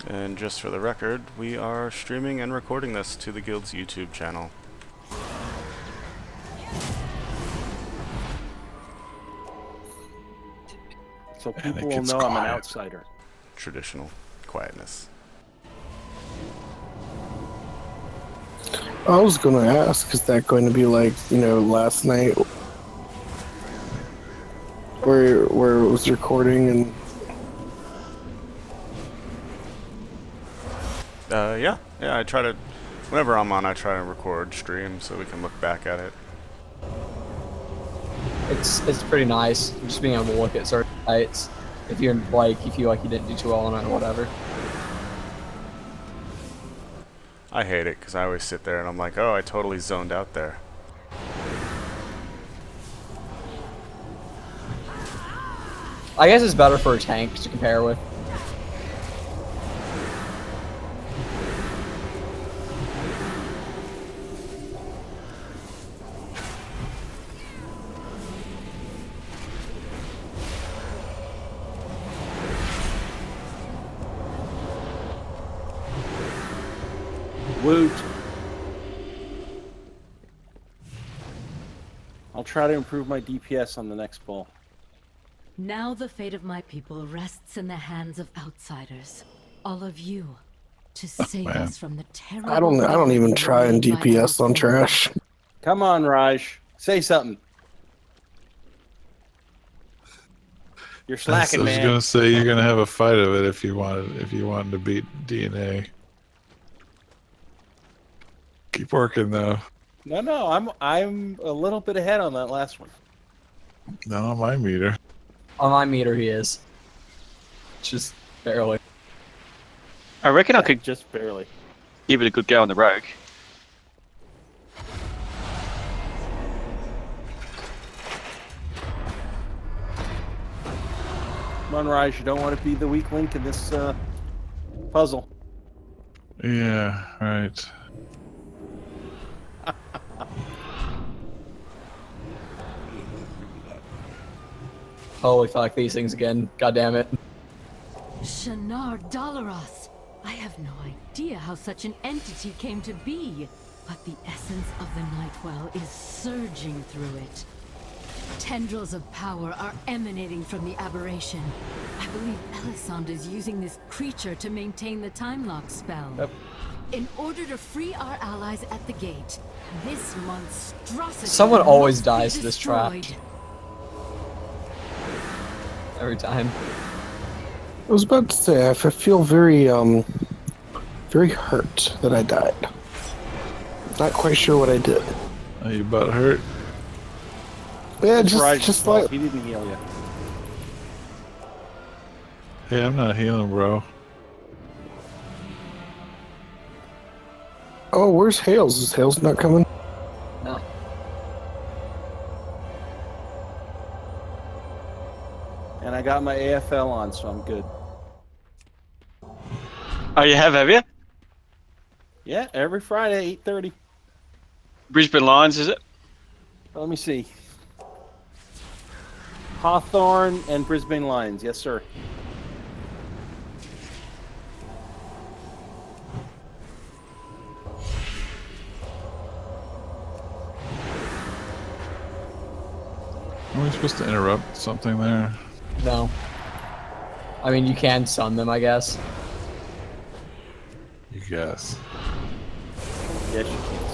And just for the record, we are streaming and recording this to the Guild's YouTube channel. So people will know I'm an outsider. Traditional quietness. I was going to ask, is that going to be like, last night where it was recording and... Yeah, I try to, whenever I'm on, I try to record stream so we can look back at it. It's pretty nice just being able to look at certain sites if you feel like you didn't do too well on it or whatever. I hate it because I always sit there and I'm like, oh, I totally zoned out there. I guess it's better for a tank to compare with. Woot. I'll try to improve my DPS on the next ball. Now the fate of my people rests in the hands of outsiders. All of you, to save us from the terrible... I don't even try and DPS on trash. Come on, Raj. Say something. You're slacking, man. I was gonna say you're gonna have a fight of it if you wanted to beat DNA. Keep working though. No, I'm a little bit ahead on that last one. Not on my meter. On my meter, he is. Just barely. I reckon I could Just barely. give it a good go on the rogue. Come on, Raj. You don't want to be the weak link in this puzzle. Yeah, right. Holy fuck, these things again. God damn it. Shanar Dalaros! I have no idea how such an entity came to be, but the essence of the Nightwell is surging through it. Tendrils of power are emanating from the aberration. I believe Elisande is using this creature to maintain the time lock spell. Yep. In order to free our allies at the gate, this monstrosity Someone always must be dies to this trap. destroyed. Every time. I was about to say, I feel very, very hurt that I died. Not quite sure what I did. Are you butt hurt? Yeah, It's Raj's just fault. like... He didn't heal you. Hey, I'm not healing, bro. Oh, where's Hales? Is Hales not coming? No. And I got my AFL on, so I'm good. Oh, you have you? Yeah, every Friday, 8:30. Brisbane Lions, is it? Let me see. Hawthorne and Brisbane Lions. Yes, sir. Are we supposed to interrupt something there? No. I mean, you can stun them, I guess. You guess. Yes, you can.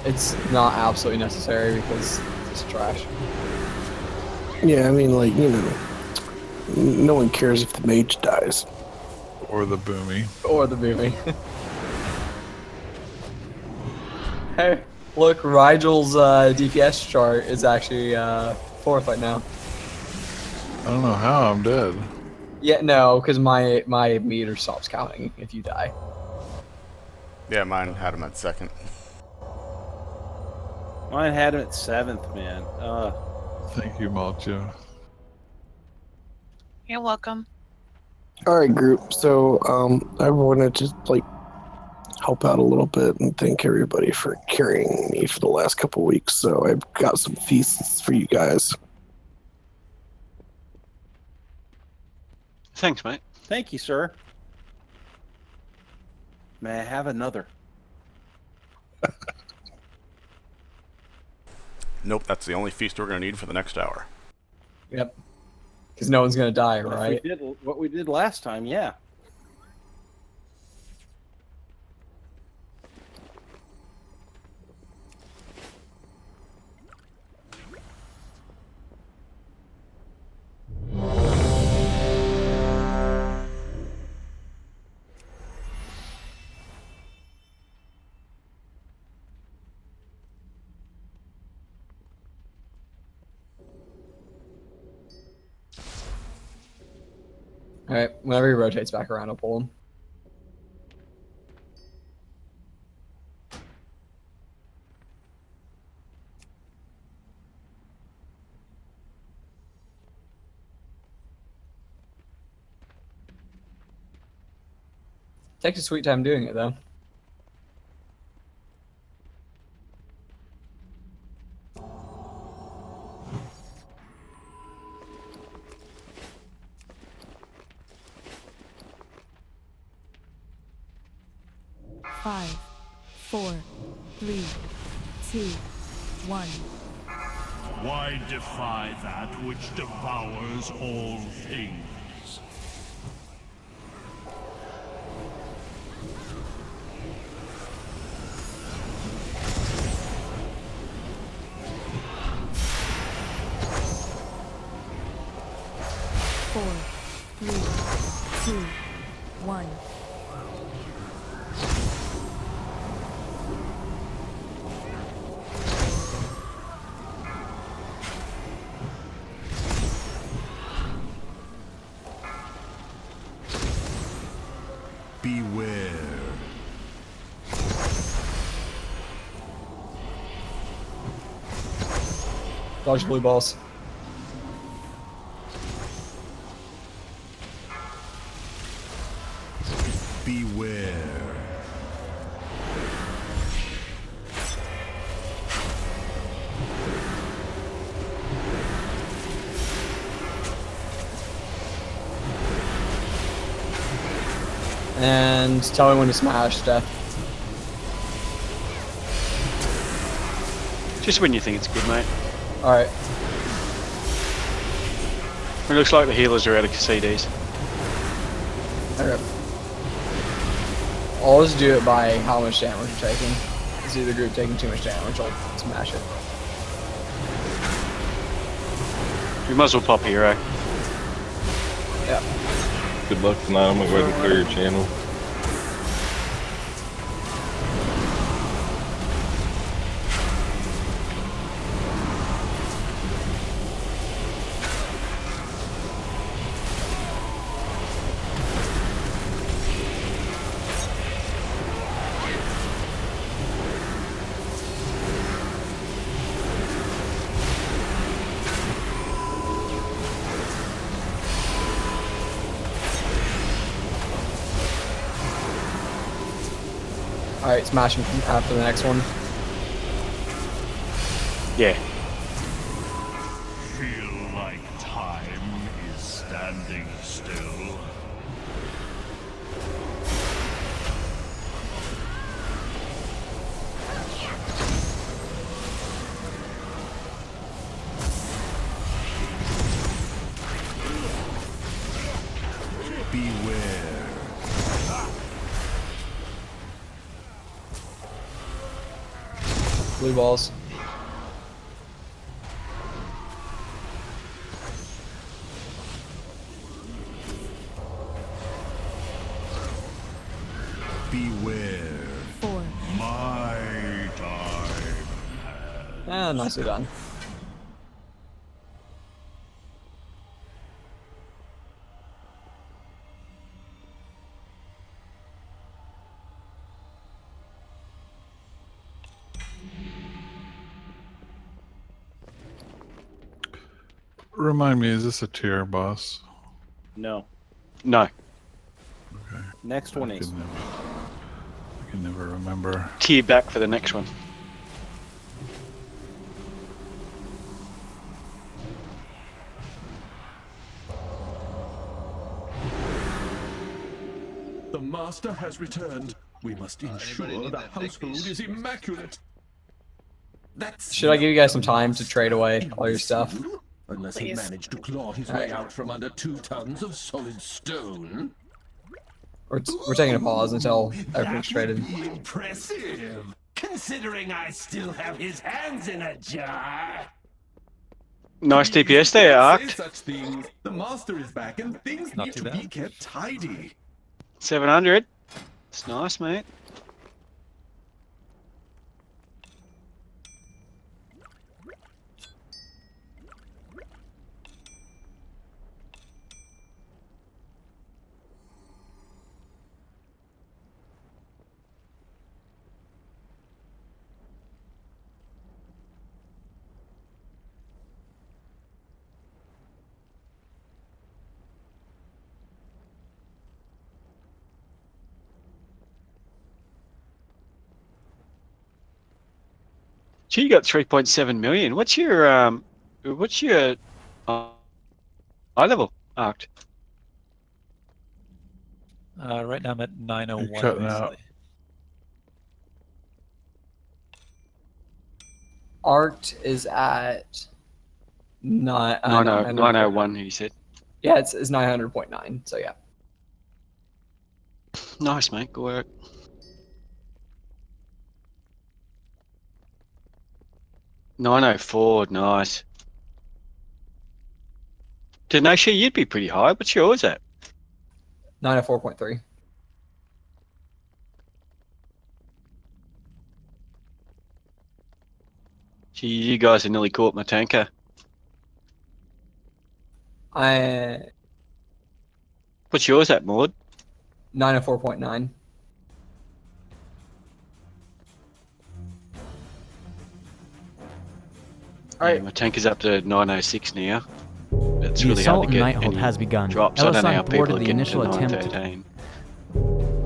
It's not absolutely necessary because it's trash. Yeah, I mean, like, no one cares if the mage dies. Or the boomy. Or the movie. Hey, look, Rigel's DPS chart is actually 4th right now. I don't know how I'm dead. Yeah, no, because my meter stops counting if you die. Yeah, mine had him at second. Mine had him at 7th, man. Thank you, Malcho. You're welcome. All right, group. So, I wanted to help out a little bit and thank everybody for carrying me for the last couple weeks. So I've got some feasts for you guys. Thanks, mate. Thank you, sir. May I have another? Nope, that's the only feast we're gonna need for the next hour. Yep. Because no one's gonna die, But right? if we did what we did last time, yeah. All right. Whenever he rotates back around, I'll pull him. Takes a sweet time doing it though. Five, four, three, two, one. Why defy that which devours all things? Four, three, two, one. Beware. Dodge blue balls. Beware. And tell me when to smash, Death. Just when you think it's good, mate. Alright. It looks like the healers are out of CDs. Okay. I'll just do it by how much damage you're taking. See the group taking too much damage, I'll smash it. We might as well pop hero. Yeah. Good luck tonight. I'm gonna go ahead and clear your channel. Alright, smash him after the next one. Yeah. Feel like time is standing still. Beware. Blue balls. Beware. Four, My time. And nicely done. Remind me, is this a tier boss? No. No. Okay. Next one is. I can never remember. Tier back for the next one. The master has returned. We must ensure the household is immaculate. Should I give you guys some time to trade away all your stuff? Unless he managed to claw his way out from under 2 tons of solid stone. We're taking a pause until everything's traded. Impressive, considering I still have his hands in a jar. Nice DPS there, Arced. Such things. The master is back, and things need to be kept tidy. 700. It's nice, mate. Gee, you got 3.7 million. What's your eye level, Arced? Right now I'm at 901. You're cutting out. basically. Art is at 901, he said. Yeah, it's 900.9. So yeah. Nice, mate. Good work. $904, nice. Denosha, you'd be pretty high. What's yours at? 904.3. Gee, you guys have nearly caught my tanker. What's yours at, Maud? 904.9. Yeah, my tanker's up to 906 now. It's The really assault hard to on get Nighthold any has begun. drops. I don't know how Elisand people thwarted are the getting initial to attempt. 913.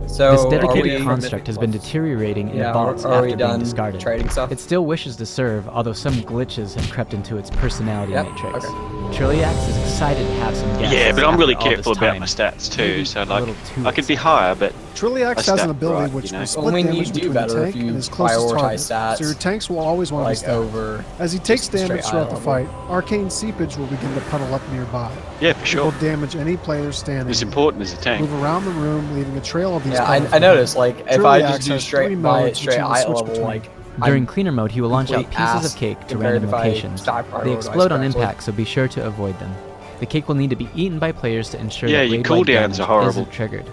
So This are dedicated we- construct has been deteriorating in the vaults are we after being done discarded. trading stuff? It still wishes to serve, although some glitches have crept into its personality Yep, matrix. okay. Trilliax is excited to have some guests. Yeah, but I'm after really all this careful about time. my stats too. Maybe So a like, little too I could be excited. higher, but Trilliax I has an stat ability right, which you know? will split Well, when you damage do between better the if tank and you his closest prioritize target. stats, So your tanks will always want to be like stacked. over As he takes just the damage straight throughout eye the level. fight, arcane seepage will begin to puddle up nearby. yeah, for It sure. will damage any player standing. It's important as a tank. Move around the room, leaving a trail of these. Yeah, colors I noticed. Like if I Trilliax just do has straight 3 by modes straight which he will eye switch level, between. like During I'm cleaner mode, he will launch out complete pieces ass of cake to compared random if I locations. stop They prioritize explode on correctly. impact, so be sure to avoid them. The cake will need to be eaten by players to ensure Yeah, that your raid-wide cooldowns damage are horrible. isn't triggered.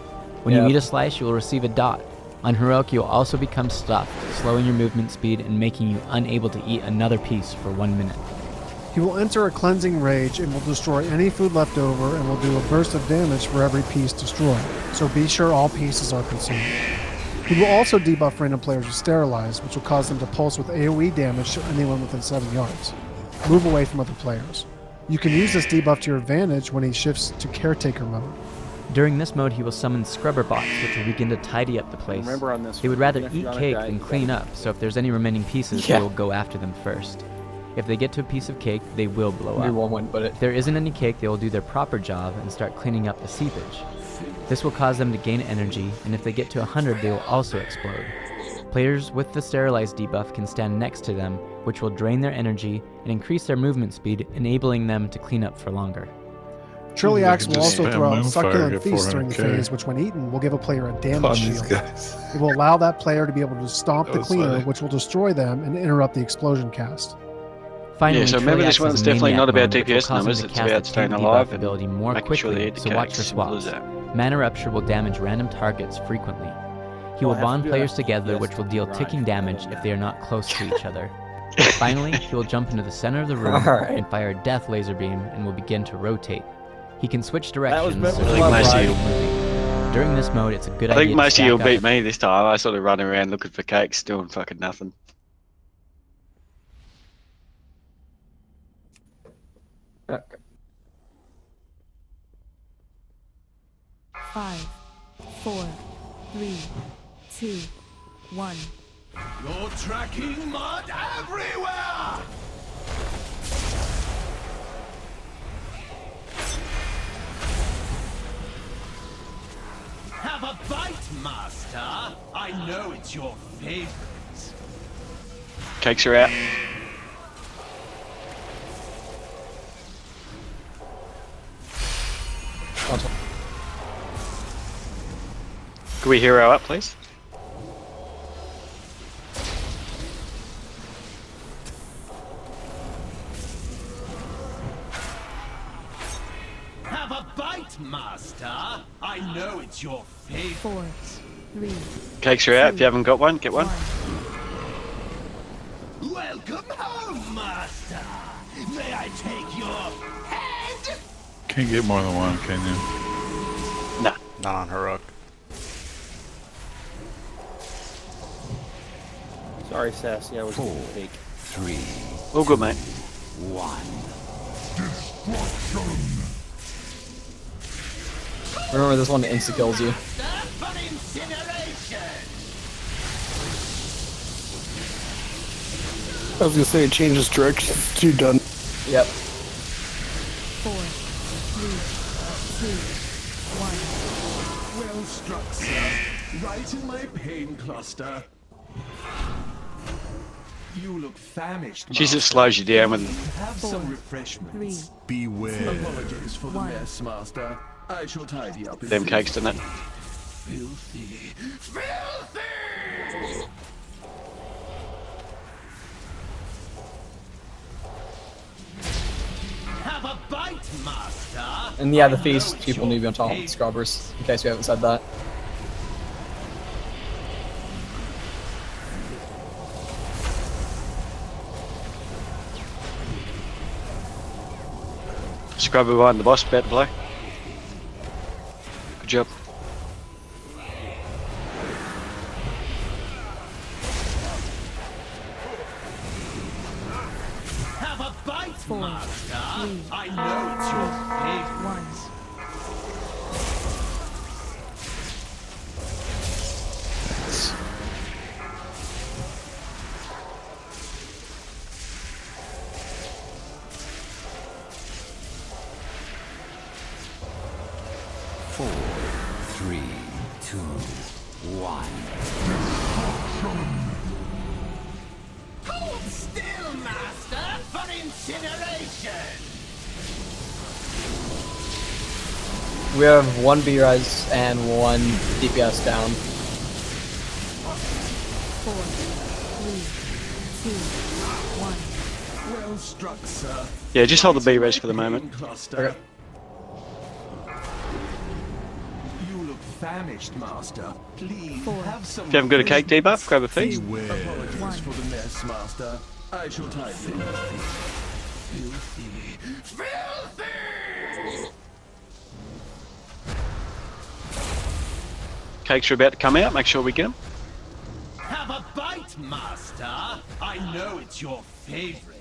When you Yeah. eat a slice, you will receive a dot. On heroic, you will also become stuffed, slowing your movement speed and making you unable to eat another piece for 1 minute. He will enter a cleansing rage and will destroy any food left over and will do a burst of damage for every piece destroyed. So be sure all pieces are consumed. He will also debuff random players with Sterilize, which will cause them to pulse with AoE damage to anyone within 7 yards. Move away from other players. You can use this debuff to your advantage when he shifts to Caretaker mode. During this mode, he will summon scrubber bots, which will begin to tidy up the place. Remember on this They would one, rather even if eat you're on a cake diet, than you clean gotta- up, so if there's any remaining pieces, Yeah. they will go after them first. If they get to a piece of cake, they will blow Maybe up. one wouldn't put it. If there isn't any cake, they will do their proper job and start cleaning up the seepage. This will cause them to gain energy, and if they get to 100, they will also explode. Players with the Sterilize debuff can stand next to them, which will drain their energy and increase their movement speed, enabling them to clean up for longer. Trilliax will just also spam throw out Moonfire, succulent get feasts during the 400k. phase, which when eaten will give a player a On damage these shield. guys. It will allow that player to be able to stomp That the was cleaner, funny. which will destroy them and interrupt the explosion cast. Finally, Yeah, so remember this Trilliax has one's a definitely maniac not about mode, which will DPS cause him numbers, to it's cast about the staying tank alive debuff and ability more making sure quickly, they so watch for simple as swaps. that. Mana Rupture will damage random targets frequently. He will Well, I have to bond do players that. together, Yes, which will deal right. ticking damage if they are not close to each other. Finally, he will jump into the center of the room Alright. and fire a death laser beam and will begin to rotate. He can switch was directions, meant so for he my can bride. keep moving. During this mode, it's a good I idea think to most of stack you will up beat me this time. I sort of run around looking for cakes, doing fucking nothing. Okay. 5, 4, 3, 2, 1. You're tracking mud everywhere! Have Have a bite, master. I know it's your favorite. Cakes are out. Can we hero up, please? Have a bite, master. I know it's your favorite. 4, 3. Cakes are out. If you haven't got one, get one. Welcome home, master. May I take your head? Can't get more than one, can you? Nah. Not on Heroic. Sorry, Sassy, I was 4, fake. 3. All good, mate. 1. Remember, this one insta kills you. For incineration. I was gonna say it changes direction. It's too done. Yep. 4, 3, 2, 1. Well struck, sir. Right in my pain cluster. You look famished. Jesus master. slows you down with Have 4, some refreshments. 3. Beware. Apologies for the 1. mess, master. I shall tidy up. them cakes, didn't it? Filthy. Filthy! Have a bite, master. And yeah, the feast, people need to be on top of the scrubbers, in case we haven't said that. Scrubber behind the boss, about to play. Good job. Have a bite, 4, master. 3, I know it's your favorite. 1. Four, 3, 2, 1. Hold still, master, for incineration. We have 1 B-Res and 1 DPS down. 4, 3, 2, 1. Well struck, sir. Yeah, just hold the B-res for the moment. Cluster. You look famished, master. Please 4. have some. If you haven't got a cake debuff, grab a feast. Apologies 1. for the mess, master. I shall tidy it up. Filthy. Filthy! Cakes are about to come out, make sure we get them. Have a bite, master. I know it's your favorite.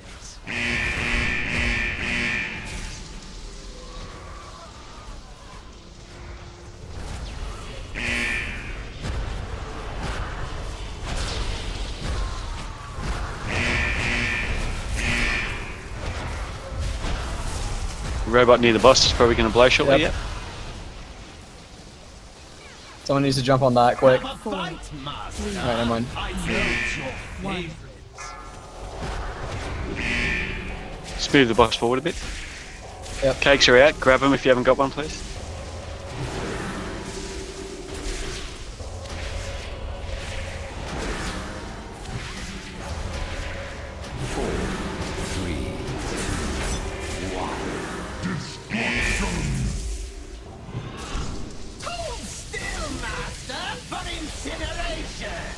Robot near the boss is probably going to blow shortly, Yep. yeah. Someone needs to jump on that quick. Have a bite, master. Alright, never mind. I know it's your 1. favorite. Speed the boss forward a bit. Yep. Cakes are out, grab them if you haven't got one, please. Hold still, master, for incineration.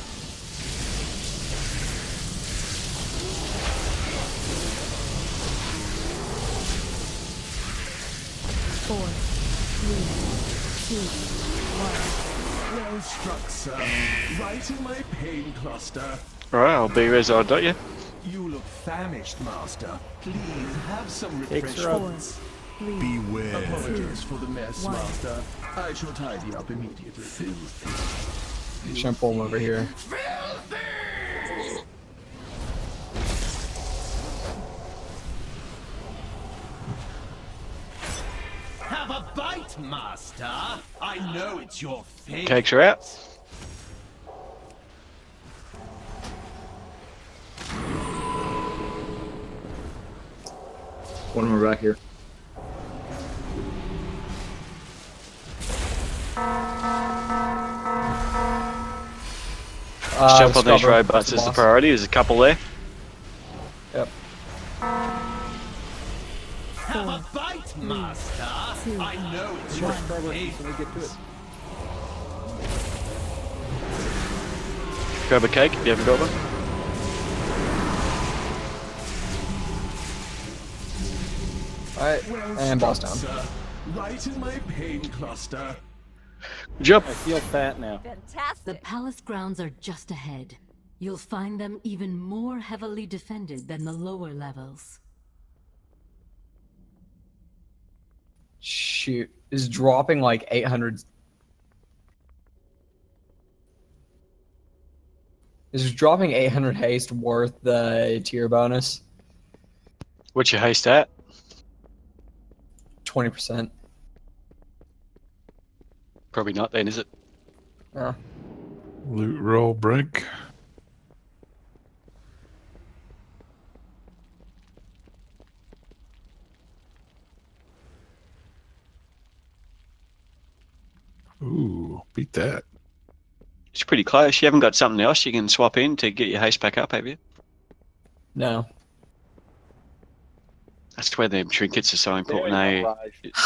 Four, 3, 2, 1. Well struck, sir. Right in my pain cluster. Alright, I'll B-res dot you. You look famished, master. Please have some Takes her up. refreshments. 4, 3, Beware. Apologies for the mess, 1. master. I shall tidy up immediately. Filthy. Jump him over here. Have a bite, bite, Master. I know it's your favorite. Cakes are out. One more back here. Just jump on these Scrubber, robots that's as the boss. priority. There's a couple there. Yep. Have a bite, Master. I know it's your favorite. Get to it. Grab a cake if you haven't got one. Alright, and boss down. Sir, right in my pain cluster. Good job. I feel fat now. The palace grounds are just ahead. You'll find them even more heavily defended than the lower levels. Shoot. Is dropping like 800... Is dropping 800 haste worth the tier bonus? What's your haste at? 20%. Probably not then, is it? No. Loot roll break. Ooh, beat that. It's pretty close. You haven't got something else you can swap in to get your haste back up, have you? No. That's where them trinkets are so important, eh?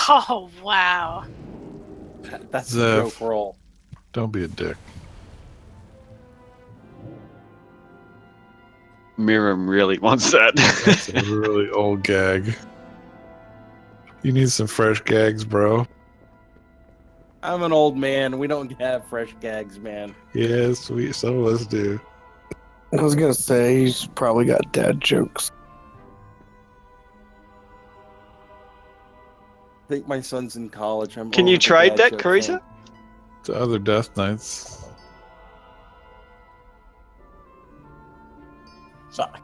Oh, wow. That's Zeph. the joke roll. Don't be a dick. Miriam really wants that. That's a really old gag. You need some fresh gags, bro. I'm an old man. We don't have fresh gags, man. Yes, some of us do. I was gonna say he's probably got dad jokes. I think my son's in college. Can you trade that, Carissa? To other Death Knights. Sorry.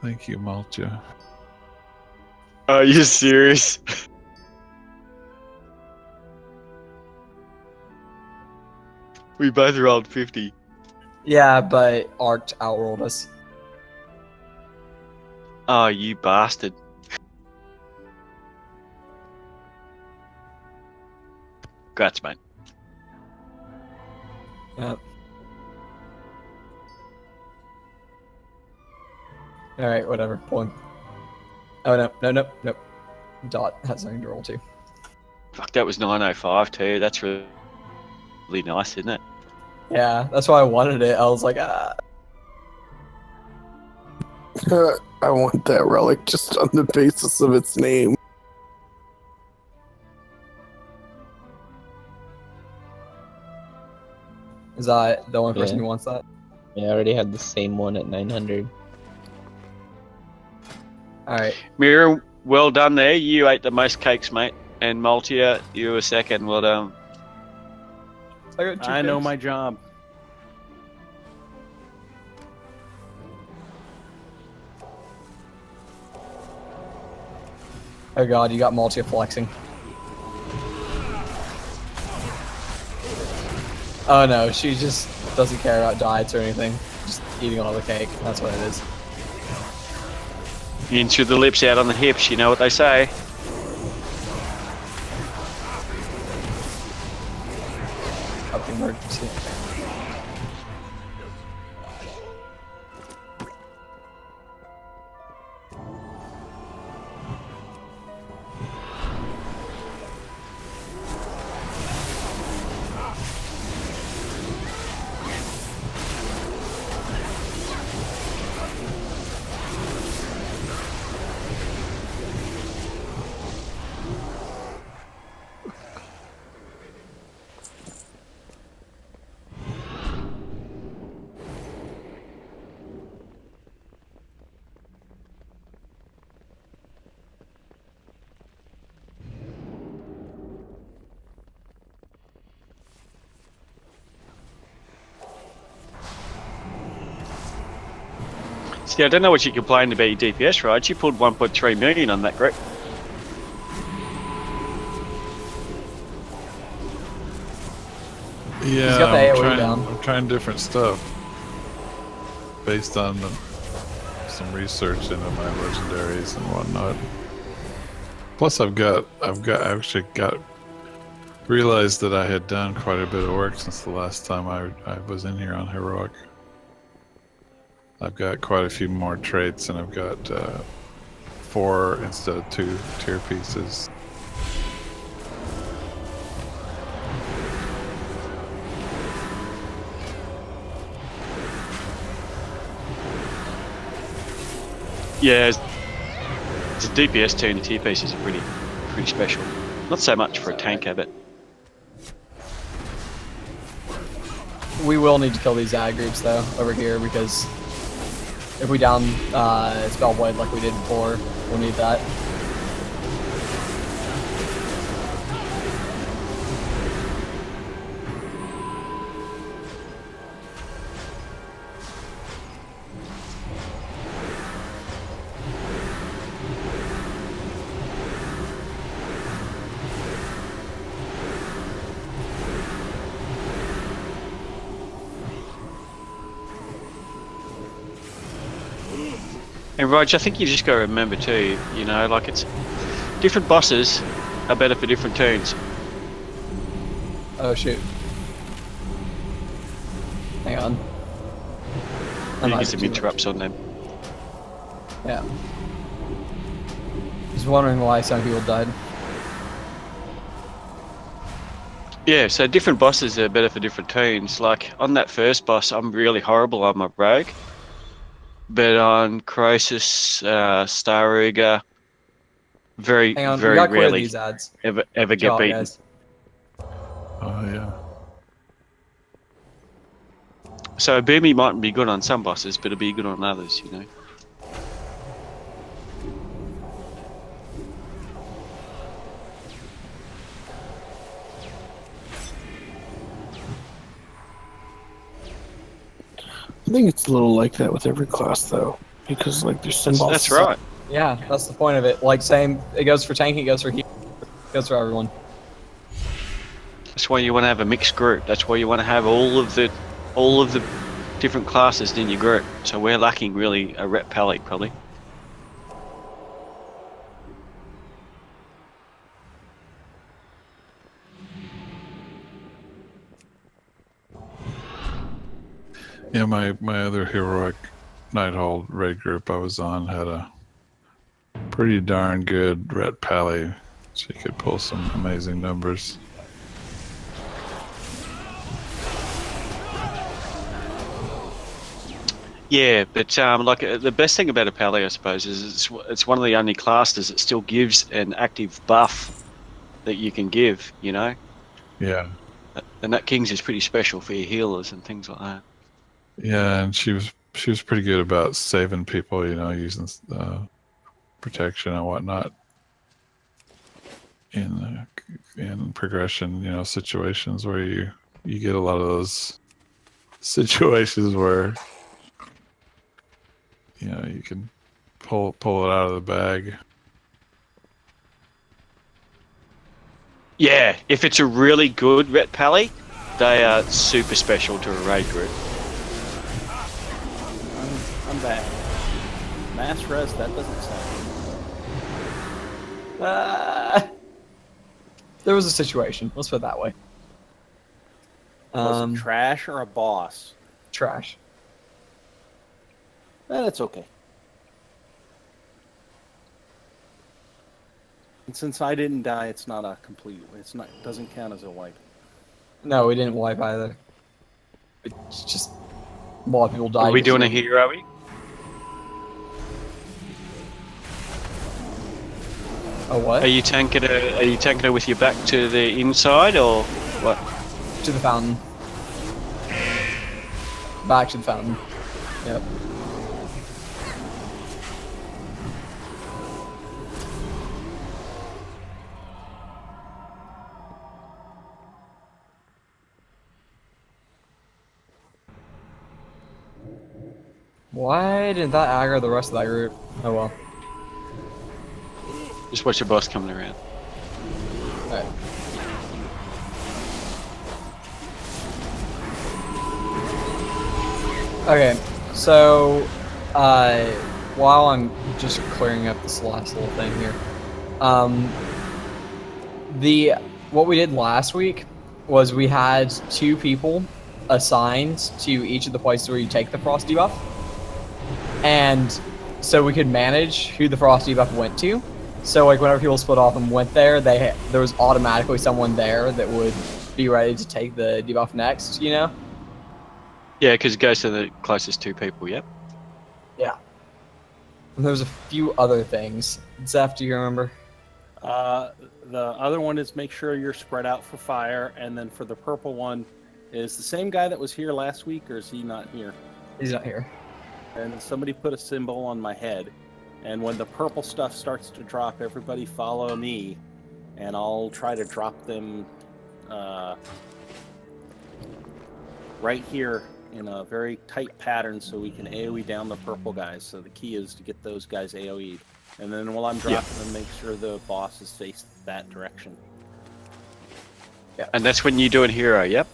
Thank you, Malcha. Are you serious? We both rolled 50. Yeah, but Arch outrolled us. Oh, you bastard. Congrats, mate. Yep. Alright, whatever. Pulling. Oh, no. Dot has something to roll too. Fuck, that was 905 too. That's really nice, isn't it? Yeah, that's why I wanted it. I was like, ah. I want that relic just on the basis of its name. Is that the only person Yeah. who wants that? Yeah, I already had the same one at 900. Alright. Miriam, well done there. You ate the most cakes, mate. And Maltia, you were second. Well done. I know my job. Oh god, you got Maltia flexing. Oh no, she just doesn't care about diets or anything. Just eating all the cake. That's what it is. In through the lips, out on the hips. You know what they say. Up emergency. See, I don't know what you complained about your DPS, right? You pulled 1.3 million on that group. Yeah, He's got the I'm AoE trying, down. I'm trying different stuff based on some research into my legendaries and whatnot. Plus, I've actually realized that I had done quite a bit of work since the last time I was in here on Heroic. I've got quite a few more traits, and I've got 4 instead of 2 tier pieces. Yeah, the DPS turn tier pieces are pretty special. Not so much for a tanker, but We will need to kill these ag groups though over here because if we down Spellblade like we did before, we'll need that. And Rog, I think you just got to remember too, you know, like it's different bosses are better for different turns. Oh shoot. Hang on. You get some interrupts on them. Yeah. Just wondering why some people died. Yeah, so different bosses are better for different turns. Like on that first boss, I'm really horrible on my rogue. But on Croesus, Staruga, very Hang on, we very got clear rarely these ads. ever Chill get out, beaten. guys. Oh yeah. So Boomy mightn't be good on some bosses, but it'll be good on others, you know. I think it's a little like that with every class, though, because like there's some bosses. That's right. Yeah, that's the point of it. Like same, it goes for tanking, it goes for heal, it goes for everyone. That's why you want to have a mixed group. That's why you want to have all of the different classes in your group. So we're lacking really a rep pally probably. Yeah, my other Heroic Nighthold raid group I was on had a pretty darn good ret pally. She could pull some amazing numbers. Yeah, but like the best thing about a pally, I suppose, is it's one of the only classes that still gives an active buff that you can give. You know. Yeah. And that King's is pretty special for your healers and things like that. Yeah, and she was pretty good about saving people, you know, using protection and whatnot in progression, you know, situations where you get a lot of those situations where you know you can pull it out of the bag. Yeah, if it's a really good ret pally, they are super special to a raid group. I'm back. Mass res, that doesn't sound. There was a situation. Let's put it that way. Was it trash or a boss? Trash. That's okay. And since I didn't die, it's not a complete. It's not. Doesn't count as a wipe. No, we didn't wipe either. It's just a lot of people died. Are we doing a hero? A what? Are you tanking her with your back to the inside or what? To the fountain. Back to the fountain. Yep. Why didn't that aggro the rest of that group? Oh well. Just watch your boss coming around. Alright. Okay, so while I'm just clearing up this last little thing here, what we did last week was we had 2 people assigned to each of the places where you take the frost debuff, and so we could manage who the frost debuff went to. So like whenever people split off and went there, there was automatically someone there that would be ready to take the debuff next. You know? Yeah, because it goes to the closest 2 people. Yep. Yeah. And there's a few other things. Zeph, do you remember? The other one is make sure you're spread out for fire, and then for the purple one, is the same guy that was here last week, or is he not here? He's not here. And somebody put a symbol on my head, and when the purple stuff starts to drop, everybody follow me, and I'll try to drop them right here in a very tight pattern so we can AoE down the purple guys. So the key is to get those guys AoE'd. And then while I'm dropping them, make sure the boss is faced that direction. Yeah. And that's when you do a hero, yep?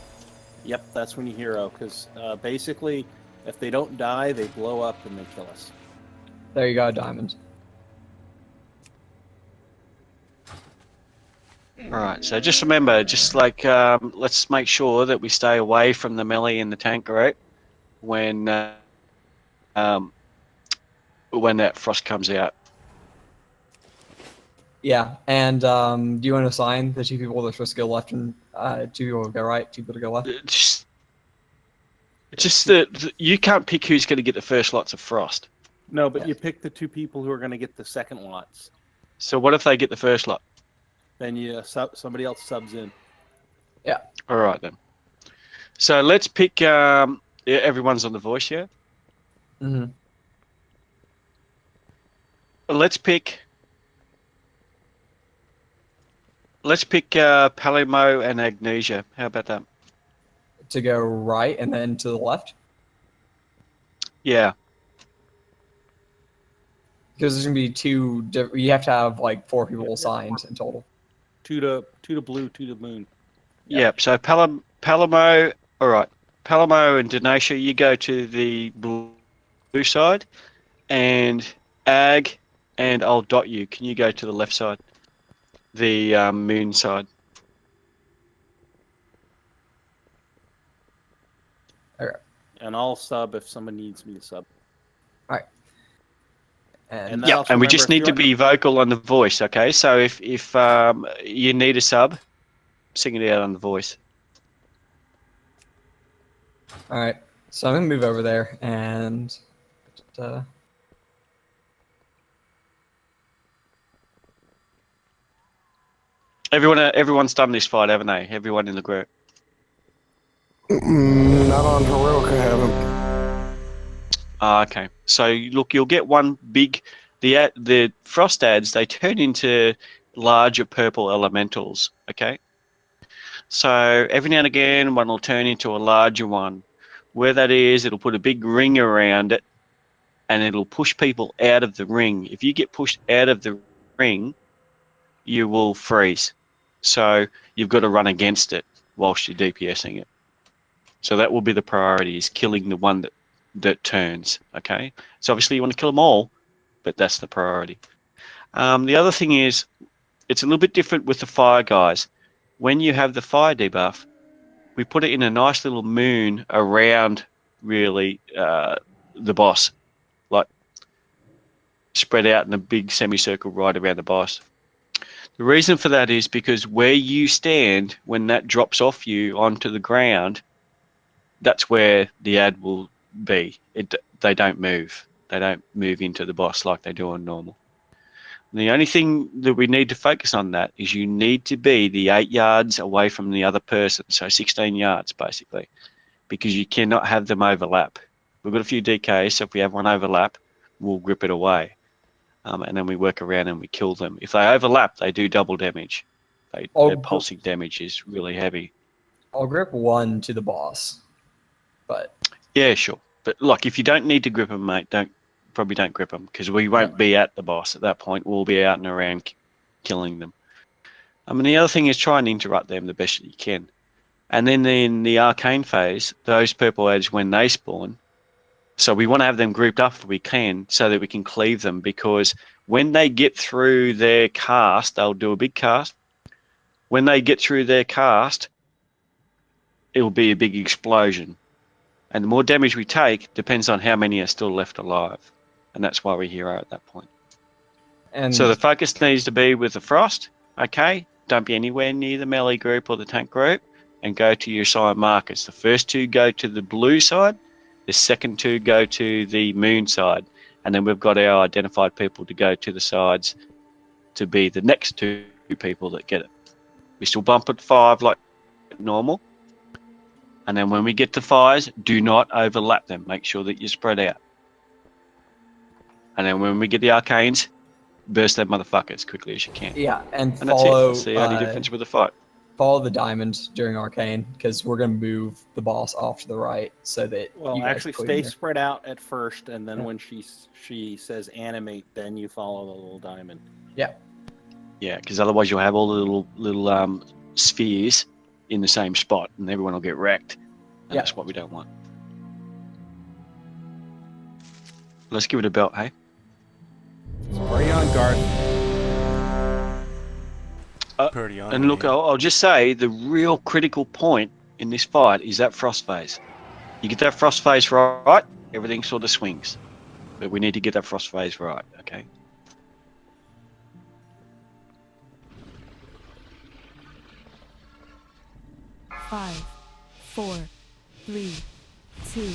Yep, that's when you hero, because basically, if they don't die, they blow up and they kill us. There you go, Diamond. Alright, so just remember, just like, let's make sure that we stay away from the melee and the tank, right? When that frost comes out. Yeah, and do you want to assign the 2 people that are supposed to go left and 2 people to go right, 2 people to go left? Just that you can't pick who's going to get the first lots of frost. No, but you pick the 2 people who are going to get the second lots. So what if they get the first lot? Then you somebody else subs in. Yeah. All right then. So let's pick. Everyone's on the voice here. Mm-hmm. Let's pick. Palimo and Agnesia. How about that? To go right and then to the left? Yeah. Because there's gonna be 2. You have to have like 4 people assigned in total. 2 to blue, 2 to moon. Yep. So Palimo. All right. Palimo and Denacia, you go to the blue side, and Ag and I'll dot you. Can you go to the left side, the moon side? Okay. And I'll sub if someone needs me to sub. All right. And yeah, and we just need to be vocal on the voice, okay? So if you need a sub, sing it out on the voice. All right. So I'm gonna move over there and. Everyone's done this fight, haven't they? Everyone in the group. Not on heroic, I haven't. Okay. So look, you'll get one big. The frost ads, they turn into larger purple elementals. Okay. So every now and again, one will turn into a larger one. Where that is, it'll put a big ring around it, and it'll push people out of the ring. If you get pushed out of the ring, you will freeze. So you've got to run against it whilst you're DPSing it. So that will be the priority, is killing the one that turns, okay? So obviously you want to kill them all, but that's the priority. The other thing is, it's a little bit different with the fire guys. When you have the fire debuff, we put it in a nice little moon around, really, the boss. Like, spread out in a big semicircle right around the boss. The reason for that is because where you stand, when that drops off you onto the ground, that's where the ad will be. They don't move. They don't move into the boss like they do on normal. And the only thing that we need to focus on that is you need to be the 8 yards away from the other person, so 16 yards basically, because you cannot have them overlap. We've got a few DKs, so if we have one overlap, we'll grip it away. And then we work around and we kill them. If they overlap, they do double damage. Their pulsing damage is really heavy. I'll grip 1 to the boss, but yeah, sure. But like, if you don't need to grip them, mate, probably don't grip them, because we won't be at the boss at that point. We'll be out and around killing them. I mean, the other thing is try and interrupt them the best that you can. And then in the arcane phase, those purple ads, when they spawn, So we want to have them grouped up if we can, so that we can cleave them, because when they get through their cast, they'll do a big cast. When they get through their cast, it will be a big explosion. And the more damage we take depends on how many are still left alive. And that's why we're here at that point. And so the focus needs to be with the Frost, okay? Don't be anywhere near the melee group or the tank group, and go to your assigned markers. The first two go to the blue side, the second two go to the moon side, and then we've got our identified people to go to the sides to be the next two people that get it. We still bump at 5 like normal, and then when we get to 5s, do not overlap them. Make sure that you're spread out. And then when we get the arcanes, burst that motherfucker as quickly as you can. yeah, and And follow. that's it. That's the only difference with the fight. Follow the diamond during arcane, because we're gonna move the boss off to the right so that Well, you guys actually, clear stay here. spread out at first, and then Yeah. when she says animate, then you follow the little diamond. Yeah. Yeah, because otherwise you'll have all the little spheres in the same spot, and everyone will get wrecked. And Yeah. that's what we don't want. Let's give it a belt, hey? Spray on guard. Pretty on And look, me. I'll just say the real critical point in this fight is that frost phase. You get that frost phase right, everything sort of swings. But we need to get that frost phase right, okay? Five, 4, 3, 2,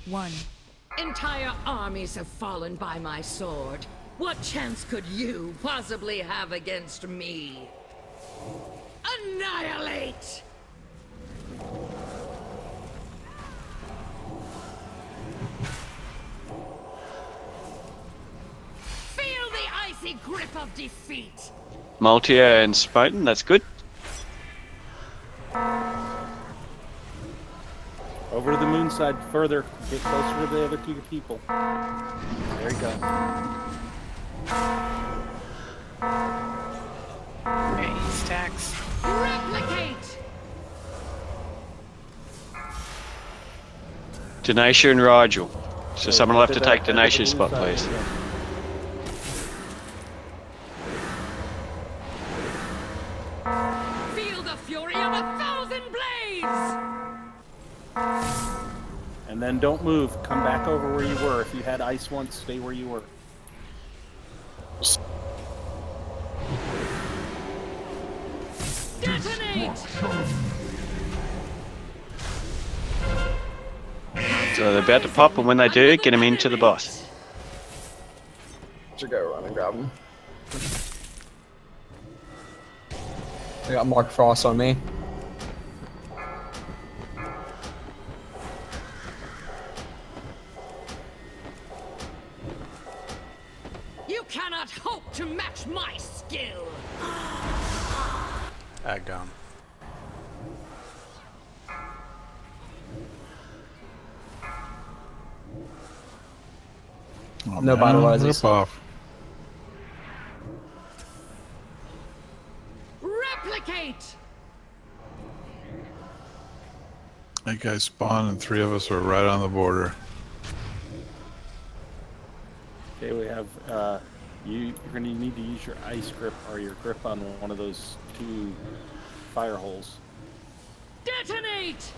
1. Entire armies have fallen by my sword. What chance could you possibly have against me? Annihilate! Feel the icy grip of defeat! Maltia and Spoten, that's good. Over to the moon side further. Get closer to the other two people. There you go. Okay, stacks. Replicate! Denatia and Rigel. So someone will have to take Denatia's spot, please. Feel the fury of 1,000 blades! And then don't move. Come back over where you were. If you had ice once, stay where you were. Detonate! So they're about to pop, and when they do, get them into the boss. Should go run and grab him. I got Mark Frost on me. You cannot hope to match my skill! Agdom. Oh, No man, battle rises. rip off. Replicate! That guy spawned and 3 of us were right on the border. Okay, we have you're going to need to use your ice grip or your grip on one of those 2 fire holes. Detonate!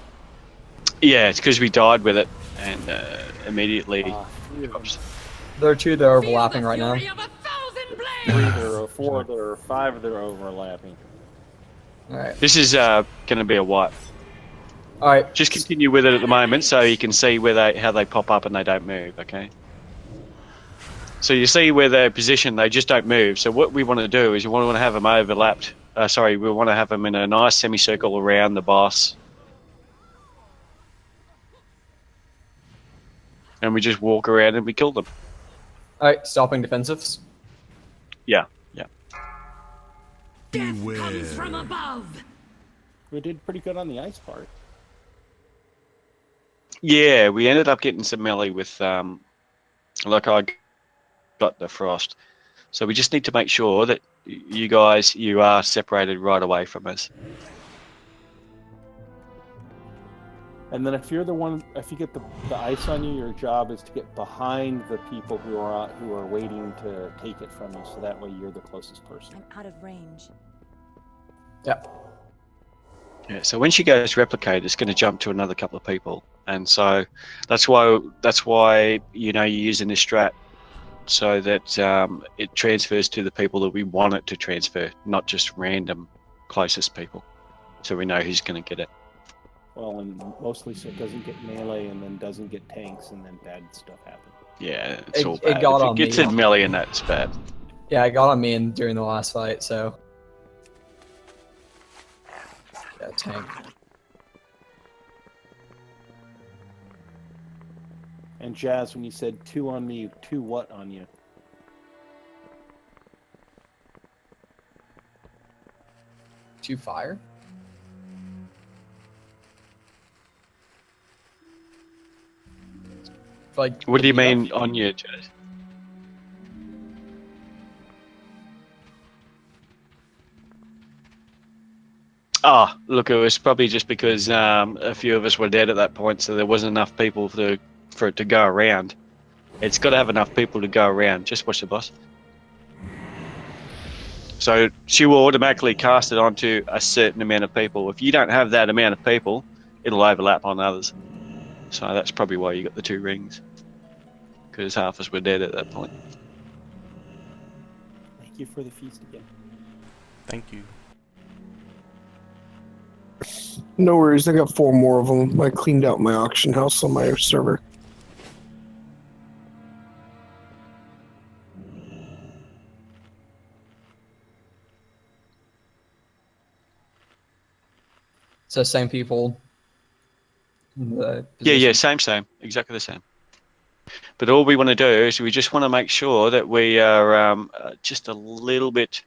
Yeah, it's because we died with it, and immediately. There are 2 that are overlapping right now. 3 there are 4 there are 5 that are overlapping. Alright. This is going to be a wipe. Alright. Just continue with it at the moment, so you can see where how they pop up and they don't move. Okay. So you see where they're positioned, they just don't move. So what we want to do is we want to have them overlapped. We want to have them in a nice semicircle around the boss. And we just walk around and we kill them. Alright, stopping defensives. Yeah, yeah. Death comes from above! We did pretty good on the ice part. Yeah, we ended up getting some melee with, like I got the frost. So we just need to make sure that you are separated right away from us. And then if you're the one, if you get the ice on you, your job is to get behind the people who are waiting to take it from you, so that way you're the closest person. I'm out of range. Yep. Yeah, so when she goes replicate, it's going to jump to another couple of people, and so that's why you're using this strat so that it transfers to the people that we want it to transfer, not just random closest people, so we know who's going to get it. Well, and mostly so it doesn't get melee and then doesn't get tanks and then bad stuff happens. Yeah, it's all It bad. got If on it gets me. in melee, and that's bad. Yeah, it got on me during the last fight, so. Yeah, tank. And Jazz, when you said 2 on me, 2 what on you? Two fire? Like, What do you debuff? mean on you, Jazz? Oh, look, it was probably just because a few of us were dead at that point, so there wasn't enough people for it to go around. It's got to have enough people to go around. Just watch the boss. So she will automatically cast it onto a certain amount of people. If you don't have that amount of people, it'll overlap on others. So that's probably why you got the 2 rings, because half us were dead at that point. Thank you for the feast again. Thank you. No worries, I got 4 more of them. I cleaned out my auction house on my server. So same people. Yeah, same, exactly the same. But all we want to do is we just want to make sure that we are just a little bit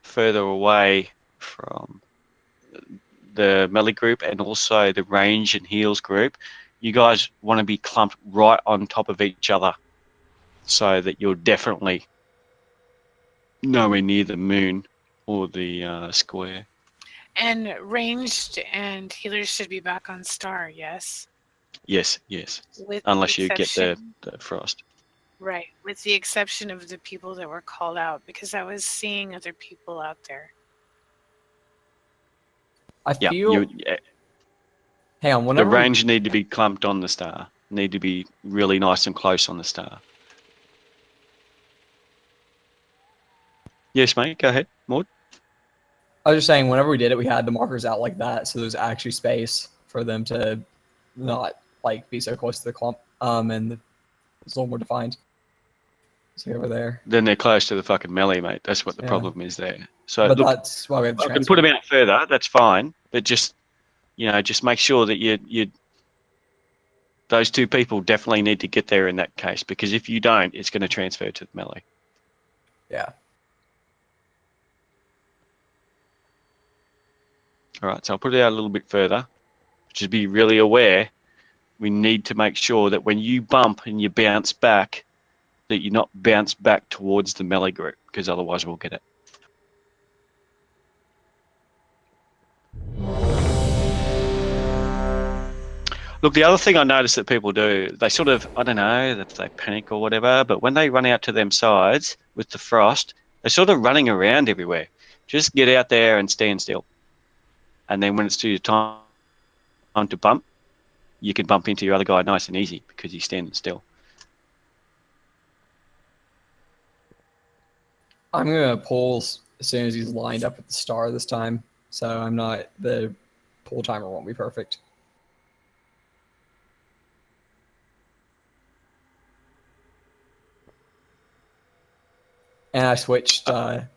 further away from the melee group and also the range and heals group. You guys want to be clumped right on top of each other so that you're definitely nowhere near the moon or the square. And ranged and healers should be back on star, yes? Yes. With Unless the you get the exception- frost. Right, with the exception of the people that were called out, because I was seeing other people out there. I Yeah, feel. Hang on, the whenever range need to be clumped on the star. Need to be really nice and close on the star. Yes, mate. Go ahead, Maud. I was just saying, whenever we did it, we had the markers out like that, so there's actually space for them to not like be so close to the clump, and it's a little more defined. See over there. Then they're close to the fucking melee, mate. That's what the problem is there. So but look, that's why we have the I can transfer. put them out further. That's fine, but just just make sure that you those 2 people definitely need to get there in that case, because if you don't, it's going to transfer to the melee. Yeah. All right, so I'll put it out a little bit further. Just be really aware. We need to make sure that when you bump and you bounce back, that you not bounce back towards the melee group, because otherwise we'll get it. Look, the other thing I noticed that people do, they sort of, I don't know, if they panic or whatever, but when they run out to them sides with the frost, they're sort of running around everywhere. Just get out there and stand still. And then when it's to your time to bump, you can bump into your other guy nice and easy because he's standing still. I'm gonna pull as soon as he's lined up at the star this time, so I'm not the pull timer won't be perfect. And I switched the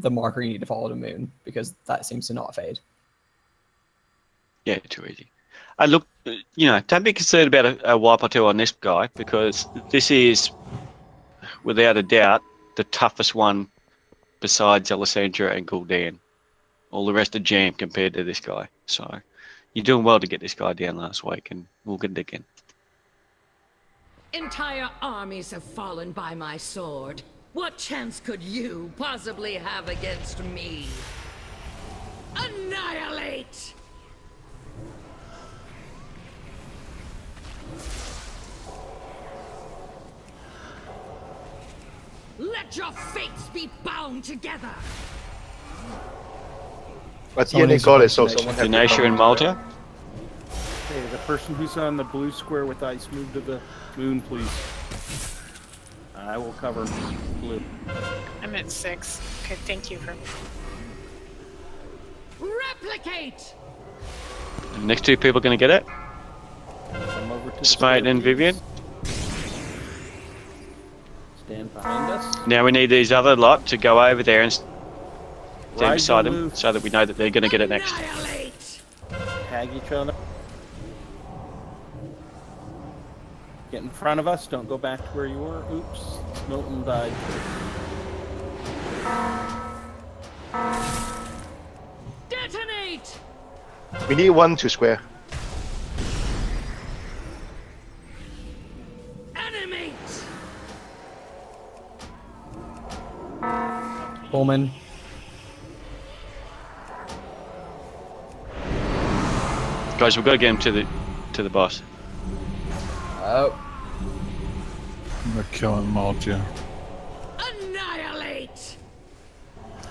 marker you need to follow to moon because that seems to not fade. Yeah, too easy. Look, don't be concerned about a wipe or 2 on this guy, because this is, without a doubt, the toughest one besides Alessandra and Gul'dan. All the rest are jam compared to this guy. So you're doing well to get this guy down last week, and we'll get it again. Entire armies have fallen by my sword. What chance could you possibly have against me? Annihilate! Let your fates be bound together. But Someone yeah, they needs to got put it, so Denatia. someone have to Denatia come. and Malta. Okay, the person who's on the blue square with ice, move to the moon, please. I will cover blue. I'm at 6. Okay, thank you for. Replicate. The next two people going to get it. Come over to the Smite square, and please. Vivian. Stand behind us. Now we need these other lot to go over there and stand Ride beside will them move. so that we know that they're going to get it next. Annihilate. Tag each other. Get in front of us. Don't go back to where you were. Oops. Milton died. Detonate. We need 1 to square. Animate. Pullman. Guys, we've got to get him to the boss. Oh. They're killing Maltia. Annihilate.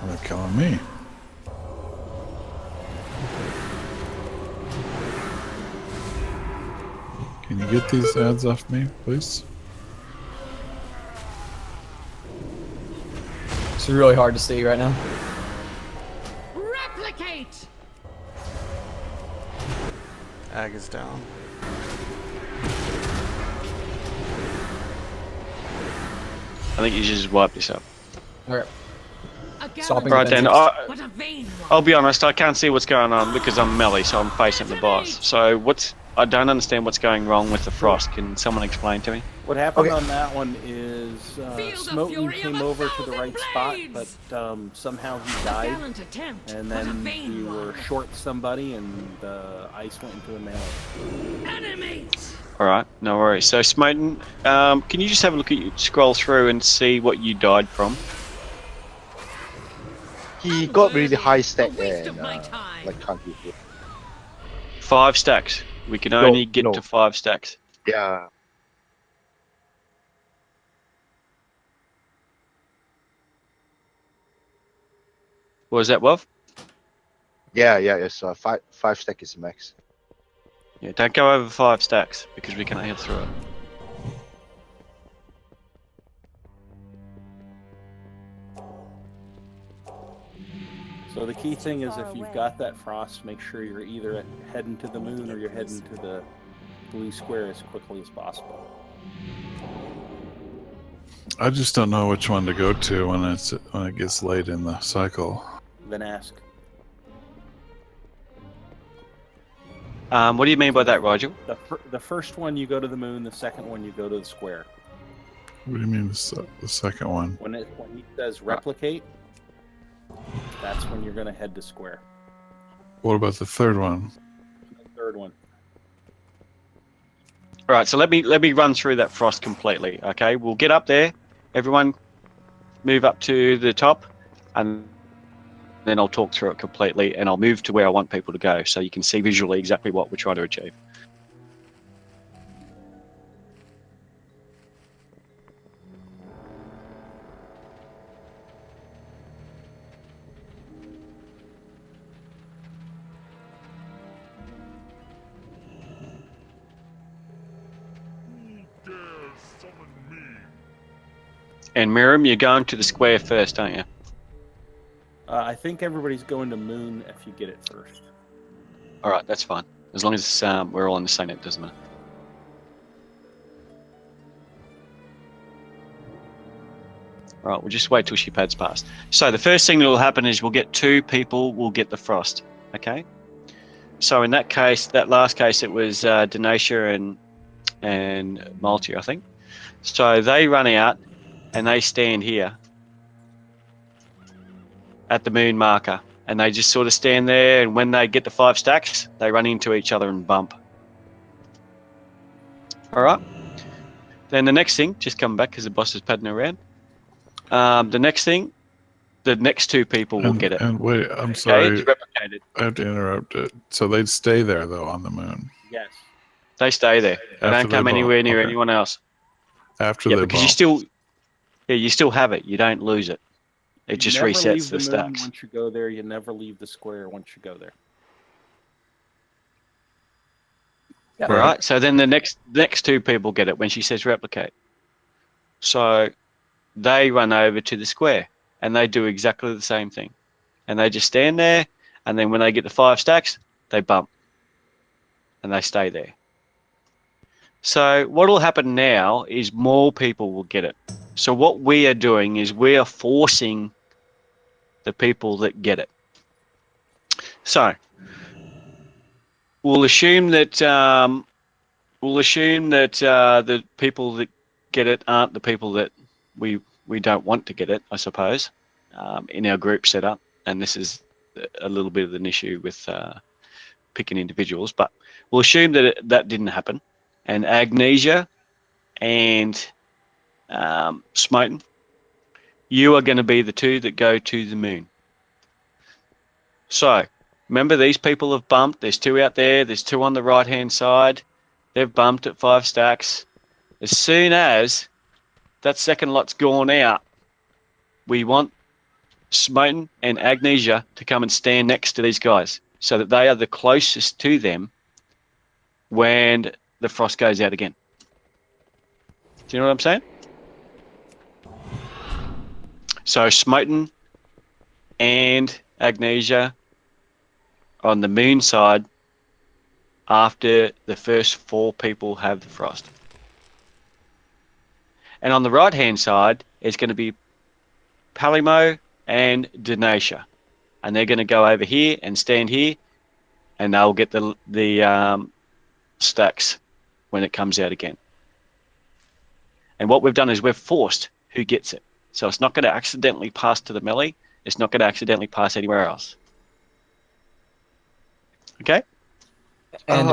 And they're killing me. Can you get these ads off me, please? It's really hard to see right now. Replicate. Ag is down. I think you should just wipe this up. Okay. A Stopping Right then, defenses. But a vain one. I'll be honest, I can't see what's going on because I'm melee, so I'm facing the boss. So I don't understand what's going wrong with the frost. Can someone explain to me? What happened Okay. on that one is Smoten fury came of a over to the thousand right spot, blades! but somehow he A died. gallant attempt, And but a then vain we were one. short somebody, and the ice went into a melee. Animate. All right, no worries. So Smoten, can you just have a look at you, scroll through and see what you died from? He got really high stack A there waste and of my time. like can't use it. 5 stacks. We can only get no. to 5 stacks. Yeah. What was that, Wolf? Yeah, it's 5 stack is the max. Yeah, don't go over 5 stacks because we can't head through it. So the key thing is if you've got that frost, make sure you're either heading to the moon or you're heading to the blue square as quickly as possible. I just don't know which one to go to when it gets late in the cycle. Then ask. What do you mean by that, Rigel? The first one you go to the moon, the second one you go to the square. What do you mean the second one? When he says replicate, that's when you're going to head to square. What about the third one? The third one. All right, so let me run through that frost completely. Okay, we'll get up there. Everyone, move up to the top, and then I'll talk through it completely, and I'll move to where I want people to go, so you can see visually exactly what we're trying to achieve. And Miriam, you're going to the square first, aren't you? I think everybody's going to moon if you get it first. All right, that's fine. As long as we're all on the same net, doesn't matter. All right, we'll just wait till she pads past. So the first thing that will happen is we'll get 2 people will get the frost. Okay. So in that case, that last case, it was Denatia and Maltia, I think. So they run out and they stand here at the moon marker, and they just sort of stand there, and when they get the 5 stacks, they run into each other and bump. All right. Then the next thing, just come back because the boss is padding around. The next thing, the next 2 people will get it. And wait, I'm Okay, sorry. it's replicated. I have to interrupt it. So they'd stay there though on the moon. Yes. They stay there. They After don't come they bump, anywhere near okay. anyone else. After Yeah, they because bump. you still, Yeah, you still have it. You don't lose it. It You just never resets leave the the moon stacks. once you go there. You never leave the square once you go there. Yep. All right. So then the next two people get it when she says replicate. So they run over to the square and they do exactly the same thing. And they just stand there, and then when they get the 5 stacks, they bump. And they stay there. So what will happen now is more people will get it. So what we are doing is we are forcing the people that get it. So we'll assume that the people that get it aren't the people that we don't want to get it, I suppose, in our group setup. And this is a little bit of an issue with picking individuals, but we'll assume that that didn't happen. And Agnesia and Smoten, you are going to be the 2 that go to the moon. So remember, these people have bumped. There's 2 out there. There's 2 on the right-hand side. They've bumped at 5 stacks. As soon as that second lot's gone out, we want Smoten and Agnesia to come and stand next to these guys so that they are the closest to them when the frost goes out again. Do you know what I'm saying? So Smoten and Agnesia on the moon side after the first 4 people have the frost. And on the right-hand side, it's going to be Palimo and Denacia. And they're going to go over here and stand here, and they'll get the stacks when it comes out again. And what we've done is we've forced who gets it. So it's not going to accidentally pass to the melee. It's not going to accidentally pass anywhere else. Okay? And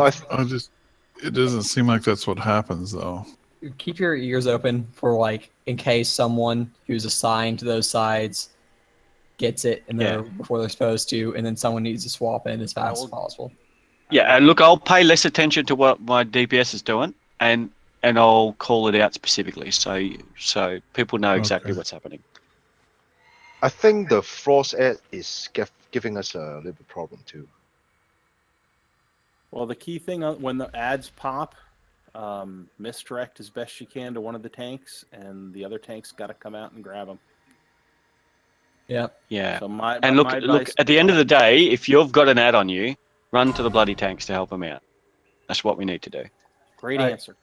it doesn't seem like that's what happens, though. keep your ears open for, like, in case someone who's assigned to those sides gets it and they're before they're supposed to, and then someone needs to swap in as fast as possible. Yeah, and look, I'll pay less attention to what my DPS is doing, and I'll call it out specifically, so people know exactly what's happening. I think the frost ad is giving us a little bit problem too. Well, the key thing when the ads pop, misdirect as best you can to one of the tanks, and the other tanks got to come out and grab them. Yeah. Yeah. So my And look, advice, at the end of the day, if you've got an ad on you, run to the bloody tanks to help them out. That's what we need to do. Great answer.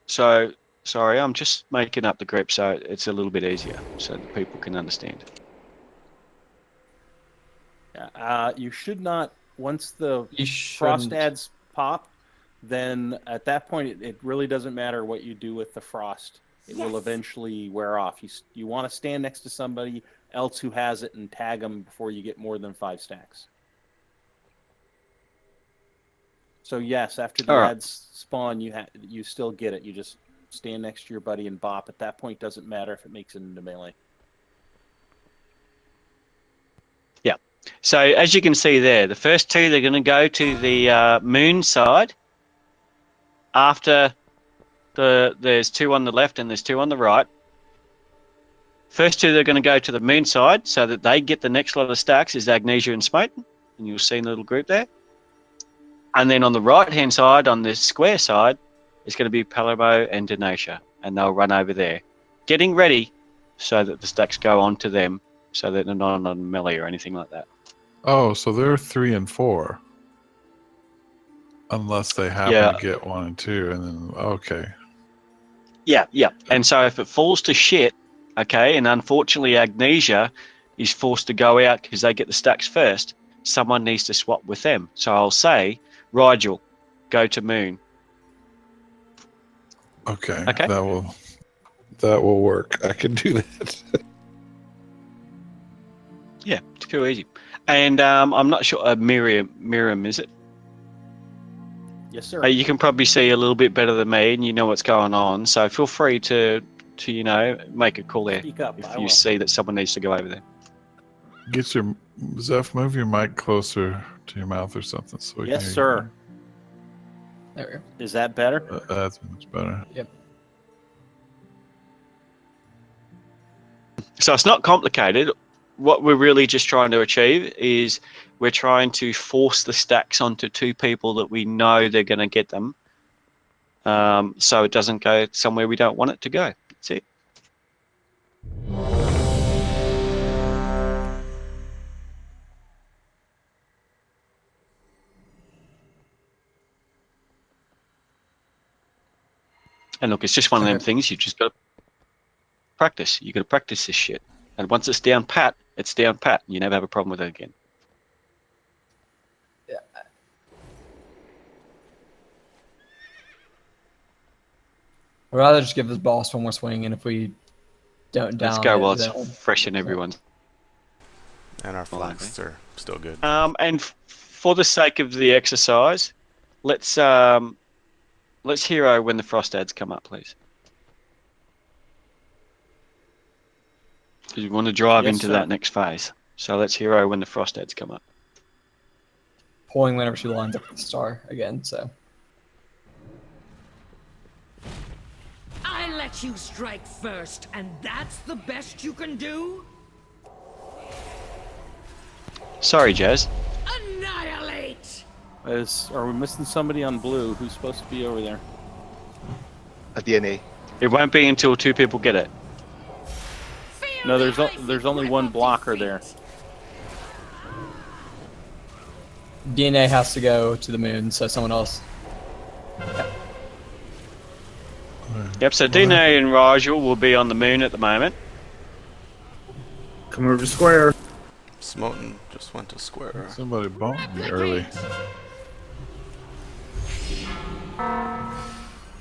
So, sorry, I'm just making up the group so it's a little bit easier so that people can understand. You should not, once the frost ads pop, then at that point it really doesn't matter what you do with the frost. It will eventually wear off. You want to stand next to somebody else who has it and tag them before you get more than 5 stacks. So yes, after the ads spawn, you still get it. You just stand next to your buddy and bop. At that point, doesn't matter if it makes it into melee. Yeah. So as you can see there, the first 2, they're going to go to the moon side. After there's 2 on the left and there's 2 on the right. First 2, they're going to go to the moon side so that they get the next lot of stacks is Agnesia and Smoten. And you'll see in the little group there. And then on the right-hand side, on this square side, it's going to be Palamo and Denacia. And they'll run over there, getting ready so that the stacks go on to them so that they're not on melee or anything like that. Oh, so they're 3 and 4. Unless they happen to get 1 and 2, and then, okay. Yeah. And so if it falls to shit, okay, and unfortunately Agnesia is forced to go out because they get the stacks first, someone needs to swap with them. So I'll say, Rigel, go to moon. Okay. That will work. I can do that. Yeah, it's too easy. And I'm not sure, Miriam, is it? Yes, sir. You can probably see a little bit better than me, and you know what's going on. So feel free to make a call there if you see that someone needs to go over there. Get your Zeph, move your mic closer to your mouth or something so we can hear sir. There we go. Is that better? That's much better. Yep. So it's not complicated. What we're really just trying to achieve is we're trying to force the stacks onto two people that we know they're going to get them, so it doesn't go somewhere we don't want it to go. That's it. And look, it's just one of them things you just got to practice. You got to practice this shit. And once it's down pat, it's down pat. You never have a problem with it again. Yeah. I'd rather just give this boss one more swing, and if we don't down Let's go it, while it's then we'll- fresh in everyone's. And our flags are still good. And for the sake of the exercise, let's hero when the frost ads come up, please. Because we want to drive Yes, into sir. that next phase. So let's hero when the frost ads come up. pulling whenever she lines up with the star again, so. I let you strike first, and that's the best you can do? Sorry, Jazz. Annihilate! Are we missing somebody on blue? Who's supposed to be over there? A DNA. It won't be until two people get it. No, there's only one blocker there. DNA has to go to the moon, so someone else. Yep, so DNA and Rigel will be on the moon at the moment. Come over to square. Smoten just went to square. Somebody bumped me early.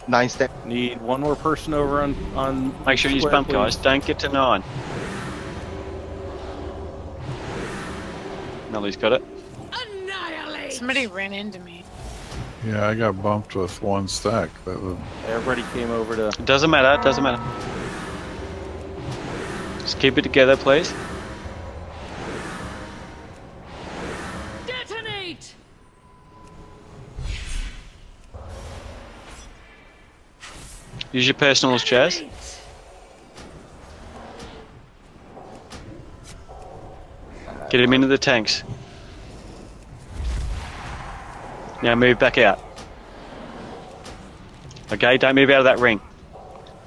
9 step. Need one more person over on Make sure you square, bump, please. guys. Don't get to 9. Melly's got it. Somebody ran into me. Yeah, I got bumped with 1 stack. That was. Everybody came over to. It doesn't matter. It doesn't matter. Just keep it together, please. Detonate! Use your personals, Jazz. Get him into the tanks. Now move back out. Okay, don't move out of that ring.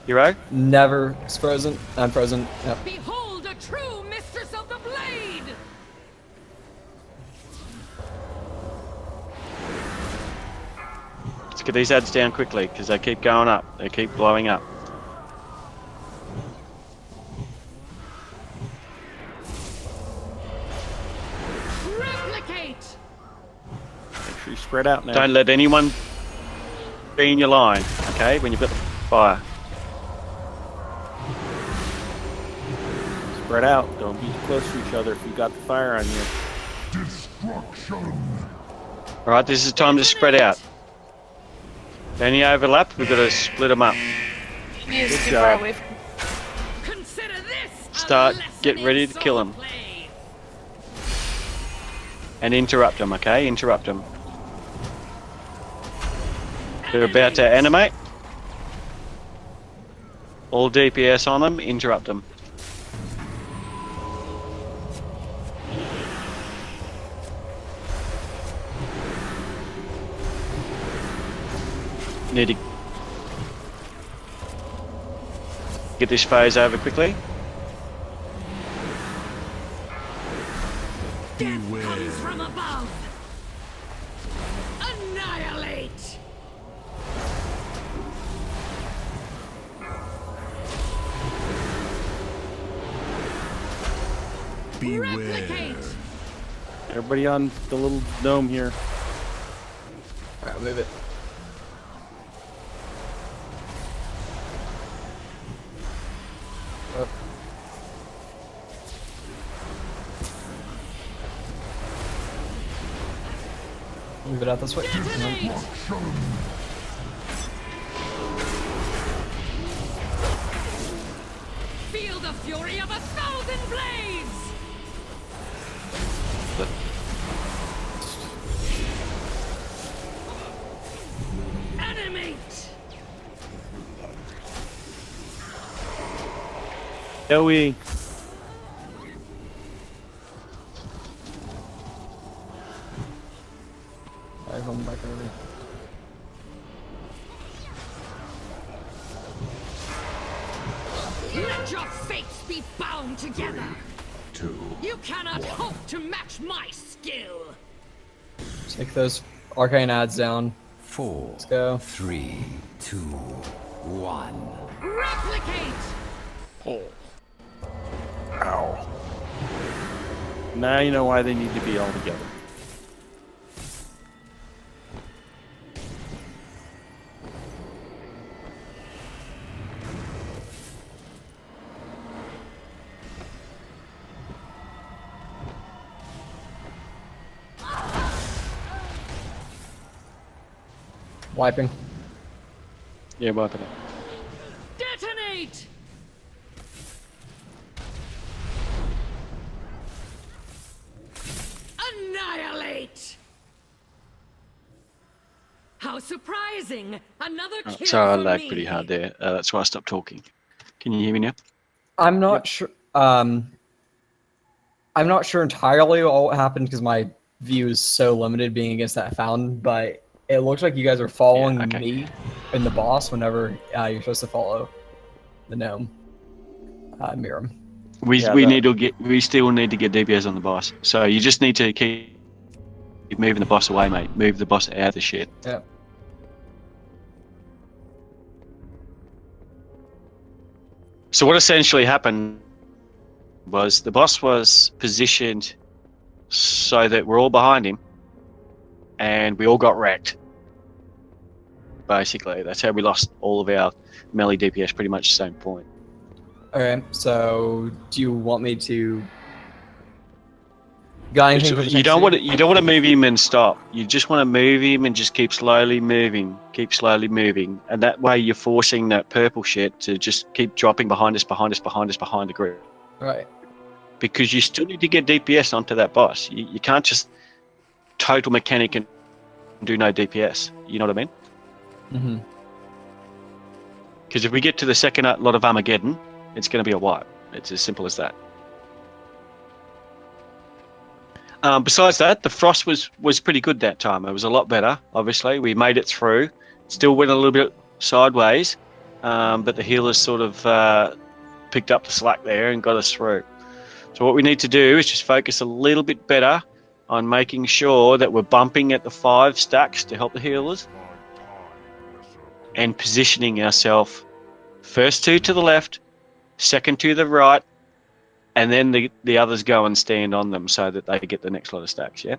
Hero? Never. It's frozen. I'm frozen. Yep. Behold a true mistress of the blade! Let's get these ads down quickly, because they keep going up. They keep blowing up. Replicate! Make sure you spread out now. Don't let anyone be in your line, okay, when you've got the fire. Spread out. Don't be too close to each other if you got the fire on you. Alright, this is time to spread out. Any overlap, we've got to split them up. He is Good too job. far away from. Consider this Start, get ready to kill them. And interrupt them, okay? Interrupt them. They're about to animate. All DPS on them, interrupt them. Need to get this phase over quickly. Comes from above! Annihilate! Replicate! Everybody on the little dome here. Alright, move it. Move it out this way. Feel the fury of 1,000 blades! Joey. Alright, home back early. Let your fates be bound together. 2. You cannot hope to match my skill. Take those arcane ads down. 4. Let's go. 3, 2, 1. Replicate. Ow. Now you know why they need to be all together. Wiping. Yeah, wiping it. Detonate. Annihilate. How surprising! Another kill Sorry, I for lagged me. pretty hard there. That's why I stopped talking. Can you hear me now? I'm not sure. I'm not sure entirely what happened because my view is so limited being against that fountain, but it looks like you guys are following me and the boss whenever you're supposed to follow the gnome. Miram. We still need to get DPS on the boss. So you just need to keep moving the boss away, mate. Move the boss out of the shit. Yeah. So what essentially happened was the boss was positioned so that we're all behind him, and we all got wrecked. Basically, that's how we lost all of our melee DPS. Pretty much the same point. Okay, so do you want me to got anything for the You don't want to move him and stop. You just want to move him and just keep slowly moving, and that way you're forcing that purple shit to just keep dropping behind us, behind the group. Right. Because you still need to get DPS onto that boss. You can't just total mechanic and do no DPS. You know what I mean? Mm-hmm. Because if we get to the second lot of Armageddon, it's going to be a wipe. It's as simple as that. Besides that, the frost was pretty good that time. It was a lot better. Obviously, we made it through. Still went a little bit sideways, but the healers sort of picked up the slack there and got us through. So what we need to do is just focus a little bit better on making sure that we're bumping at the 5 stacks to help the healers, and positioning ourselves first 2 to the left, second to the right, and then the others go and stand on them so that they get the next lot of stacks, yeah?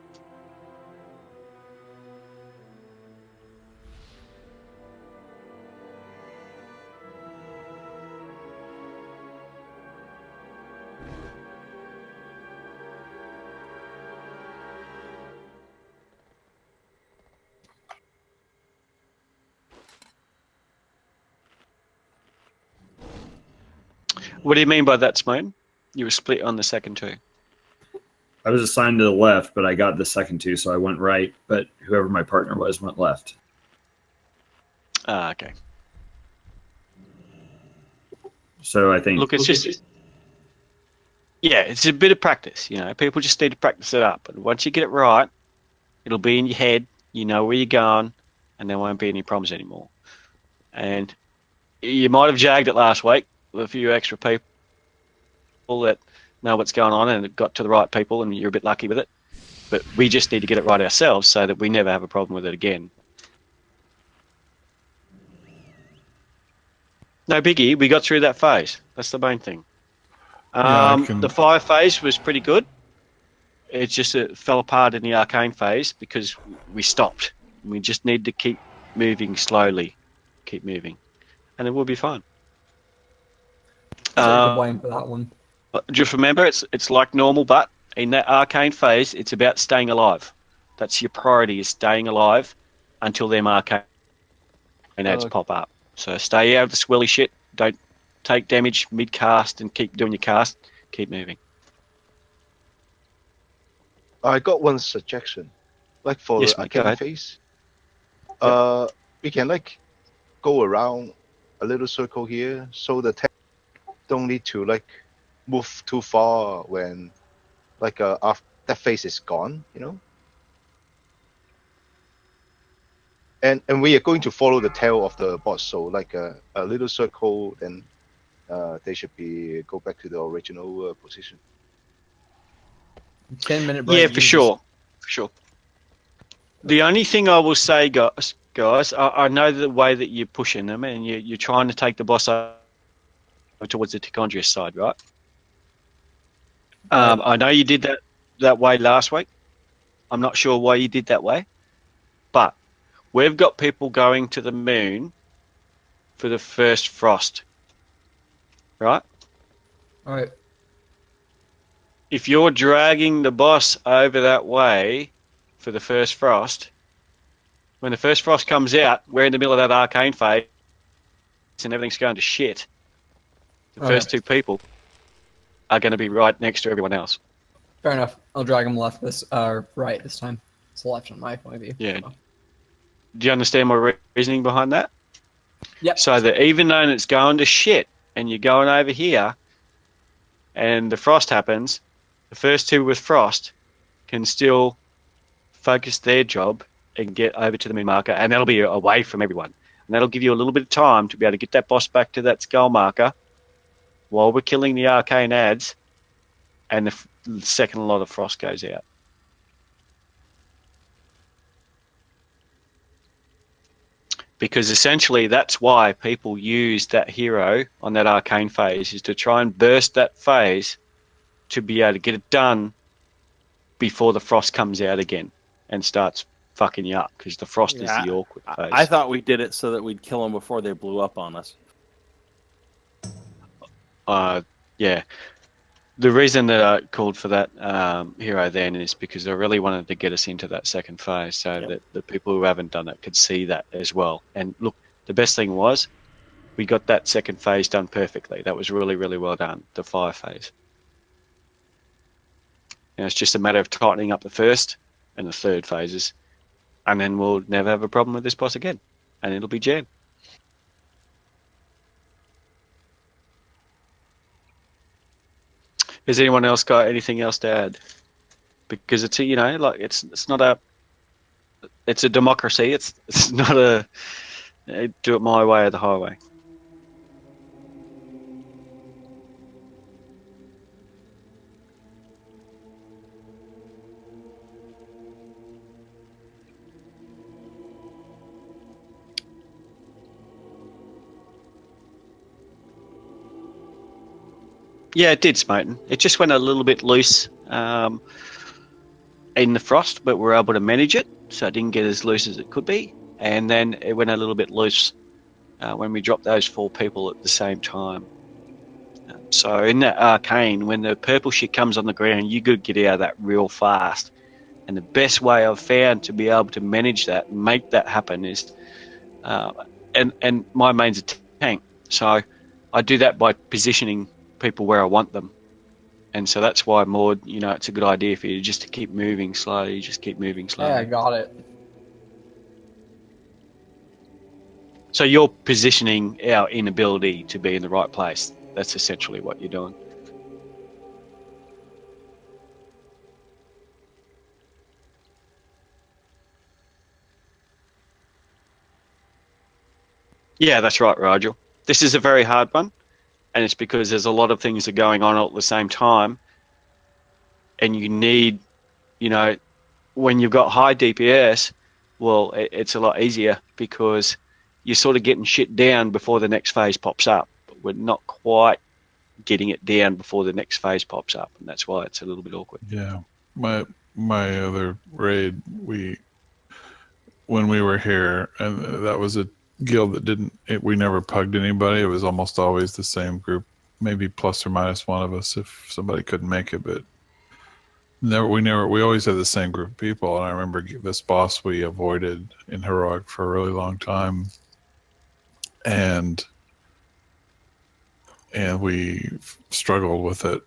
What do you mean by that, Smoon? You were split on the second 2. I was assigned to the left, but I got the second 2, so I went right, but whoever my partner was went left. Ah, okay. So I think... Look, it's just... Yeah, it's a bit of practice, you know. People just need to practice it up. And once you get it right, it'll be in your head, you know where you're going, and there won't be any problems anymore. And you might have jagged it last week with a few extra people that know what's going on, and it got to the right people, and you're a bit lucky with it. But we just need to get it right ourselves so that we never have a problem with it again. No biggie, we got through that phase. That's the main thing. The fire phase was pretty good. It just fell apart in the arcane phase because we stopped. We just need to keep moving slowly. Keep moving. And it will be fine. I'll take the blame for that one. Just remember, it's like normal, but in that arcane phase, it's about staying alive. That's your priority, is staying alive until them arcane ads pop up. So stay out of the swirly shit. Don't take damage mid-cast and keep doing your cast. Keep moving. I got one suggestion. Like for Yes, the mate, go arcane ahead. phase, Yep. we can like go around a little circle here so the tank don't need to like move too far when like after that phase is gone, you know. And we are going to follow the tail of the boss, so like a little circle, then they should be go back to the original position. 10-minute break. Yeah, for sure. For sure. The only thing I will say, guys, I know the way that you're pushing them and you're trying to take the boss over towards the Ticondrius side, right? I know you did that way last week. I'm not sure why you did that way, but we've got people going to the moon for the first frost, right? All right. If you're dragging the boss over that way for the first frost, when the first frost comes out, we're in the middle of that arcane phase and everything's going to shit. The first two people are going to be right next to everyone else. Fair enough. I'll drag him right this time. It's left on my point of view. Yeah. Do you understand my reasoning behind that? Yep. So that even though it's going to shit and you're going over here and the frost happens, the first two with frost can still focus their job and get over to the moon marker, and that'll be away from everyone. And that'll give you a little bit of time to be able to get that boss back to that skull marker while we're killing the arcane ads, and the second lot of frost goes out. Because essentially that's why people use that hero on that arcane phase, is to try and burst that phase to be able to get it done before the frost comes out again and starts fucking you up, because the frost is the awkward phase. I thought we did it so that we'd kill them before they blew up on us. Yeah. The reason that I called for that hero then is because I really wanted to get us into that second phase so that the people who haven't done it could see that as well. And look, the best thing was we got that second phase done perfectly. That was really, really well done, the fire phase. And it's just a matter of tightening up the first and the third phases, and then we'll never have a problem with this boss again, and it'll be jam. Has anyone else got anything else to add? Because it's it's not a, it's a democracy. It's not a do it my way or the highway. Yeah, it did, Smoten. It just went a little bit loose in the frost, but we're able to manage it, so it didn't get as loose as it could be. And then it went a little bit loose when we dropped those 4 people at the same time. So in that arcane, when the purple shit comes on the ground, you got to get out of that real fast. And the best way I've found to be able to manage that and make that happen is, and my main's a tank, so I do that by positioning people where I want them. And so that's why Maud, it's a good idea for you just to keep moving slowly, just keep moving slowly. Yeah, I got it. So you're positioning our inability to be in the right place. That's essentially what you're doing. Yeah, that's right, Rigel. This is a very hard one, and it's because there's a lot of things that are going on all at the same time, and you need, when you've got high DPS, well, it's a lot easier because you're sort of getting shit down before the next phase pops up. But we're not quite getting it down before the next phase pops up, and that's why it's a little bit awkward. Yeah, my other raid, when we were here, and that was a guild that we never pugged anybody. It was almost always the same group, maybe plus or minus one of us if somebody couldn't make it, but we always had the same group of people. And I remember this boss we avoided in heroic for a really long time, and we struggled with it.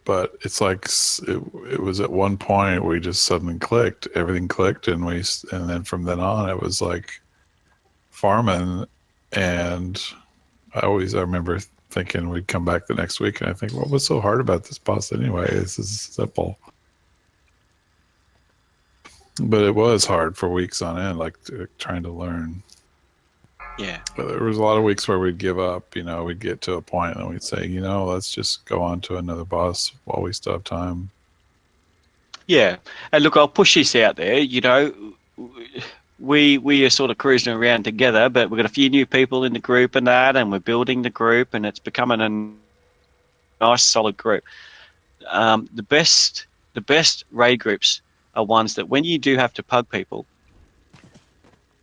But it's like it was at one point we just suddenly clicked, everything clicked, and then from then on it was like farming. And I remember thinking we'd come back the next week, and I think, what was so hard about this boss anyway? This is simple. But it was hard for weeks on end, like trying to learn. Yeah. But there was a lot of weeks where we'd give up. We'd get to a point and we'd say, let's just go on to another boss while we still have time. Yeah. And look, I'll push this out there. We are sort of cruising around together, but we've got a few new people in the group and that, and we're building the group, and it's becoming a nice, solid group. The best raid groups are ones that when you do have to pug people,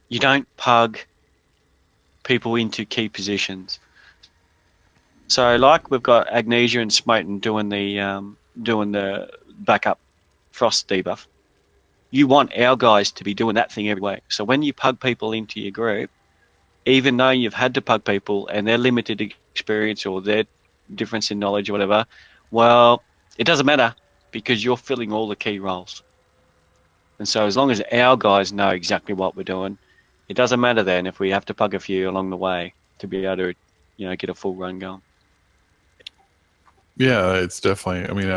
you don't pug people into key positions. So, like we've got Agnesia and Smoten doing the backup frost debuff. You want our guys to be doing that thing every week. So when you pug people into your group, even though you've had to pug people and their limited experience or their difference in knowledge or whatever, well, it doesn't matter because you're filling all the key roles. And so as long as our guys know exactly what we're doing, it doesn't matter then if we have to pug a few along the way to be able to, get a full run going. Yeah, it's definitely. I mean,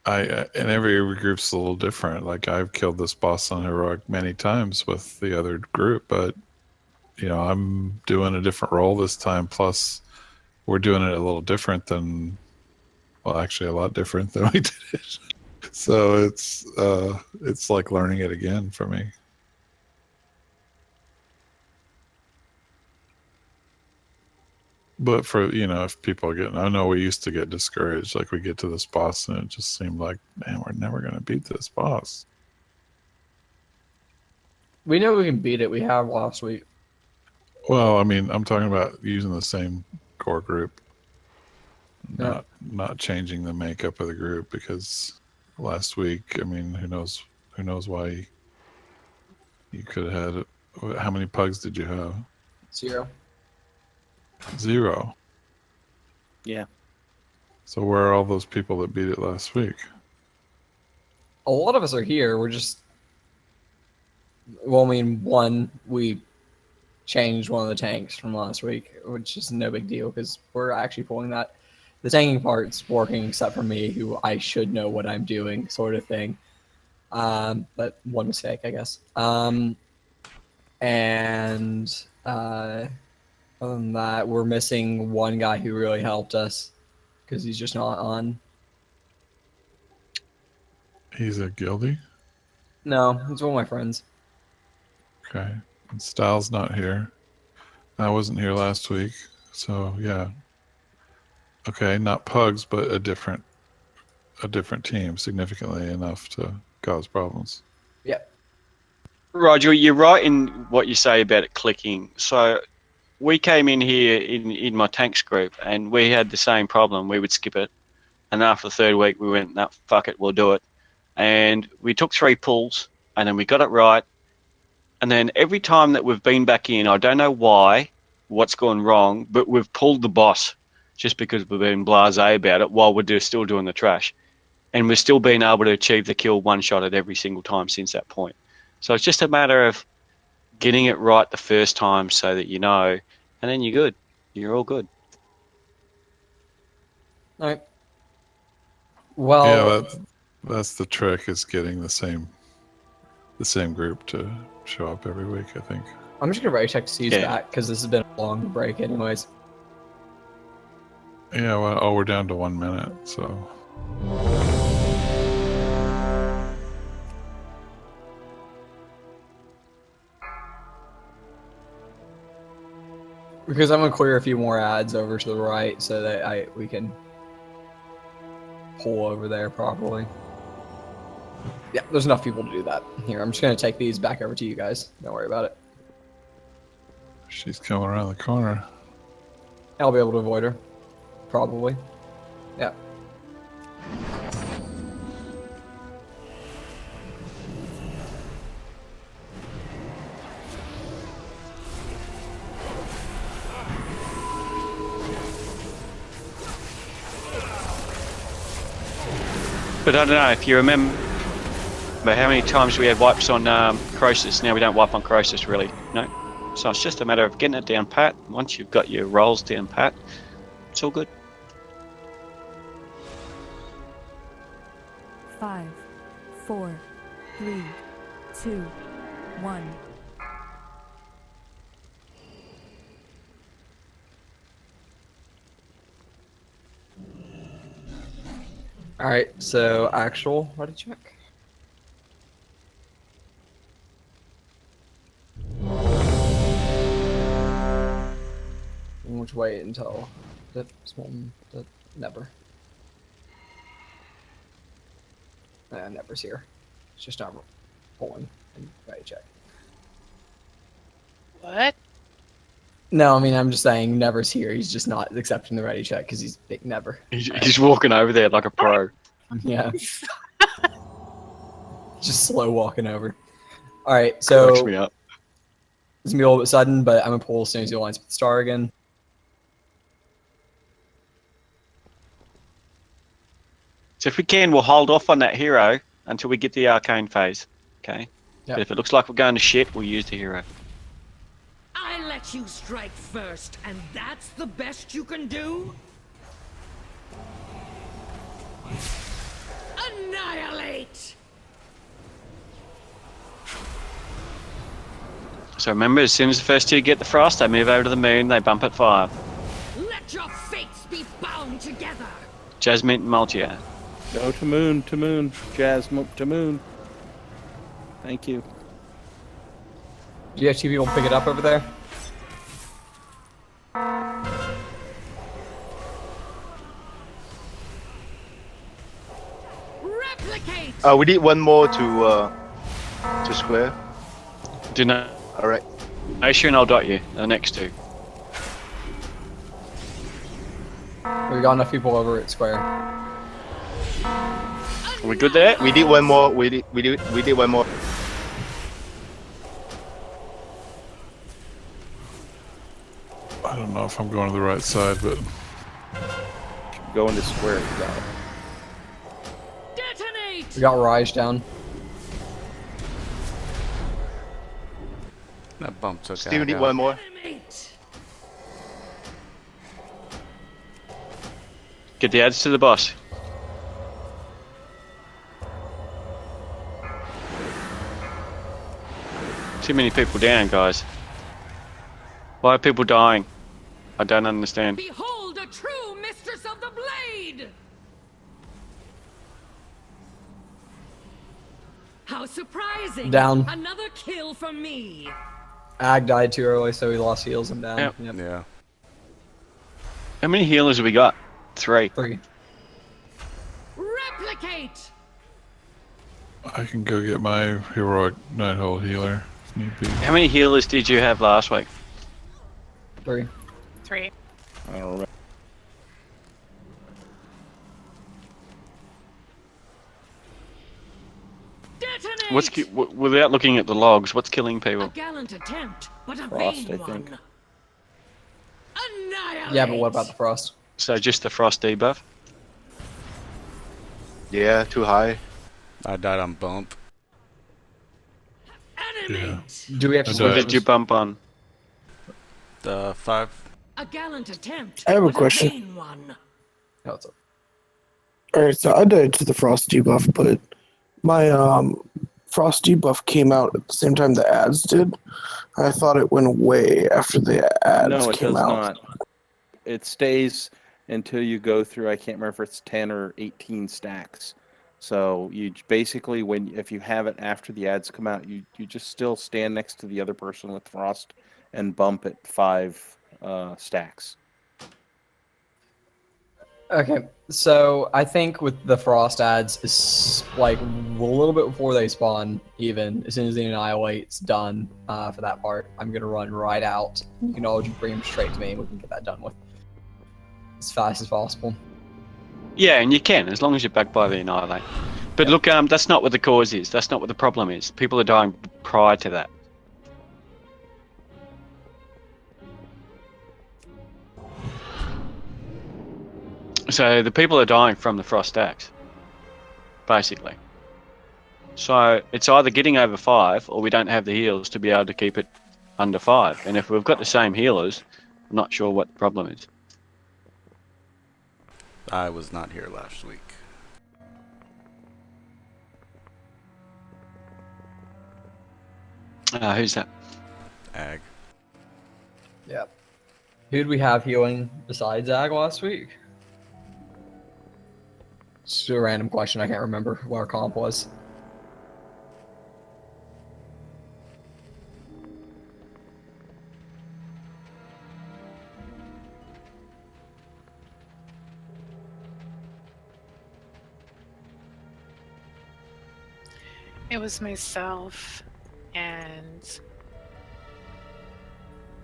and every group's a little different. Like I've killed this boss on heroic many times with the other group, but I'm doing a different role this time. Plus, we're doing it a little different than, well, actually a lot different than we did it. So it's like learning it again for me. But for, if people I know we used to get discouraged, like we get to this boss and it just seemed like, man, we're never going to beat this boss. We know we can beat it. We have last week. Well, I mean, I'm talking about using the same core group, not changing the makeup of the group, because last week, I mean, who knows why you could have had it. How many pugs did you have? 0. 0. Yeah. So where are all those people that beat it last week? A lot of us are here. We're just, well, I mean, one, we changed one of the tanks from last week, which is no big deal because we're actually pulling that. The tanking part's working except for me, who I should know what I'm doing, sort of thing. But one mistake, I guess. Other than that, we're missing one guy who really helped us because he's just not on. He's a guildie? No, he's one of my friends. Okay. And Styles not here. I wasn't here last week, so yeah. Okay, not pugs, but a different team, significantly enough to cause problems. Yeah. Roger, you're right in what you say about it clicking. So we came in here in my tanks group and we had the same problem. We would skip it. And after the third week, we went, no, fuck it, we'll do it. And we took 3 pulls and then we got it right. And then every time that we've been back in, I don't know what's gone wrong, but we've pulled the boss just because we've been blasé about it while we're still doing the trash. And we've still been able to achieve the kill one shot at every single time since that point. So it's just a matter of getting it right the first time so that and then you're good. You're all good. All right. Well, yeah, that's the trick, is getting the same group to show up every week, I think. I'm just gonna ready check to see who's back because this has been a long break, anyways. Yeah, well, we're down to 1 minute, so. Because I'm gonna clear a few more ads over to the right so that we can pull over there properly. Yeah, there's enough people to do that. Here, I'm just gonna take these back over to you guys. Don't worry about it. She's coming around the corner. I'll be able to avoid her. Probably. Yeah. But I don't know if you remember how many times we had wipes on Croesus. Now we don't wipe on Croesus, really. No? So it's just a matter of getting it down pat. Once you've got your rolls down pat, it's all good. 5, 4, 3, 2, 1. All right, so actual ready check. Which wait until the never. Never's here. It's just not pulling and ready check. What? No, I mean I'm just saying never's here. He's just not accepting the ready check because he's big never. He's walking over there like a pro. Yeah. Just slow walking over. All right, so Cracks me up. it's gonna be a little bit sudden, but I'm gonna pull as soon as he aligns with the star again. So if we can, we'll hold off on that hero until we get the arcane phase. Okay. Yep. But if it looks like we're going to shit, we'll use the hero. I let you strike first, and that's the best you can do? Annihilate! So remember, as soon as the first two get the frost, they move over to the moon. They bump at 5. Let your fates be bound together! Jasmine and Maltia. Go to moon, Jazz, to moon. Thank you. Do you have 2 people pick it up over there? Replicate! We need one more to square. Do not. All right. Aisha and I'll dot you. The next 2. We got enough people over at square. Are we good there? We did one more. We did one more. I don't know if I'm going to the right side, but Go into square if you got it. Detonate! We got Rise down. That bump took Still out. need one more. Animate! Get the ads to the boss. Too many people down, guys. Why are people dying? I don't understand. Behold a true mistress of the blade! How surprising! Down. Another kill for me! Ag died too early, so he lost heals and down. Yep. Yeah. How many healers have we got? 3. 3. Replicate! I can go get my heroic Nighthold healer if need be. How many healers did you have last week? 3. 3. I don't remember. Detonate! What's without looking at the logs? What's killing A people? gallant attempt, but a Frost, vain I think. one. Annihilate! Yeah, but what about the frost? So just the frost debuff. Yeah, too high. I died on bump. Animate! Do we have to I What died. switch? did you bump on? 5. A gallant attempt, I have a but question. a vain one. Oh, it's up. All right, so I died to the frost debuff, but my frost debuff came out at the same time the ads did. I thought it went away after the ads No, it came does out. not. It stays until you go through. I can't remember if it's 10 or 18 stacks. So you basically, if you have it after the ads come out, you just still stand next to the other person with frost and bump at 5 stacks. Okay, so I think with the frost ads, it's like a little bit before they spawn, even as soon as the annihilate's done for that part, I'm gonna run right out. You can all just bring them straight to me, and we can get that done with as fast as possible. Yeah, and you can, as long as you're backed by the Annihilate. But look, that's not what the cause is. That's not what the problem is. People are dying prior to that. So the people are dying from the frost stacks, basically. So it's either getting over 5 or we don't have the heals to be able to keep it under 5. And if we've got the same healers, I'm not sure what the problem is. I was not here last week. Who's that? Ag. Yeah. Who did we have healing besides Ag last week? Just a random question. I can't remember what our comp was. It was myself and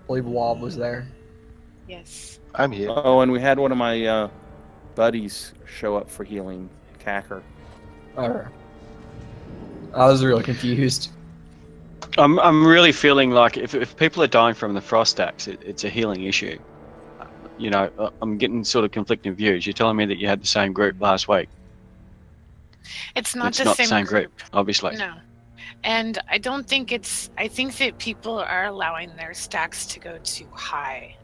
I believe Wob was there. yes. I'm here. Oh, and we had one of my buddies show up for healing, Cacker. Alright. I was really confused. I'm really feeling like if people are dying from the frost axe, it's a healing issue. You know, I'm getting sort of conflicting views. You're telling me that you had the same group last week. It's not It's the not the same same group. obviously. No. And I don't think it's, I think that people are allowing their stacks to go too high.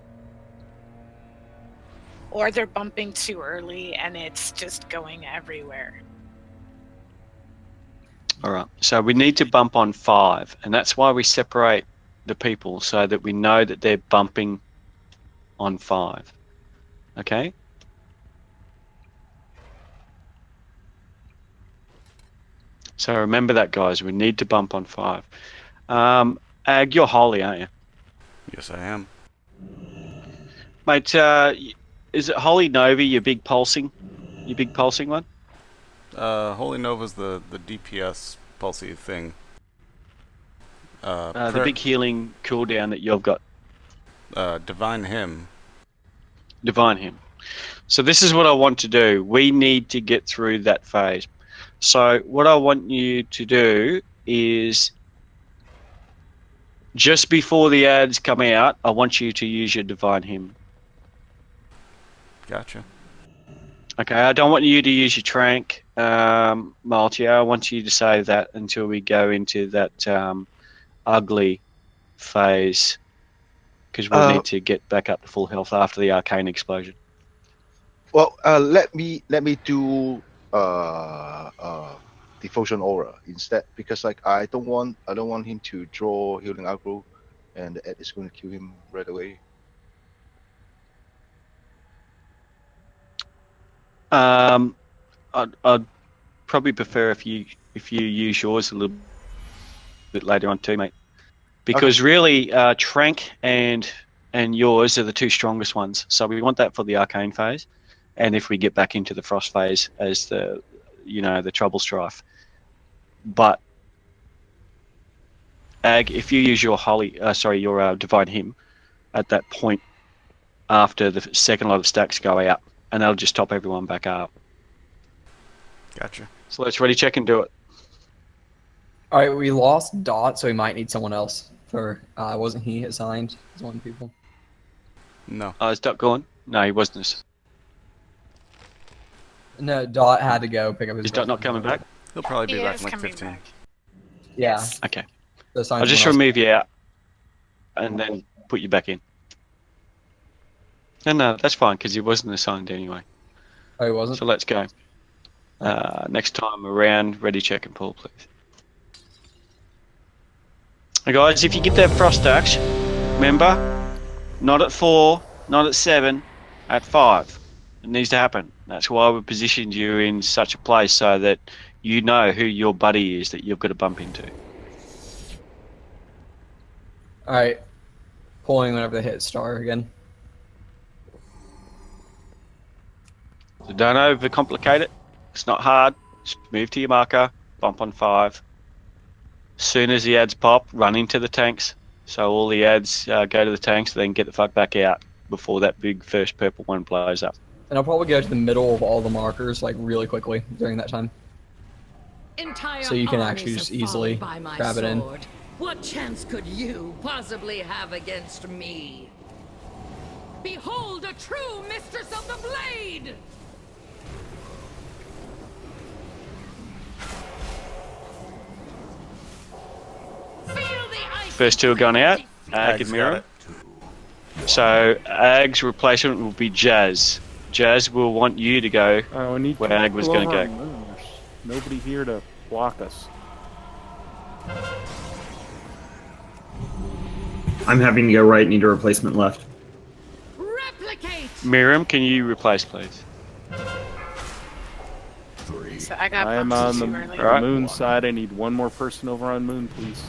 Or they're bumping too early and it's just going everywhere. All right. So we need to bump on 5, and that's why we separate the people so that we know that they're bumping on 5. Okay? So remember that, guys. We need to bump on 5. Ag, you're holy, aren't you? Yes, I am. Mate, is it Holy Nova, your big pulsing one? Holy Nova's the DPS pulsey thing. The big healing cooldown that you've got. Divine Hymn. Divine Hymn. So this is what I want to do. We need to get through that phase. So what I want you to do is just before the ads come out, I want you to use your Divine Hymn. Gotcha. Okay, I don't want you to use your Trank, Maltia. I want you to save that until we go into that ugly phase, because we'll need to get back up to full health after the arcane explosion. Well, let me do devotion aura instead, because like I don't want him to draw healing aggro, and it's going to kill him right away. I'd probably prefer if you use yours a little bit later on too, mate, because really Trank and yours are the two strongest ones. So we want that for the arcane phase, and if we get back into the frost phase as the trouble strife. But Ag, if you use your your divine hymn at that point after the second lot of stacks go out, and that'll just top everyone back up. Gotcha. So let's ready check and do it. All right, we lost Dot, so we might need someone else. Wasn't he assigned as one of the people? No. Is Dot gone? No, he wasn't. No, Dot had to go pick up his. Is Dot not coming back? He'll probably be He back is in like coming 15. back. Yeah. Okay. So I'll just remove you out, and then put you back in. No, that's fine because he wasn't assigned anyway. Oh, he wasn't. So let's go. Next time around, ready, check, and pull, please. Hey guys, if you get that frost axe, remember, not at 4, not at 7, at 5. It needs to happen. That's why we positioned you in such a place so that you know who your buddy is that you've got to bump into. All right, pulling whenever they hit star again. So don't overcomplicate it. It's not hard. Just move to your marker, bump on 5. As soon as the ads pop, run into the tanks. So all the ads go to the tanks, then get the fuck back out before that big first purple one blows up. And I'll probably go to the middle of all the markers like really quickly during that time. So you can actually just easily grab it in. What chance could you possibly have against me? Behold a true mistress of the blade! First two are going out. Ag Ag's and got Miriam. it. So Ag's replacement will be Jazz. Jazz will want you to go I need where Ag was going to go. There's nobody here to block us. I'm having to go right. Need a replacement left. Miriam, can you replace, please? So I got I am bumped on the too early. moon side. I need one more person over on moon, please.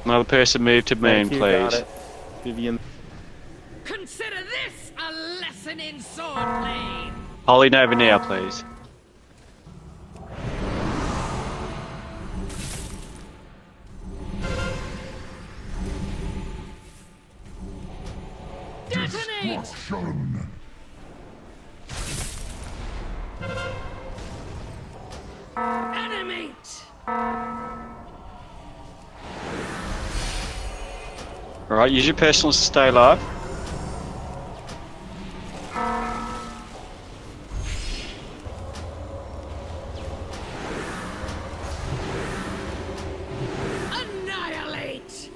Another person move to moon, Thank you, got please. it. Vivian. Consider this a lesson in sword play. Holly Nova now, please. Detonate! Animate! Alright, use your personals to stay alive. Annihilate!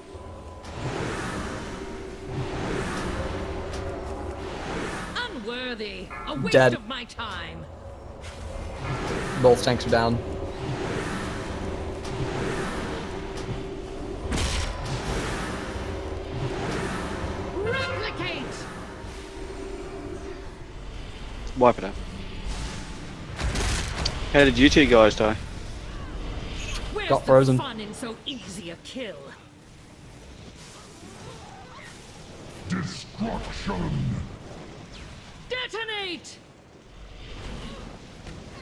Unworthy! A waste Dead. of my time! Both tanks are down. Replicate! Wipe it up. How did you two guys die? Where's Got the frozen. fun in so easy a kill? Destruction! Detonate!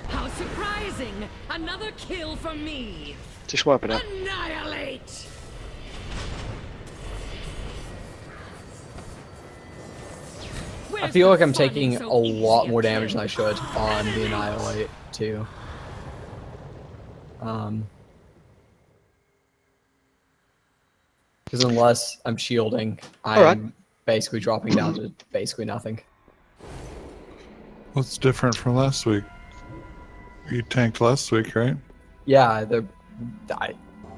How surprising! Another kill for me! Just wipe it up. Annihilate! I feel like I'm taking a lot more damage than I should on the Annihilate, too. Because unless I'm shielding, I'm basically dropping down to basically nothing. What's different from last week? You tanked last week, right? Yeah,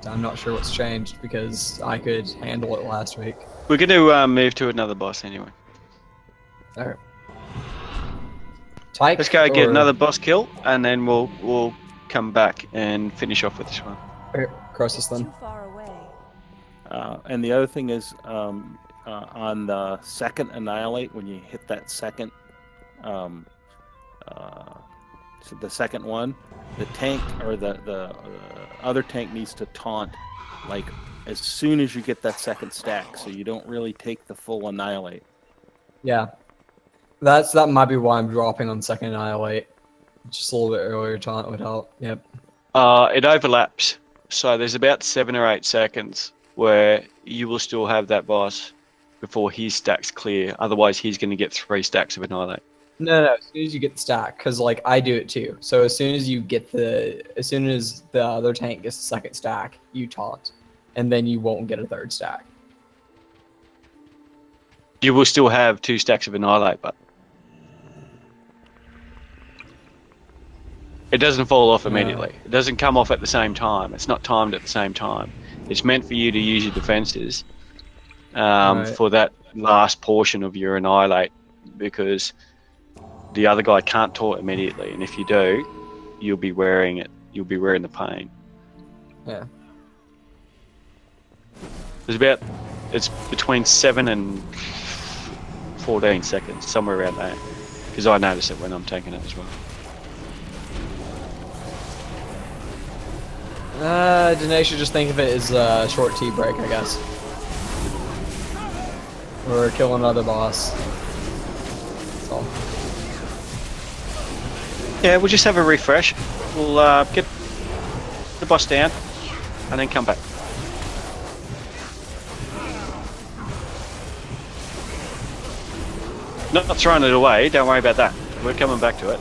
I'm not sure what's changed because I could handle it last week. We're going to move to another boss anyway. Alright. Type Let's go get or- another boss kill, and then we'll come back and finish off with this one. Okay, Croesus then. Too far away. And the other thing is, on the second Annihilate, when you hit that second, so the second one, the tank or the other tank needs to taunt, like as soon as you get that second stack, so you don't really take the full Annihilate. Yeah. That might be why I'm dropping on second Annihilate. Just a little bit earlier taunt would help. Yep. It overlaps, so there's about 7 or 8 seconds where you will still have that boss before his stacks clear. Otherwise, he's going to get 3 stacks of Annihilate. No, as soon as you get the stack, because like I do it too. So as soon as the other tank gets the second stack, you taunt, and then you won't get a third stack. You will still have 2 stacks of Annihilate, but it doesn't fall off immediately. It doesn't come off at the same time. It's not timed at the same time. It's meant for you to use your defenses for that last portion of your Annihilate, because the other guy can't taunt immediately, and if you do, you'll be wearing it. You'll be wearing the pain. Yeah. It's between 7 and 14 seconds, somewhere around there, because I notice it when I'm taking it as well. Danae should just think of it as a short tea break, I guess. Or kill another boss. That's all. Yeah, we'll just have a refresh. We'll get the boss down, and then come back. Not throwing it away, don't worry about that. We're coming back to it.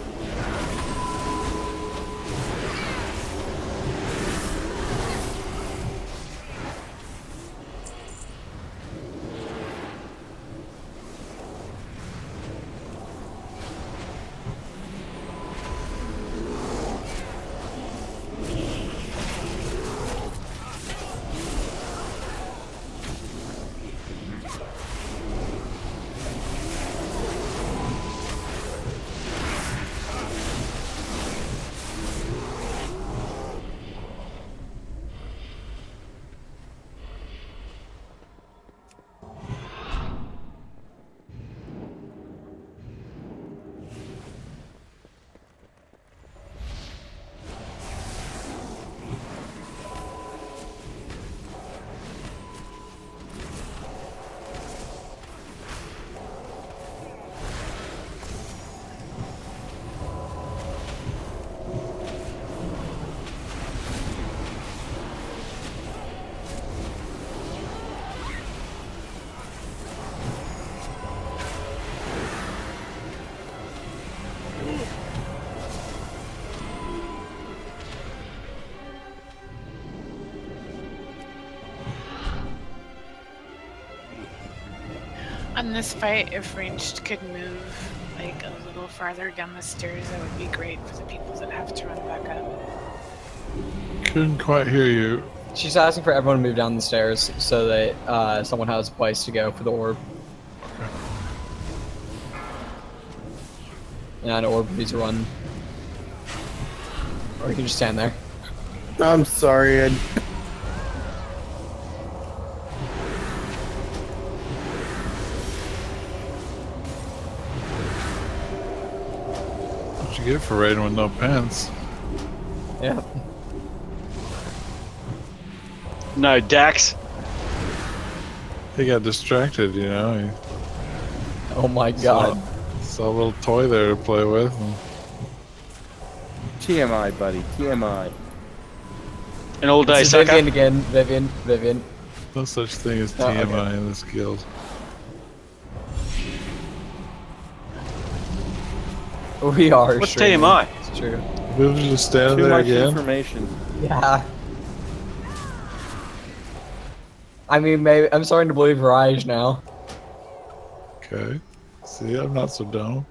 On this fight, if ranged could move like a little farther down the stairs, that would be great for the people that have to run back up. Couldn't quite hear you. She's asking for everyone to move down the stairs so that someone has a place to go for the orb. Yeah, an orb needs to run. Or you can just stand there. I'm sorry. What you get for raiding with no pants? Yeah. No, Dax. He got distracted, you know. Oh my god. Saw a little toy there to play with. And... TMI, buddy. TMI. An all-day It's sucker. Vivian again. Vivian. No such thing as Oh, TMI okay. in this guild. We are. What's streaming. TMI? It's true. We were just standing Too there much again. information. Yeah. I mean, maybe I'm starting to believe Raj now. Okay. See, I'm not so dumb.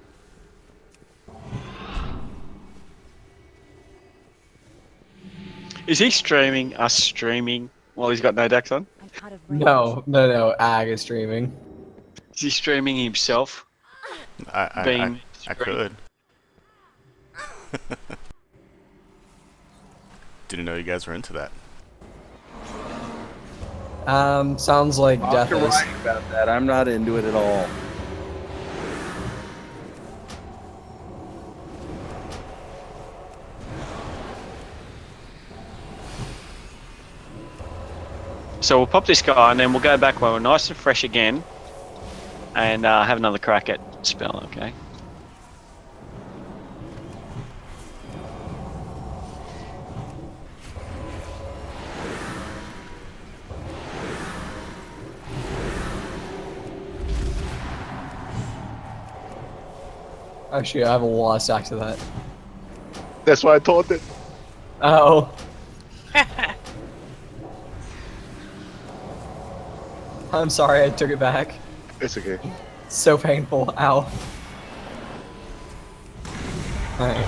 Is he streaming us streaming while he's got no Dax on? No. Ag is streaming. Is he streaming himself? I could. Didn't know you guys were into that. Sounds like Talk death to is. Ryan about that. I'm not into it at all. So we'll pop this guy and then we'll go back when we're nice and fresh again and have another crack at spell, okay? Actually, I have a lot of stacks of that. That's why I thought that. Oh. I'm sorry, I took it back. It's okay. So painful. Ow. Alright.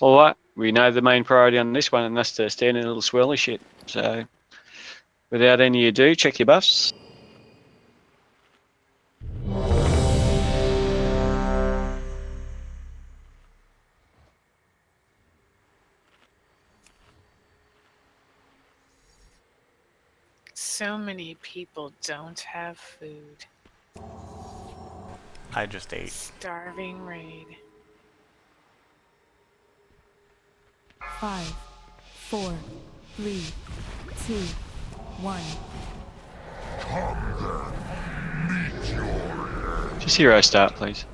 Alright, we know the main priority on this one and that's to stand in a little swirly shit. So, without any ado, check your buffs. So many people don't have food. I just ate. Starving raid. 5, 4, 3, 2, 1. Just hero start, please.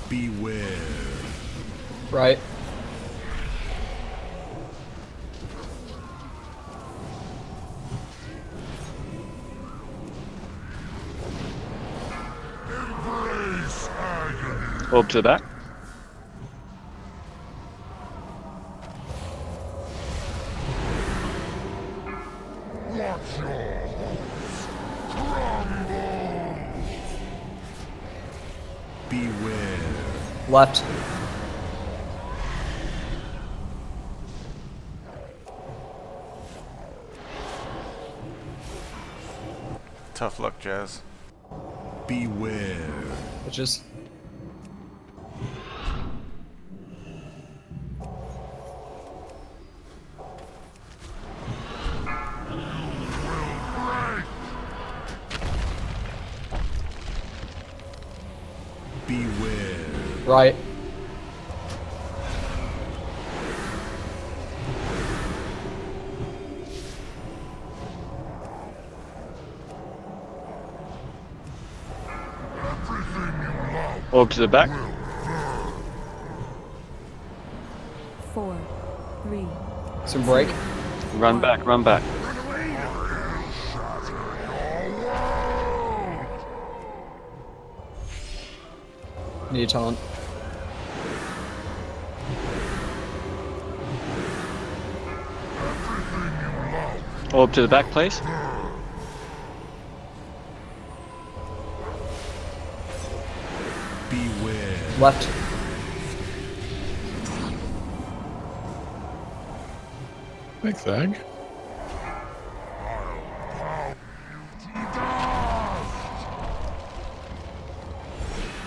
Beware. Right. Orb to the back. Beware. Left. Tough luck, Jazz. Beware. Which is. Beware. Right. Orb to the back. 4, 3. Some break. Run back, run back. Need a taunt. Orb to the back, please. Beware. Left. Thanks, Zag.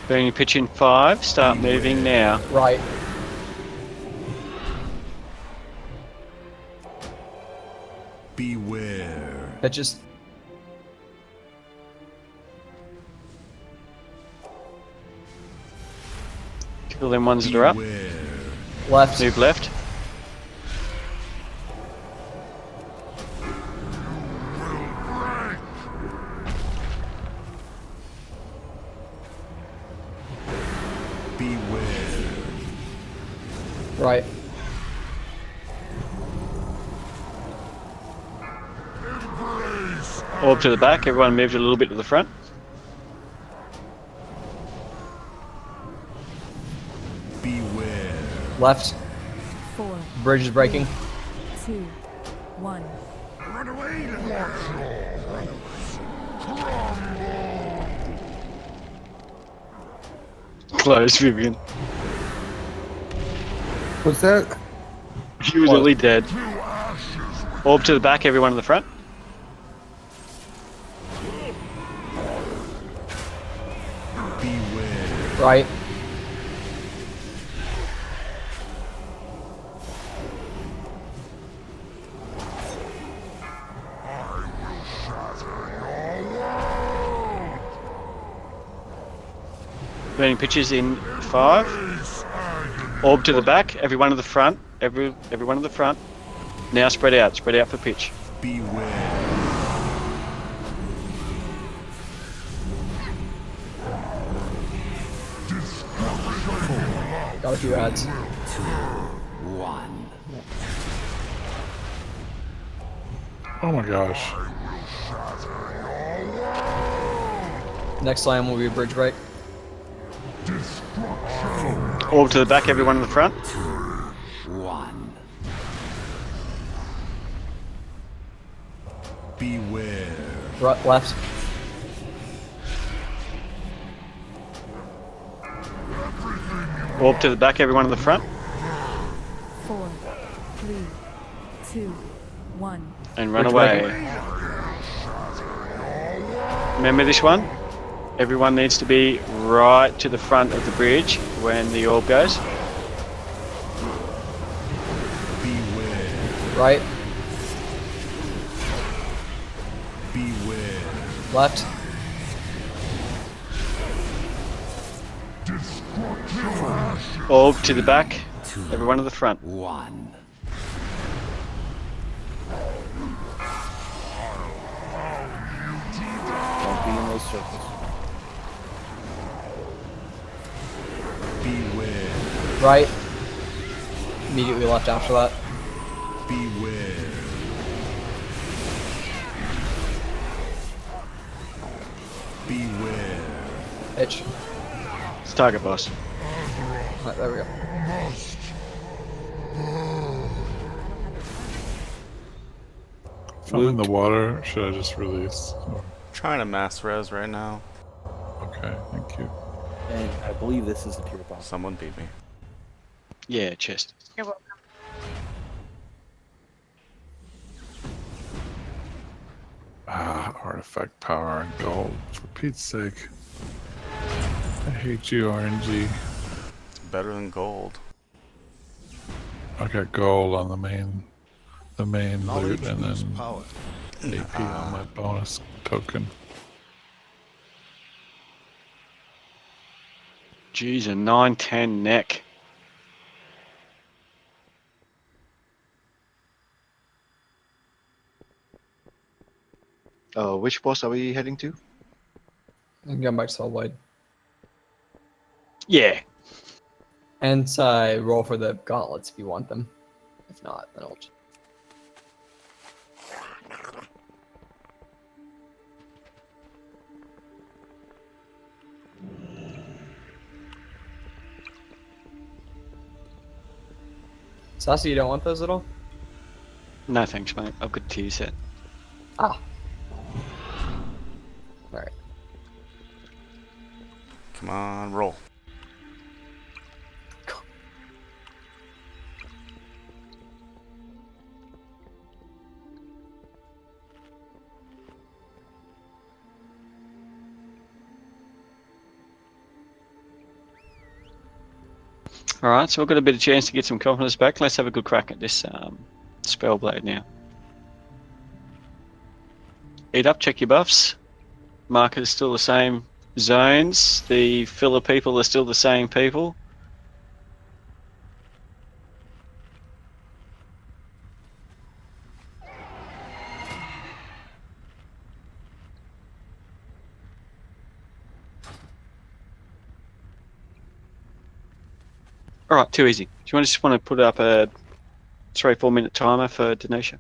Burning pitch in 5. Start moving now. Right. Beware. Pitches. Kill them ones that are up. Left. Move left. Right. Orb to the back. Everyone moved a little bit to the front. Beware. Left. 4, Bridge is breaking. 2, 1. Run away, Close, Vivian. What's that? He was nearly dead. Orb to the back. Everyone in the front. Right. Burning pitches in 5. Orb to the back. Everyone to the front. Everyone to the front. Now spread out. Spread out for pitch. Beware. Got a few ads. 2, 1. Oh my gosh. Next slam will be a bridge break. Orb to the back. Everyone in the front. 1. Beware. Right, left. Orb to the back. Everyone in the front. 4, 3, 2, 1. And run Bridge away. breaking. Remember this one? Everyone needs to be right to the front of the bridge when the orb goes. Right. Beware. Left. Orb to the back. Everyone to the front. 1. Don't be in those circles. Beware. Right. Immediately left after that. Beware. Beware. Pitch. It's target boss. Right, there we go. If I'm in the water, should I just release? Trying to mass res right now. Okay, thank you. And I believe this is a tier boss. Someone beat me. Yeah, chest. You're welcome. Ah, artifact power and gold. For Pete's sake. I hate you, RNG. It's better than gold. I got gold on the main loot and then Power. AP on my bonus token. Jeez, a 910 neck. Which boss are we heading to? I'm going back to Soul Blade. Yeah. And roll for the gauntlets if you want them. If not, then I'll. Sassy, you don't want those at all? No thanks, mate. I've got a tier set. Ah. Alright. Come on, roll. Alright, so we've got a bit of chance to get some confidence back. Let's have a good crack at this Spellblade now. Eat up, check your buffs. Markers still the same zones. The filler people are still the same people. Alright, too easy. Do you just want to put up a 3-4 minute timer for Denisha?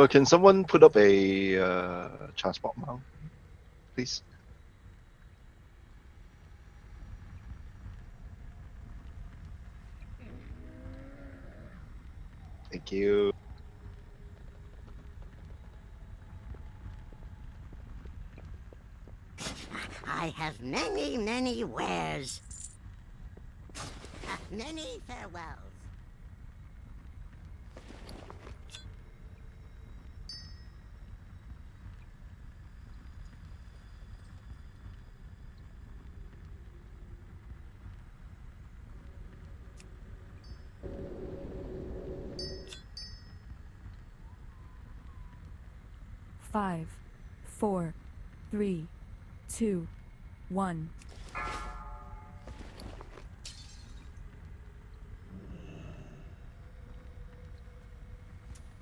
Can someone put up a transport mount, please? Thank you. I have many, many wares. Many farewells. Five, four, three, two, one.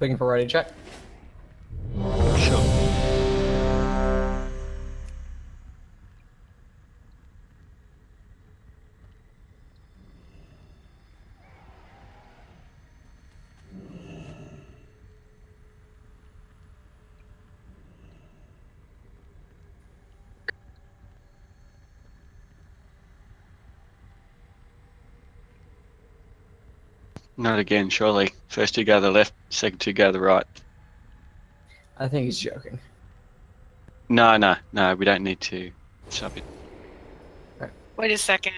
Looking for ready check. Sure. Not again, surely. First two go to the left, second two go to the right. I think he's joking. No, we don't need to stop it. Wait a second.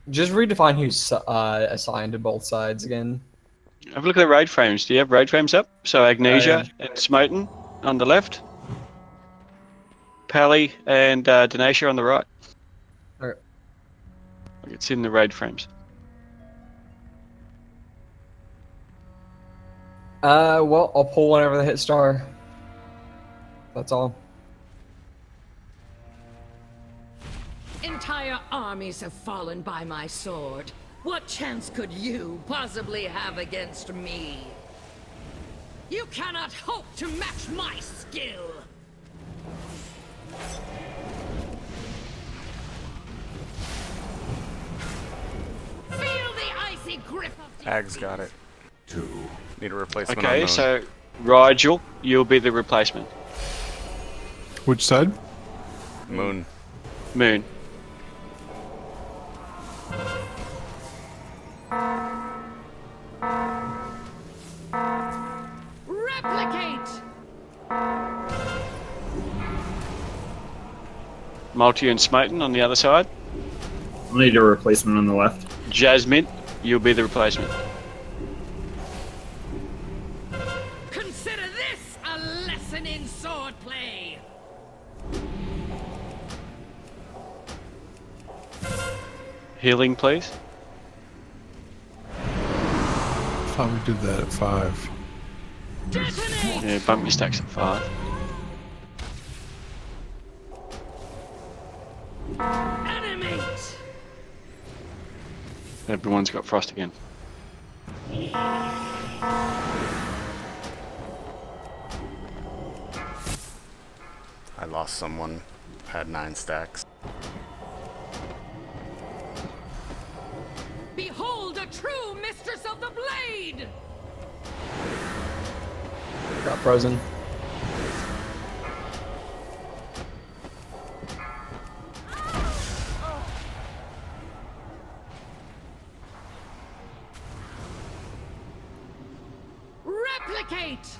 Just redefine who's assigned to both sides again. Have a look at the raid frames. Do you have raid frames up? So Agnesia and Smoten on the left. Pally and Denatia on the right. Alright. It's in the raid frames. Well, I'll pull whenever they hit star. That's all. Entire armies have fallen by my sword. What chance could you possibly have against me? You cannot hope to match my skill! Feel the icy grip of Ag's got it. Need a replacement on Okay, Moon. so Rigel, you'll be the replacement. Which side? Moon. Moon. replicate! Multi and Smoten on the other side. I'll need a replacement on the left. Jasmine, you'll be the replacement. Consider this a lesson in swordplay! Healing, please. I thought we did that at 5. Yeah, bump your stacks at 5. Animate! Everyone's got frost again. I lost someone. Had 9 stacks. Behold a true mistress of the blade! Got frozen. Replicate!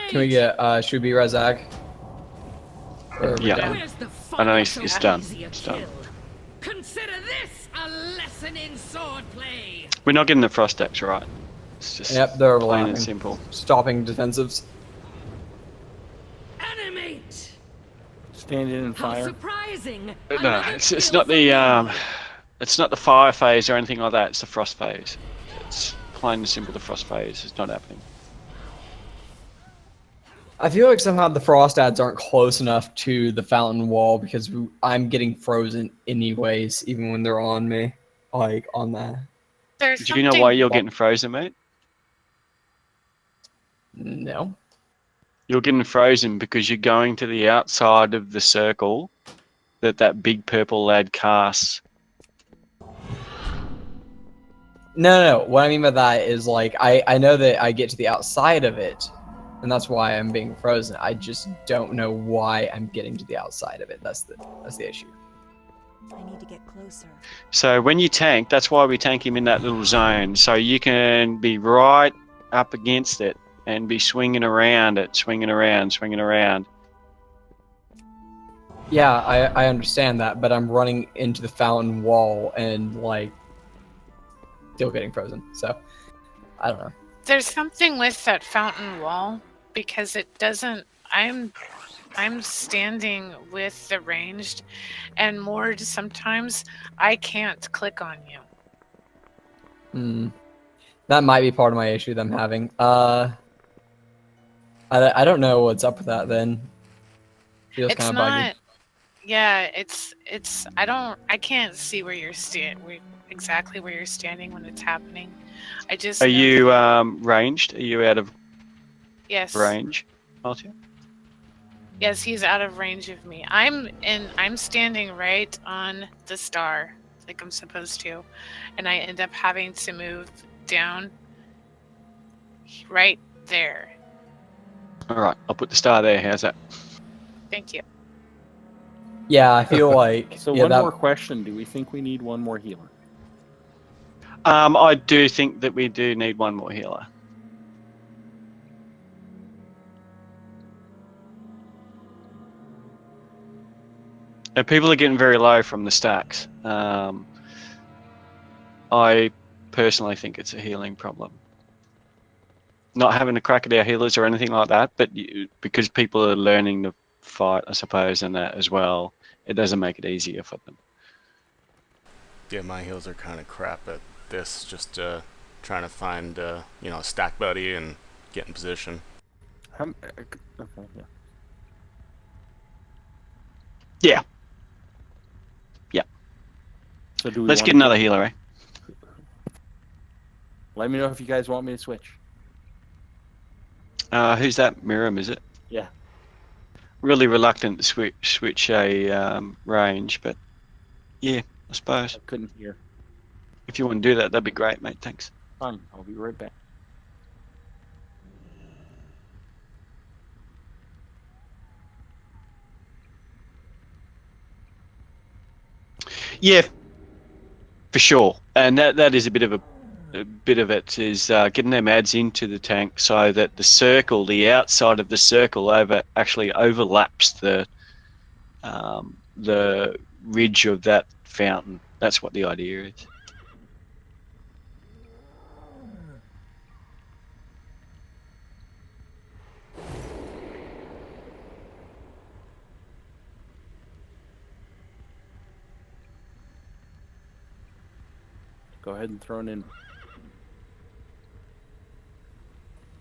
Can we get, should we be Razag? Or Yeah. I know it's done. It's done. Consider this a lesson in swordplay! We're not getting the frost stacks right. It's just Yep, they're plain overlapping. and simple. Stopping defensives. Animate! Stand in and How fire. surprising! No, it's not the fire phase or anything like that. It's the frost phase. It's plain and simple. The frost phase is not happening. I feel like somehow the frost ads aren't close enough to the fountain wall because I'm getting frozen anyways, even when they're on me, like on that. There's Do you know why you're getting frozen, mate? No. You're getting frozen because you're going to the outside of the circle that big purple lad casts. No. What I mean by that is like I know that I get to the outside of it, and that's why I'm being frozen. I just don't know why I'm getting to the outside of it. That's the issue. I need to get closer. So when you tank, that's why we tank him in that little zone, so you can be right up against it and be swinging around it, swinging around. Yeah, I understand that, but I'm running into the fountain wall and like still getting frozen. So I don't know. There's something with that fountain wall because it doesn't. I'm standing with the ranged, and more sometimes I can't click on you. That might be part of my issue that I'm having. I don't know what's up with that then. Feels It's kind of not. buggy. Yeah, it's. I can't see where you're exactly where you're standing when it's happening. I just. Are know you that- ranged? Are you out of Yes. range, Martia? Yes, he's out of range of me. I'm standing right on the star, like I'm supposed to, and I end up having to move down right there. All right, I'll put the star there. How's that? Thank you. Yeah, I feel like. So yeah, one that, more question: do we think we need one more healer? I do think that we do need one more healer. And people are getting very low from the stacks. I personally think it's a healing problem. Not having a crack at our healers or anything like that, but because people are learning to fight, I suppose, and that as well, it doesn't make it easier for them. Yeah, my heals are kind of crap at this. Just trying to find a stack buddy and get in position. Okay, yeah. Yeah. Yeah. So do we Let's want get to another healer, eh? Let me know if you guys want me to switch. Who's that? Miriam, is it? Yeah. Really reluctant to switch a range, but yeah, I suppose. I couldn't hear. If you want to do that, that'd be great, mate. Thanks. Fine, I'll be right back. Yeah, for sure. And that is a bit of it is getting them ads into the tank so that the outside of the circle actually overlaps the ridge of that fountain. That's what the idea is. Go ahead and throw it in.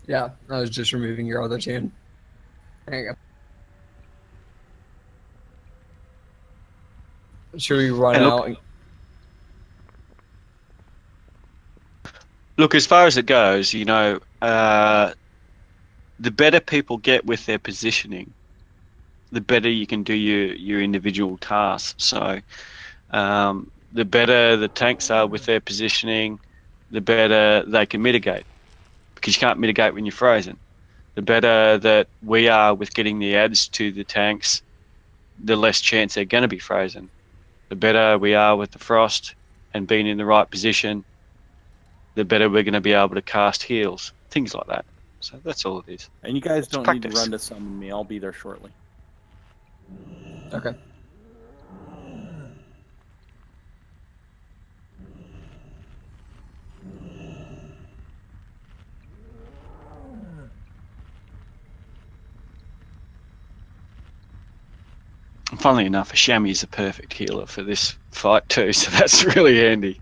Yeah, I was just removing your other tune. There you go. Should we run out? Look, as far as it goes, the better people get with their positioning, the better you can do your individual tasks. So the better the tanks are with their positioning, the better they can mitigate, because you can't mitigate when you're frozen. The better that we are with getting the ads to the tanks, the less chance they're going to be frozen. The better we are with the frost and being in the right position, the better we're going to be able to cast heals, things like that. So that's all it is. And you guys don't need to practice. run to summon me. I'll be there shortly. Okay. Funnily enough, a chamois is a perfect healer for this fight too, so that's really handy.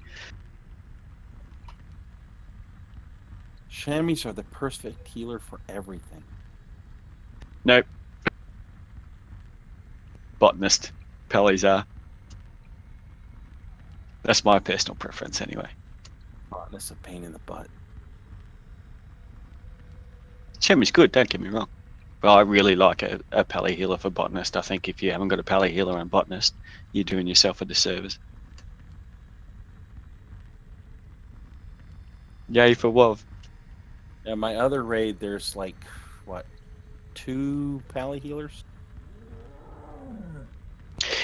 Chamois are the perfect healer for everything. Nope. Botanist. Pellies are. That's my personal preference anyway. Botanist's a pain in the butt. Chamois good, don't get me wrong. But I really like a pally healer for botanist. I think if you haven't got a pally healer and botanist, you're doing yourself a disservice. Yay for WoW. Yeah, my other raid, there's like, what, 2 pally healers?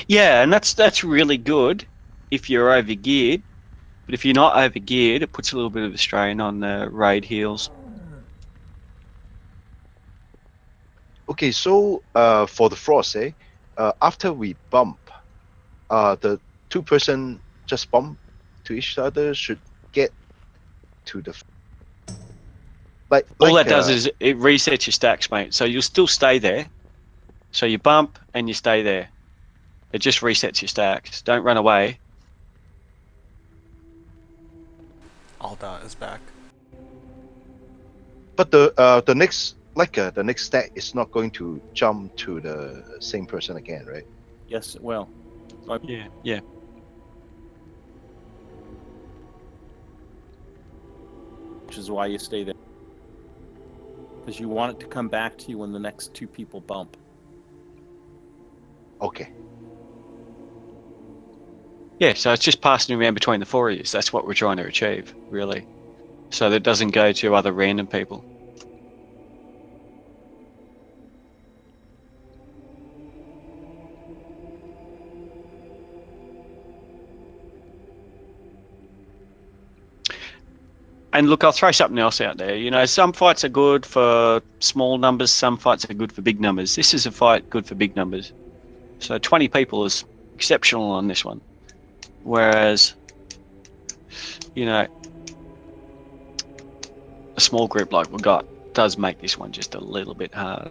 Yeah, and that's really good if you're overgeared. But if you're not overgeared, it puts a little bit of a strain on the raid heals. Okay, so for the frost, after we bump, the 2-person just bump to each other should get to the All that does is it resets your stacks, mate. So you'll still stay there. So you bump and you stay there. It just resets your stacks. Don't run away. Aldot is back. But the next stack is not going to jump to the same person again, right? Yes, it will. Yeah. Which is why you stay there. Because you want it to come back to you when the next 2 people bump. Okay. Yeah, so it's just passing around between the 4 of you. So that's what we're trying to achieve, really. So that it doesn't go to other random people. And look, I'll throw something else out there. Some fights are good for small numbers, some fights are good for big numbers. This is a fight good for big numbers. So 20 people is exceptional on this one. Whereas, you know, a small group like we got does make this one just a little bit hard.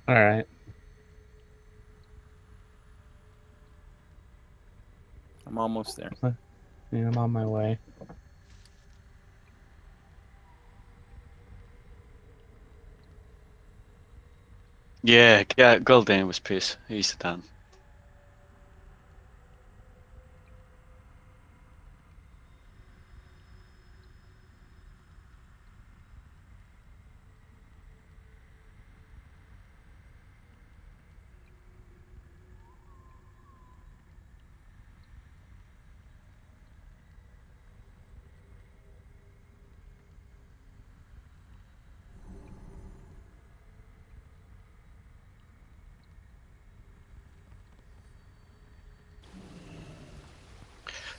All right. I'm almost there. Yeah, I'm on my way. Yeah, Gul'dan was pissed. He's done.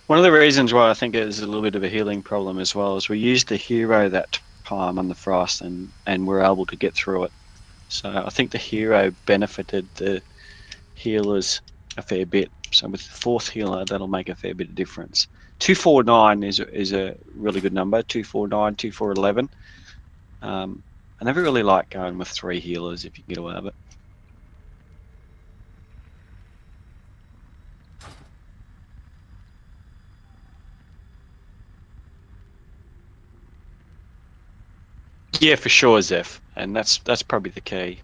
One of the reasons why I think it is a little bit of a healing problem as well is we used the hero that time on the frost and we're able to get through it. So I think the hero benefited the healers a fair bit. So with the fourth healer, that'll make a fair bit of difference. 249 is a really good number. 249, 2411. I never really like going with 3 healers if you can get away with it. Yeah, for sure, Zeph, and that's probably the key.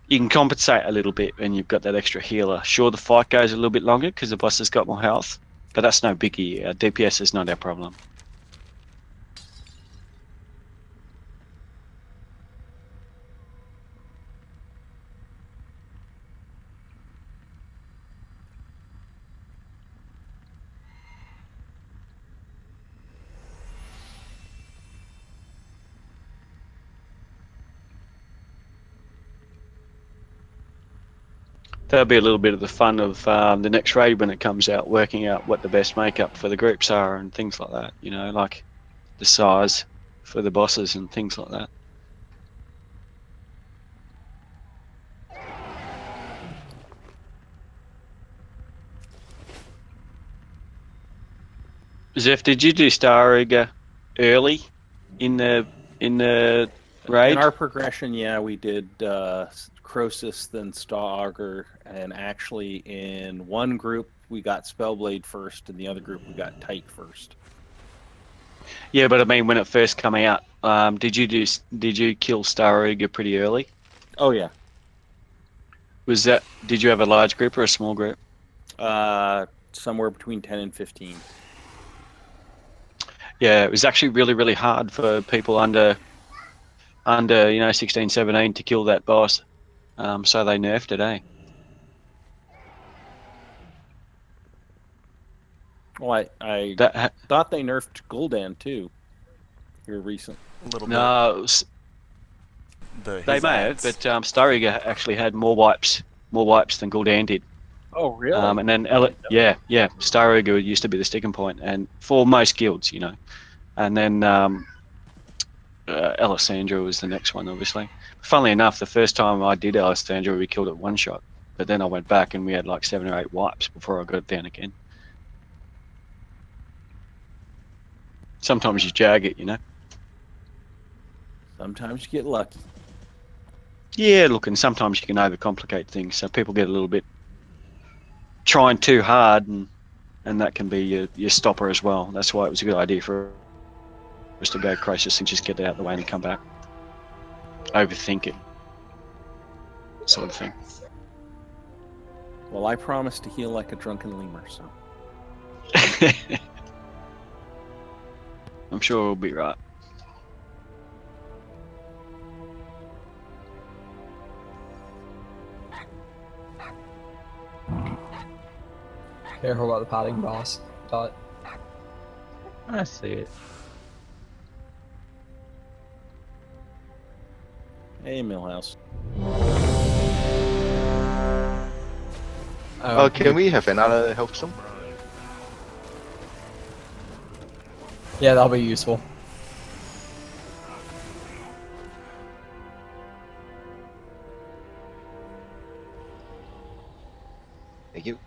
You can compensate a little bit when you've got that extra healer. Sure, the fight goes a little bit longer because the boss has got more health, but that's no biggie. DPS is not our problem. That'll be a little bit of the fun of the next raid when it comes out, working out what the best makeup for the groups are and things like that. You know, like the size for the bosses and things like that. Zeph, did you do Star Eager early in the raid? In our progression, yeah, we did Croesus, then Starauger, and actually in one group we got Spellblade first, and the other group we got Tyke first. Yeah, but I mean, when it first came out, did you kill Star Eager pretty early? Oh yeah. Did you have a large group or a small group? Somewhere between 10 and 15. Yeah, it was actually really, really hard for people under 16, 17 to kill that boss. So they nerfed it, eh? Well, I thought they nerfed Gul'dan too. Here recent. A little no, they may have, but Star Eager actually had more wipes than Gul'dan did. Oh, really? And then Star Eager used to be the sticking point, and for most guilds, you know. And then Alessandra was the next one, obviously. Funnily enough, the first time I did Alessandra, we killed it one shot. But then I went back and we had like 7 or 8 wipes before I got it down again. Sometimes you jag it, you know. Sometimes you get lucky. Yeah, look, and sometimes you can overcomplicate things, so people get a little bit trying too hard, and that can be your stopper as well. That's why it was a good idea for us to go Crisis and just get it out of the way and come back. Overthink it, sort of thing. Well, I promise to heal like a drunken lemur, so. I'm sure we'll be right. Careful about the padding boss. Dot. I see it. Hey, Millhouse. Can we have another health zone? Yeah, that'll be useful. Thank you.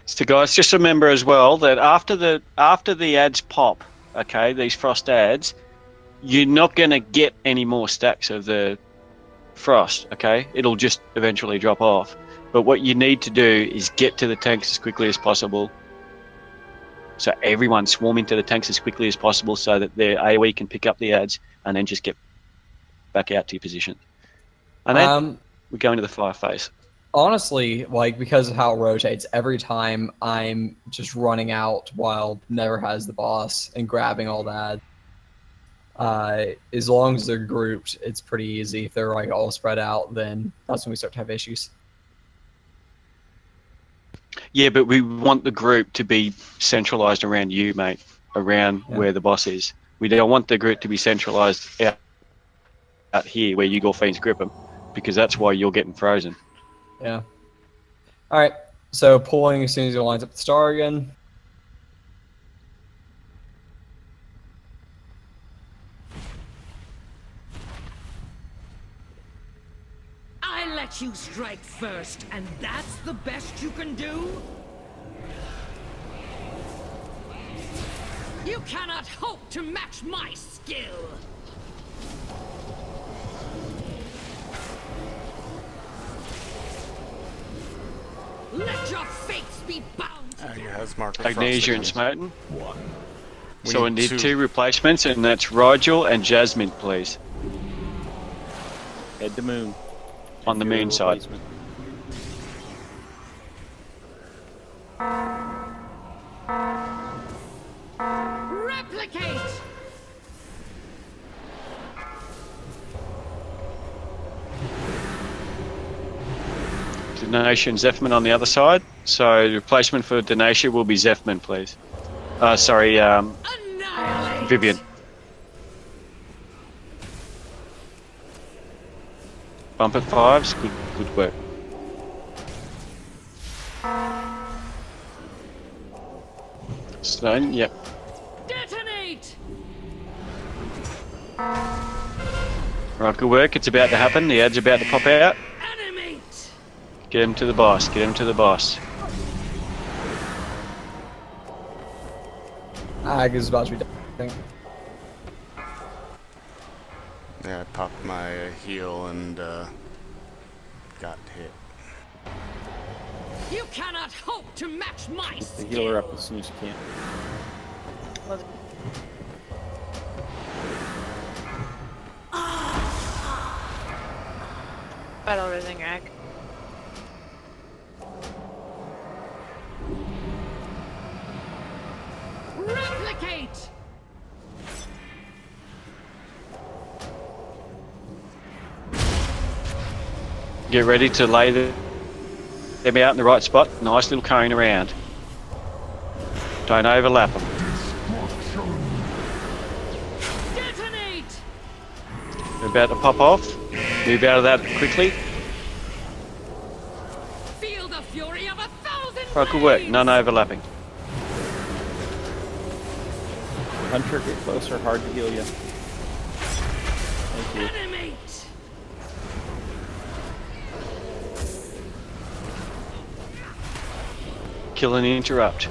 So guys, just remember as well that after the ads pop, okay, these frost ads, you're not going to get any more stacks of the frost, okay? It'll just eventually drop off. But what you need to do is get to the tanks as quickly as possible. So everyone swarm into the tanks as quickly as possible so that their AoE can pick up the ads and then just get back out to your position. And then we go into the fire phase. Honestly, like, because of how it rotates, every time I'm just running out while Never has the boss and grabbing all that. As long as they're grouped, it's pretty easy. If they're like all spread out, then that's when we start to have issues. Yeah, but we want the group to be centralized around you, mate, around where the boss is. We don't want the group to be centralized out here where you Fiends grip them, because that's why you're getting frozen. Yeah. All right. So pulling as soon as he lines up the star again. I let you strike first, and that's the best you can do? You cannot hope to match my skill! Let your fates be bound! He has Marker Agnesia and Smoten. We So we need need two. 2 replacements, and that's Rigel and Jasmine, please. Head to moon. On the moon side. Replicate! Denatia and Zephman on the other side. So the replacement for Denatia will be Zephman, please. Sorry, Vivian. Bump at 5s. Good work. Stone, yep. Detonate! Right, good work. It's about to happen. The ad's about to pop out. Animate! Get him to the boss. Get him to the boss. Ag is about to be done, I think. Yeah, I popped my heal and got hit. You cannot hope to match my Keep the skill! healer up as soon as you can. Battle rising egg. Replicate! Get ready to lay them out in the right spot. Nice little cone around. Don't overlap them. Detonate! They're about to pop off. Move out of that quickly. Feel the fury of 1,000 Right, good work. None overlapping. Hunter, get closer. Hard to heal you. Thank you. Animate! Kill and interrupt.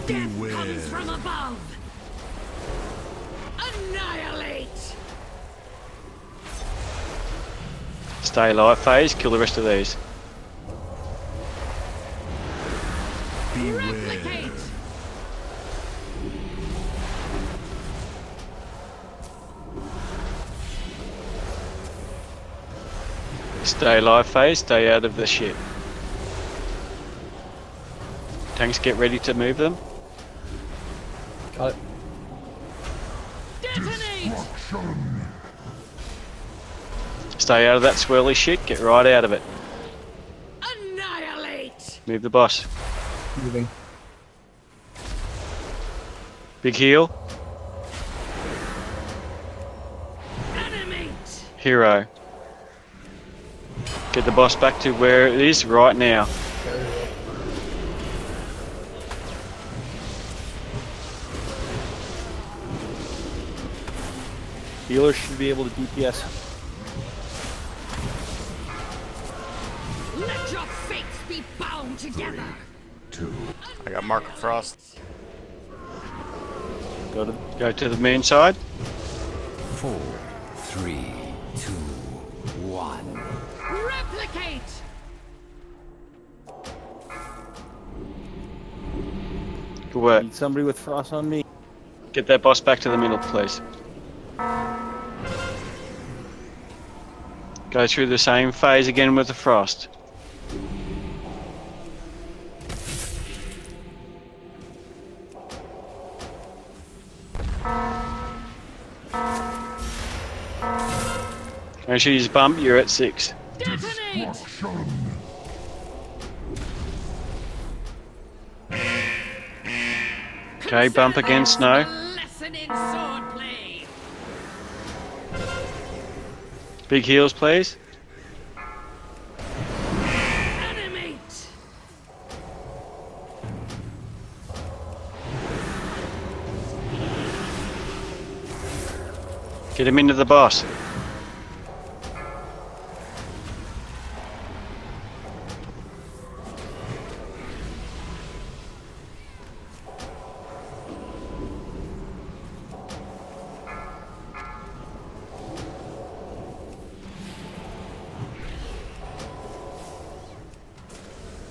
Death comes from above! Annihilate! Stay alive phase. Kill the rest of these. Replicate! Stay alive phase. Stay out of the shit. Tanks, get ready to move them. Got it. Detonate! Stay out of that swirly shit. Get right out of it. Move the boss. Moving. Big heal. Hero. Get the boss back to where it is right now. Healer should be able to DPS. Let your fates be bound together. I got Mark of Frost. Go to the main side. 4, 3, 2, 1. Replicate. Good work. Need somebody with frost on me. Get that boss back to the middle, please. Go through the same phase again with the frost. Make sure you bump, you're at 6. Detonate. Okay, bump again, Snow. Lesson in swordplay. Big heals, please. Animate. Get him into the boss.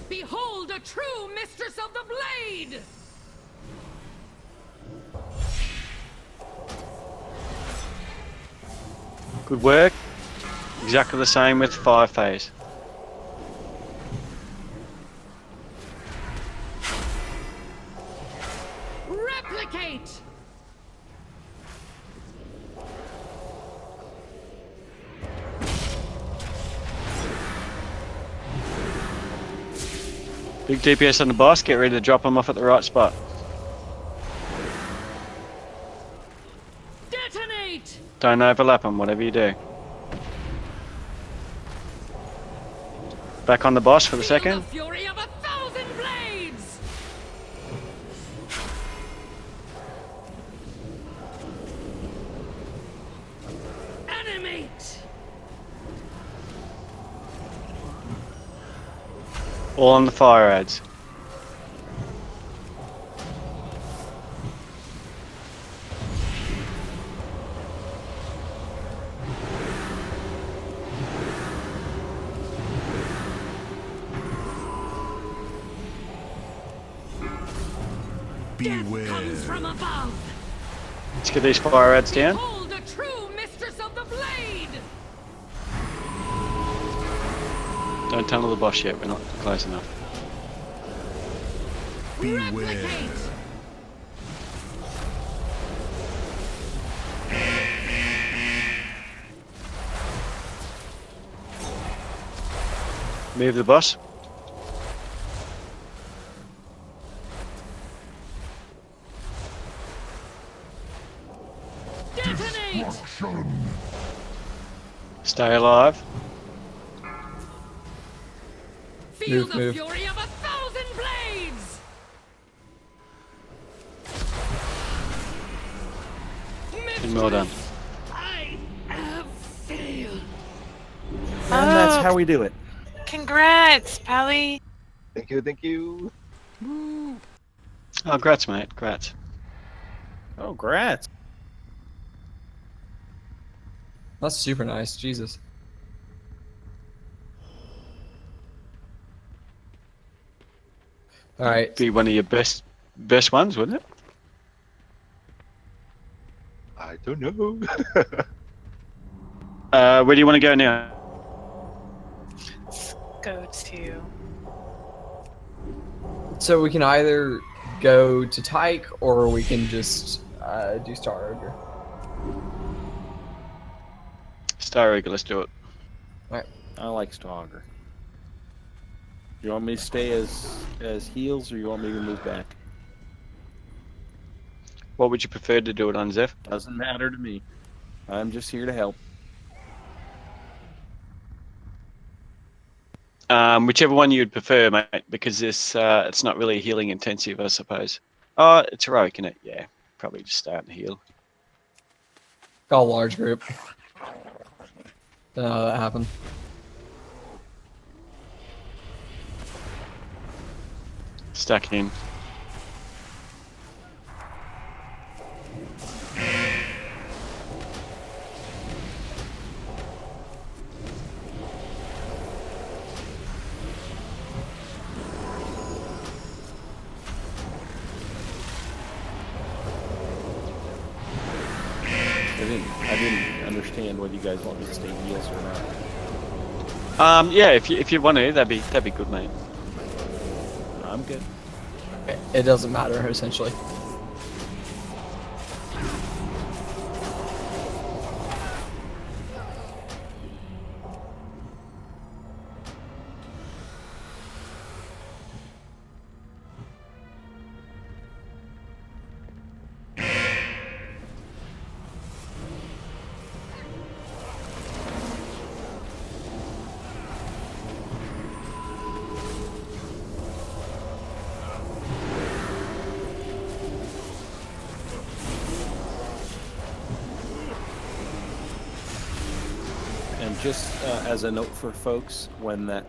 Behold a true mistress of the blade! Good work. Exactly the same with 5 phase. Replicate! Big DPS on the boss, get ready to drop him off at the right spot. Detonate! Don't overlap him, whatever you do. Back on the boss for the second. Fury of 1,000 blades! Animate! All on the fire ads. Comes from above. Let's get these fire ads down. Behold a true mistress of the blade! Don't tunnel the boss yet, we're not close enough. Replicate! Move the boss. Detonate! Stay alive. Feel Move, the move. fury of 1,000 blades! And well done. I have failed. And that's how we do it. Congrats, Pally. Thank you, thank you. Oh, grats, mate. Grats. Oh, grats. That's super nice. Jesus. All right. Be one of your best ones, wouldn't it? I don't know. Where do you want to go now? Go to. So we can either go to Tyke or we can just do Star Ogre. Star Ogre, let's do it. Alright. I like Stalker. You want me to stay as heals, or you want me to move back? What would you prefer to do it on, Zeph? Doesn't matter to me. I'm just here to help. Whichever one you'd prefer, mate, because this it's not really healing intensive, I suppose. Oh, it's heroic, isn't it? Yeah, probably just start and heal. Got a large group. Don't know how that happened. Stuck in. I didn't understand whether you guys want me to stay heals or not. Yeah, if you want to, that'd be good, mate. I'm good. It doesn't matter, essentially. And just as a note for folks, when that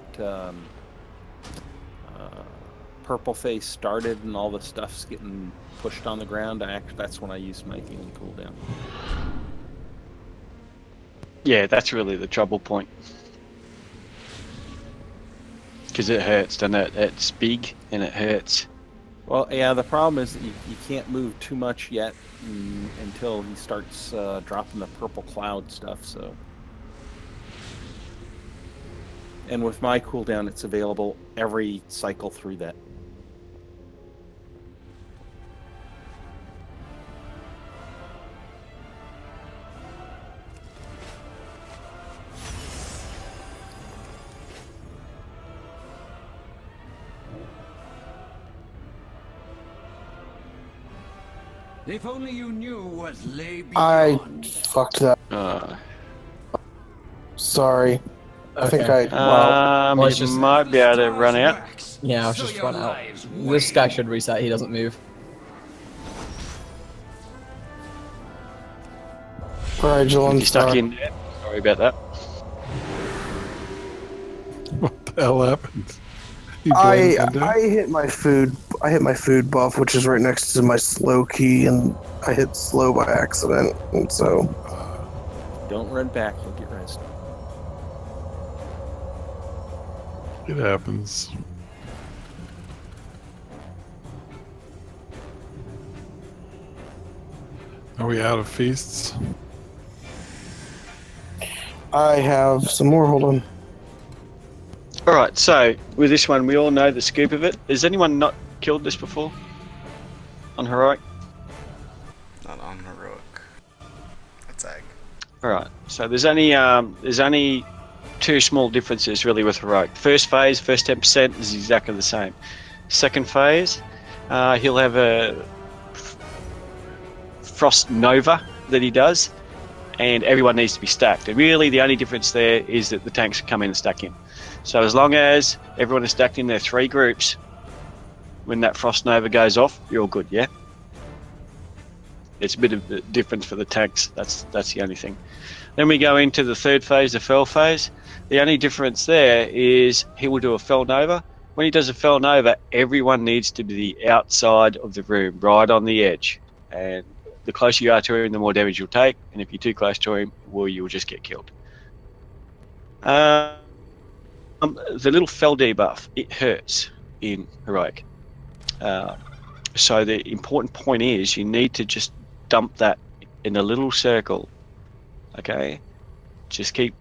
purple face started and all the stuff's getting pushed on the ground, that's when I used my healing cooldown. Yeah, that's really the trouble point. Because it hurts, doesn't it? It's big and it hurts. Well, yeah, the problem is that you can't move too much yet until he starts dropping the purple cloud stuff, so... And with my cooldown, it's available every cycle through that. If only you knew what lay I beyond. fucked that. Sorry. I think Okay. You might be able to run out. Yeah, I was just run out. This guy should reset. He doesn't move. Alright, Joel, You're stuck in there. Sorry about that. What the hell happened? I hit my food. I hit my food buff, which is right next to my slow key, and I hit slow by accident, and so. Don't run back. You'll get rest. It happens. Are we out of feasts? I have some more. Hold on. Alright, so with this one, we all know the scoop of it. Has anyone not killed this before? On heroic? Not on heroic. That's egg. Alright, so there's only two small differences really with heroic. First phase, first 10% is exactly the same. Second phase, he'll have a Frost Nova that he does, and everyone needs to be stacked. And really the only difference there is that the tanks come in and stack in. So as long as everyone is stacked in their 3 groups, when that Frost Nova goes off, you're all good, yeah? It's a bit of a difference for the tanks, that's the only thing. Then we go into the third phase, the Fell phase. The only difference there is he will do a Fell Nova. When he does a Fell Nova, everyone needs to be outside of the room, right on the edge. And the closer you are to him, the more damage you'll take. And if you're too close to him, well, you'll just get killed. The little Fell debuff, it hurts in heroic. So the important point is you need to just dump that in a little circle. Okay? Just keep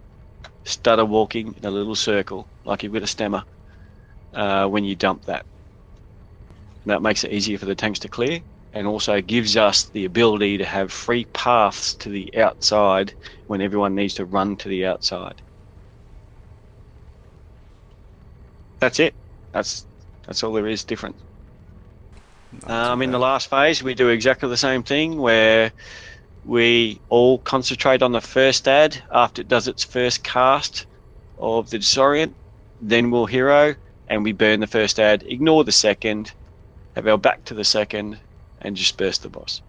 stutter walking in a little circle, like you've got a stammer, when you dump that. And that makes it easier for the tanks to clear, and also gives us the ability to have free paths to the outside when everyone needs to run to the outside. That's it. That's all there is different. Not too In the bad. last phase, we do exactly the same thing where we all concentrate on the first ad after it does its first cast of the disorient. Then we'll hero and we burn the first ad, ignore the second, have our back to the second, and just burst the boss.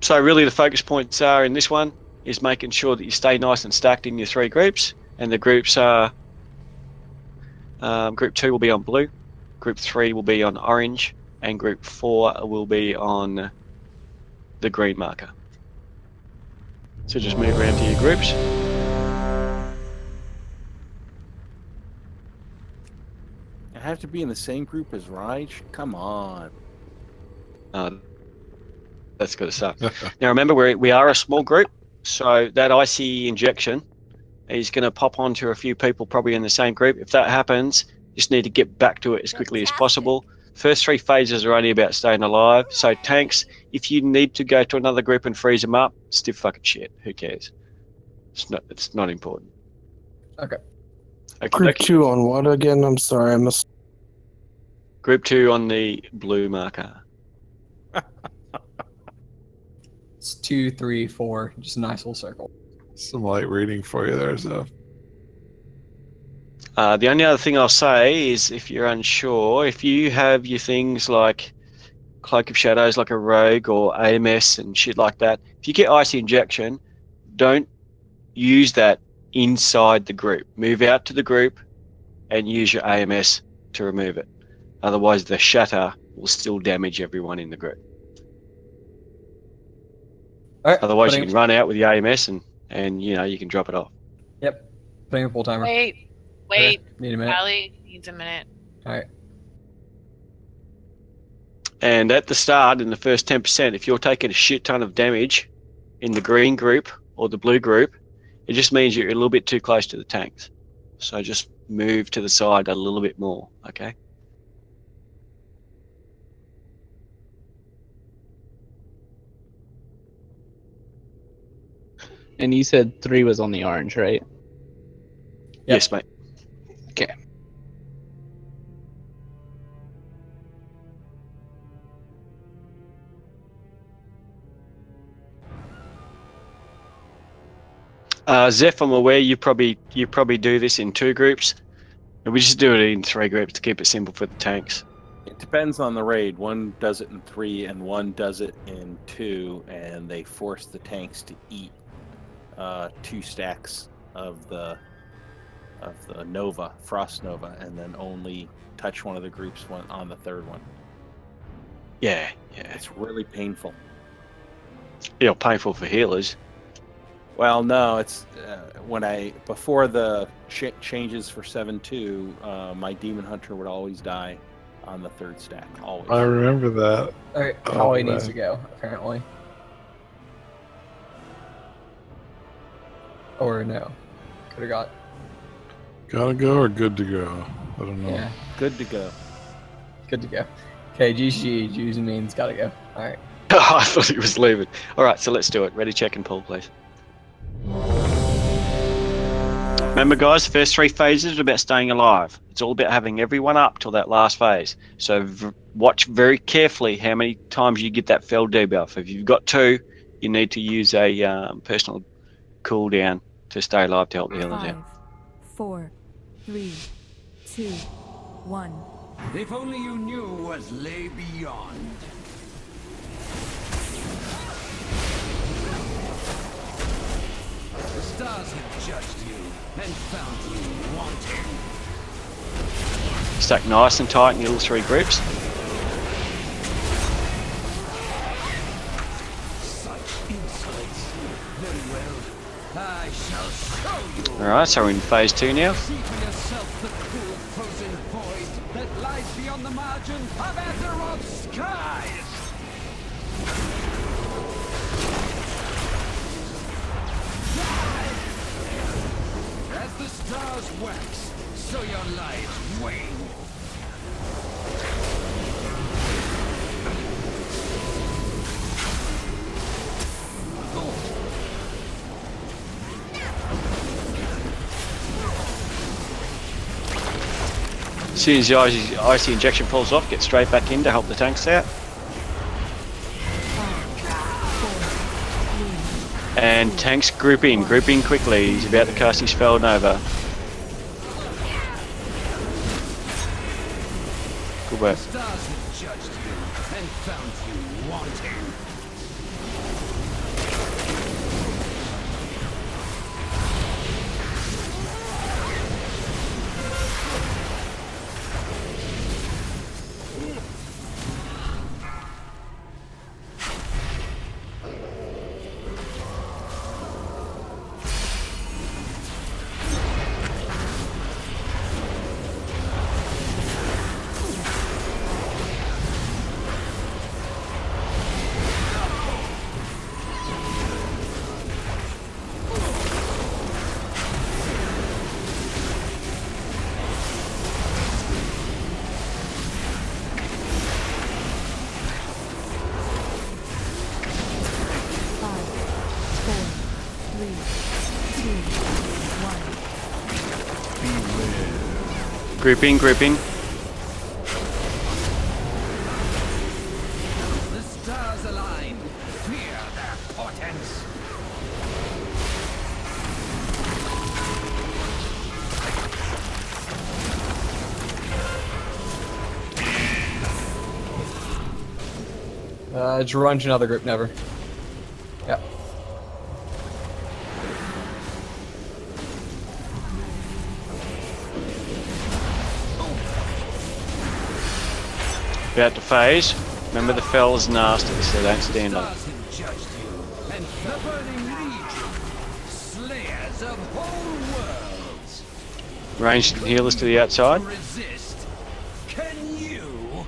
So really the focus points are in this one is making sure that you stay nice and stacked in your 3 groups. And the groups are, group 2 will be on blue, group 3 will be on orange, and group 4 will be on the green marker. So just move around to your groups. I have to be in the same group as Raj? Come on. That's good stuff. Now remember, we are a small group, so that icy injection is going to pop onto a few people probably in the same group. If that happens, you just need to get back to it as quickly as possible. First 3 phases are only about staying alive. So tanks, if you need to go to another group and freeze them up, stiff fucking shit. Who cares? It's not important. Okay. Group 2 on what again? I'm sorry, I missed. Group 2 on the blue marker. It's 2, 3, 4, just a nice little circle. Some light reading for you there, so. The only other thing I'll say is if you're unsure, if you have your things like Cloak of Shadows like a rogue or AMS and shit like that, if you get icy injection, don't use that inside the group. Move out to the group and use your AMS to remove it. Otherwise the shatter will still damage everyone in the group. Right, otherwise you can run out with the AMS and you know you can drop it off. Yep. Putting a full timer. Wait. Need a minute. Ali needs a minute. Alright. And at the start, in the first 10%, if you're taking a shit ton of damage in the green group or the blue group, it just means you're a little bit too close to the tanks. So just move to the side a little bit more, okay? And you said 3 was on the orange, right? Yes, mate. Okay. Zeph, I'm aware you probably do this in 2 groups, and we just do it in 3 groups to keep it simple for the tanks. It depends on the raid. One does it in 3 and one does it in 2, and they force the tanks to eat 2 stacks of the Nova, Frost Nova, and then only touch one of the groups on the 3rd one. Yeah. It's really painful. Yeah, painful for healers. Well, no, it's before the changes for 7.2, my Demon Hunter would always die on the 3rd stack, always. I remember that. Alright, Holly needs to go, apparently. Or no. Could have got. Gotta go or good to go? I don't know. Yeah. Good to go. Good to go. Okay, GG. Juicy means gotta go. Alright. I thought he was leaving. Alright, so let's do it. Ready, check, and pull, please. Remember, guys, the first 3 phases are about staying alive. It's all about having everyone up till that last phase. So watch very carefully how many times you get that fell debuff. If you've got 2, you need to use a personal cooldown to stay alive to help the healers out. 5, 4, 3, 2, 1. If only you knew what lay beyond. The stars have judged you and found you wanting. Stack nice and tight in your little 3 groups. Such insolence. Very well. I shall show you. Alright, so we're in phase 2 now. See for yourself the cool frozen void that lies beyond the margin of Azeroth's skies. As the stars wax, so your lives wane. As soon as the icy injection falls off, get straight back in to help the tanks out. And tanks group in quickly. He's about to cast his Spell Nova. Good work. Stars have judged you and found you wanting. Grouping. The stars align. Fear their portents. Drew run to another group, never. Yeah. About to phase. Remember the fell is nasty, so don't stand on it. And the burning legion, slayers of whole worlds. Ranged healers to the outside. Resist. Can you?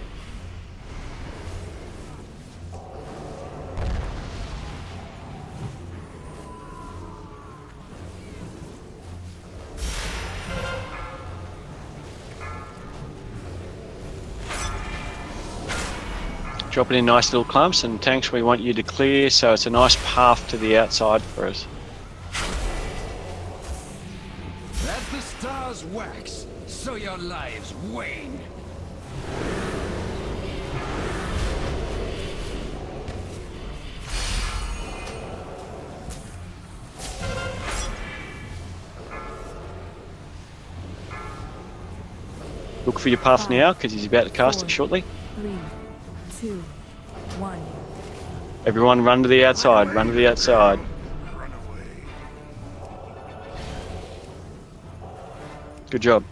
Drop it in nice little clumps, and tanks we want you to clear so it's a nice path to the outside for us. As the stars wax, so your lives wane. Look for your path now, because he's about to cast it shortly. 3, 2, 1. Everyone run to the outside, run to the outside. Good job.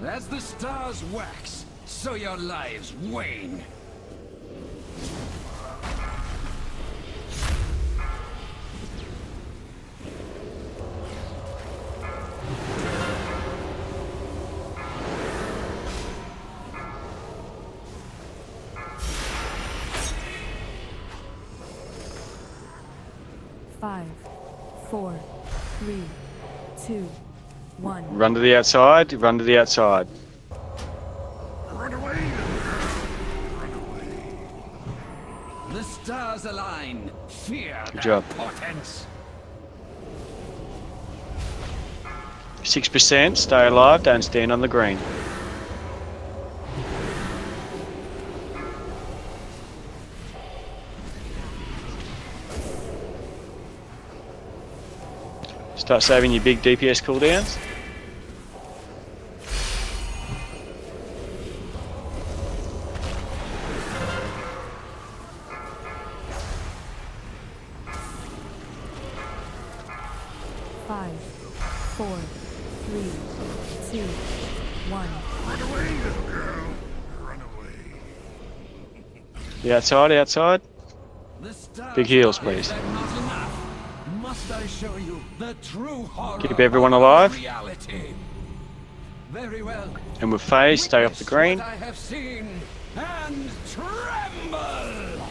As the stars wax, so your lives wane. Five, 4, 3, 2, 1. Run to the outside, run to the outside. The stars align. Fear Good their job. portents. 6%, stay alive, don't stand on the green. Start saving your big DPS cooldowns. Five, 4, 3, 2, 1. Run away, little girl. Run away. The outside. The stars Big heals, align. please. Is that not enough? Must I show you the true horror Keep everyone of alive. reality? Very well. And with phase, stay off the green. What I have seen and tremble.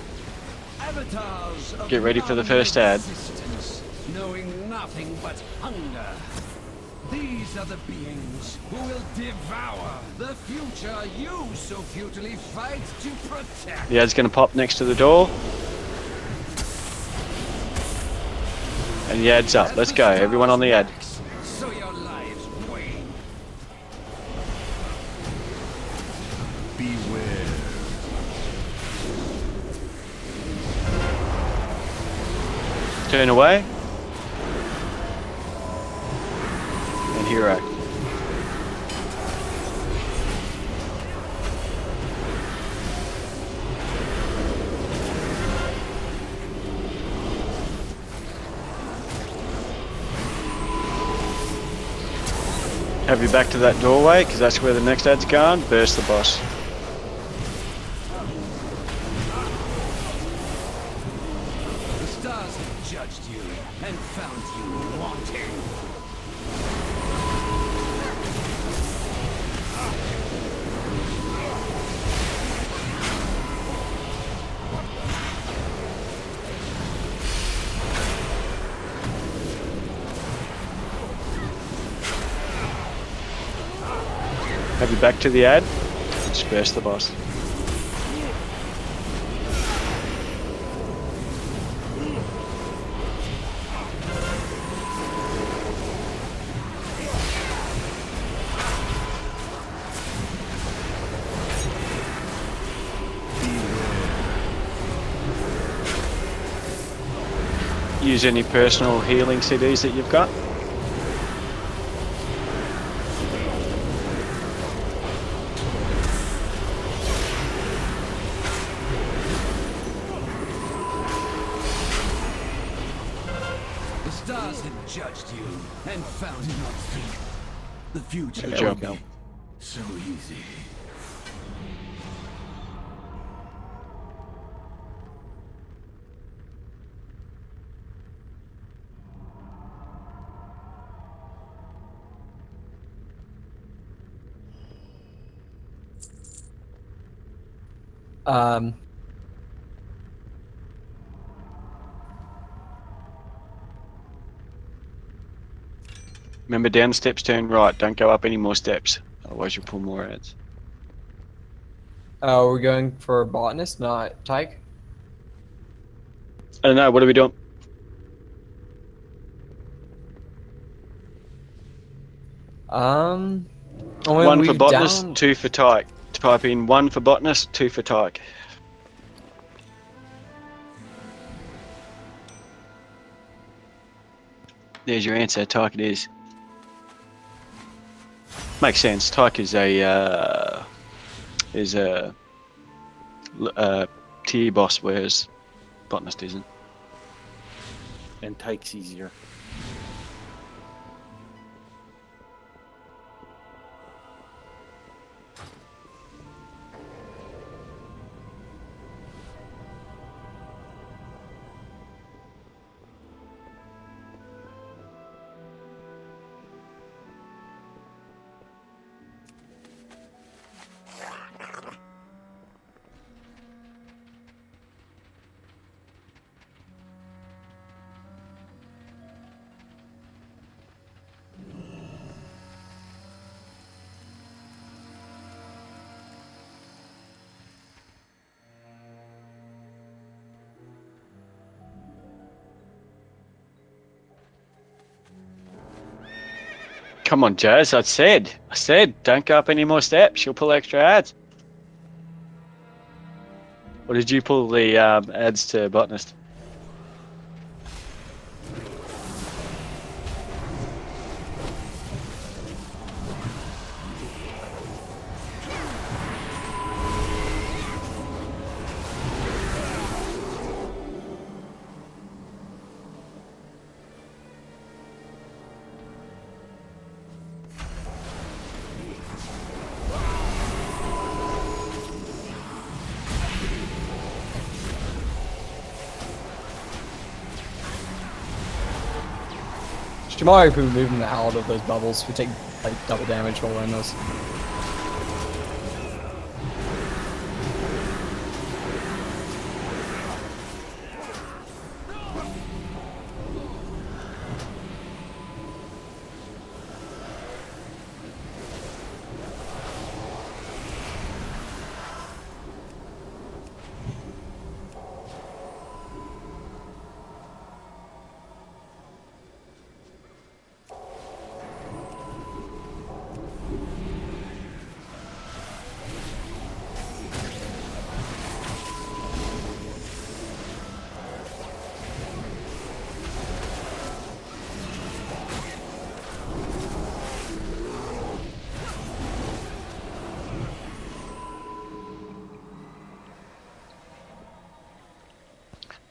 Avatars of Get ready for the first ad. non-existence, knowing nothing but hunger. These are the beings who will devour the future you so futilely fight to protect. The ad's going to pop next to the door. And the ad's up. Let's go. Everyone on the ad. So your lives wane. Beware. Turn away. And hero. Have you back to that doorway, because that's where the next ad's gone. Burst the boss. The stars have judged you and found you wanting. Have you back to the ad? Just burst the boss. Use any personal healing CDs that you've got. The stars have judged you and found you not think. The future Good job. will be so easy. Um, Remember, down the steps, turn right. Don't go up any more steps. Otherwise, you'll pull more ads. we're going for botanist, not Tyke. I don't know. What are we doing? When One for we've botanist, down... 2 for tyke. Type in 1 for botanist, 2 for tyke. There's your answer. Tyke it is. Makes sense. Tyke is a tier boss, whereas botanist isn't. And Tyke's easier. Come on, Jazz. I said, don't go up any more steps. You'll pull extra ads. Or did you pull the ads to botanist? Shamari, if we move them out of those bubbles, we take like double damage while we're in those.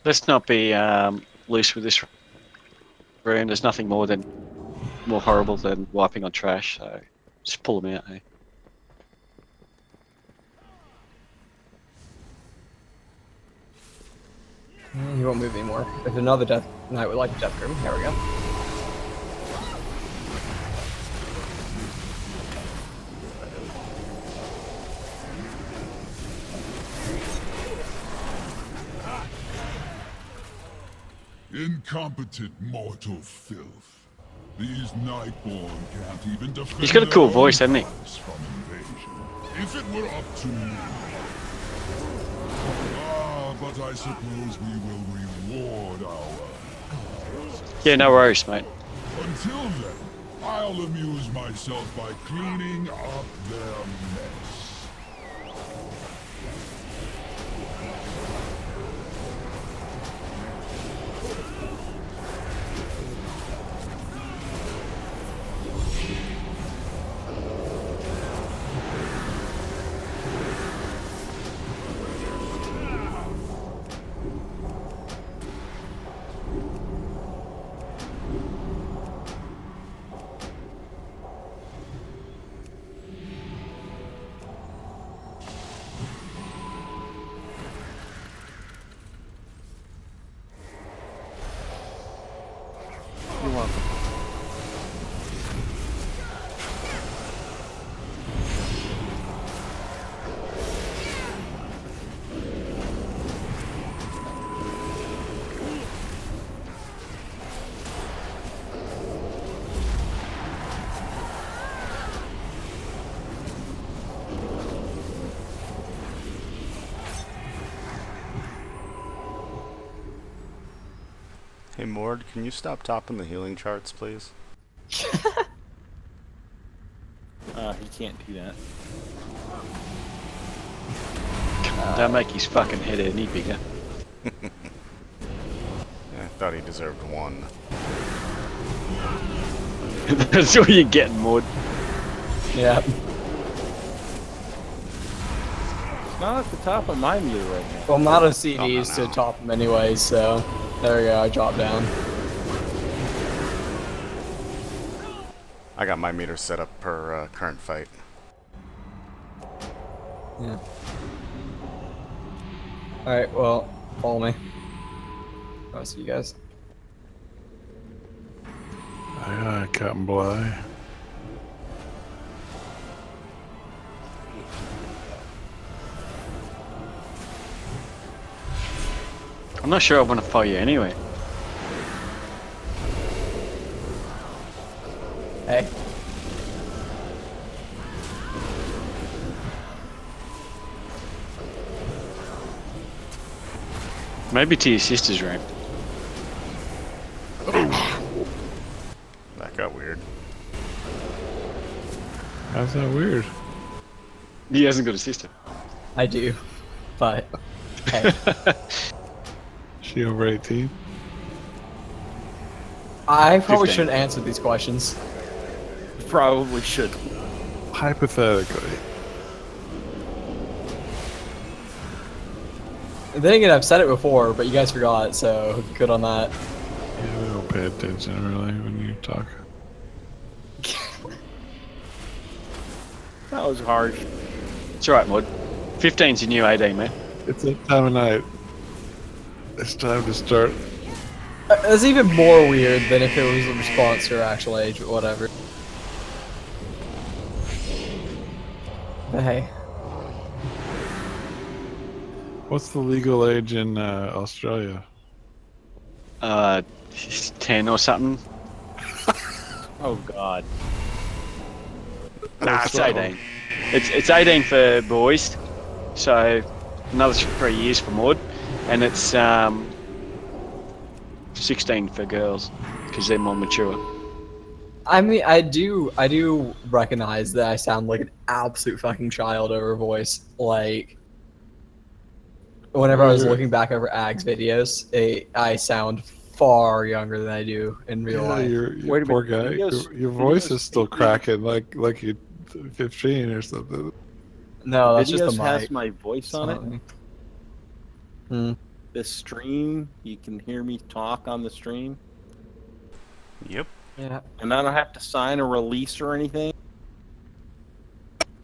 Let's not be loose with this room. There's nothing more horrible than wiping on trash. So just pull them out. Eh? He won't move anymore. If another Death Knight would like a Death Grim, here we go. Incompetent mortal filth. These Nightborn can't even defend. He's got a cool voice, hasn't he? From invasion. If it were up to me. But I suppose we will reward our. Yeah, no worries, mate. Until then, I'll amuse myself by cleaning up their mess. You're welcome. Hey Mord, can you stop topping the healing charts, please? He can't do that. Don't make his fucking head any bigger. I thought he deserved one. That's what you're getting, Maud. Yeah. It's not at the top of my meter right now. Well, I'm out of CDs to top them anyway, so there we go. I dropped down. I got my meter set up per current fight. Yeah. Alright, well, follow me. I'll see you guys. Aye, Captain Bly. I'm not sure I want to follow you anyway. Hey. Maybe to your sister's room. That got weird. How's that weird? He hasn't got a sister. I do, but hey. She over 18? I probably 15. shouldn't answer these questions. Probably should. Hypothetically. Then again, I've said it before, but you guys forgot, so good on that. Yeah, we don't pay attention really when you talk. That was harsh. It's alright, Maud. 15's your new 18, man. It's that time of night. It's time to start. It's even more weird than if it was a response to her actual age, but whatever. But hey. What's the legal age in Australia? 10 or something. Oh God. Nah, it's 18. It's 18 for boys, so another 3 years for Maud, and it's 16 for girls because they're more mature. I mean, I do recognize that I sound like an absolute fucking child over her voice. Like, whenever I was looking back over Ag's videos, I sound far younger than I do in real life. You're poor guy. Your voice is still cracking like you're 15 or something. No, that's just the Videos mic. has my voice on it. Hmm. this stream, you can hear me talk on the stream. Yep. Yeah. And I don't have to sign a release or anything.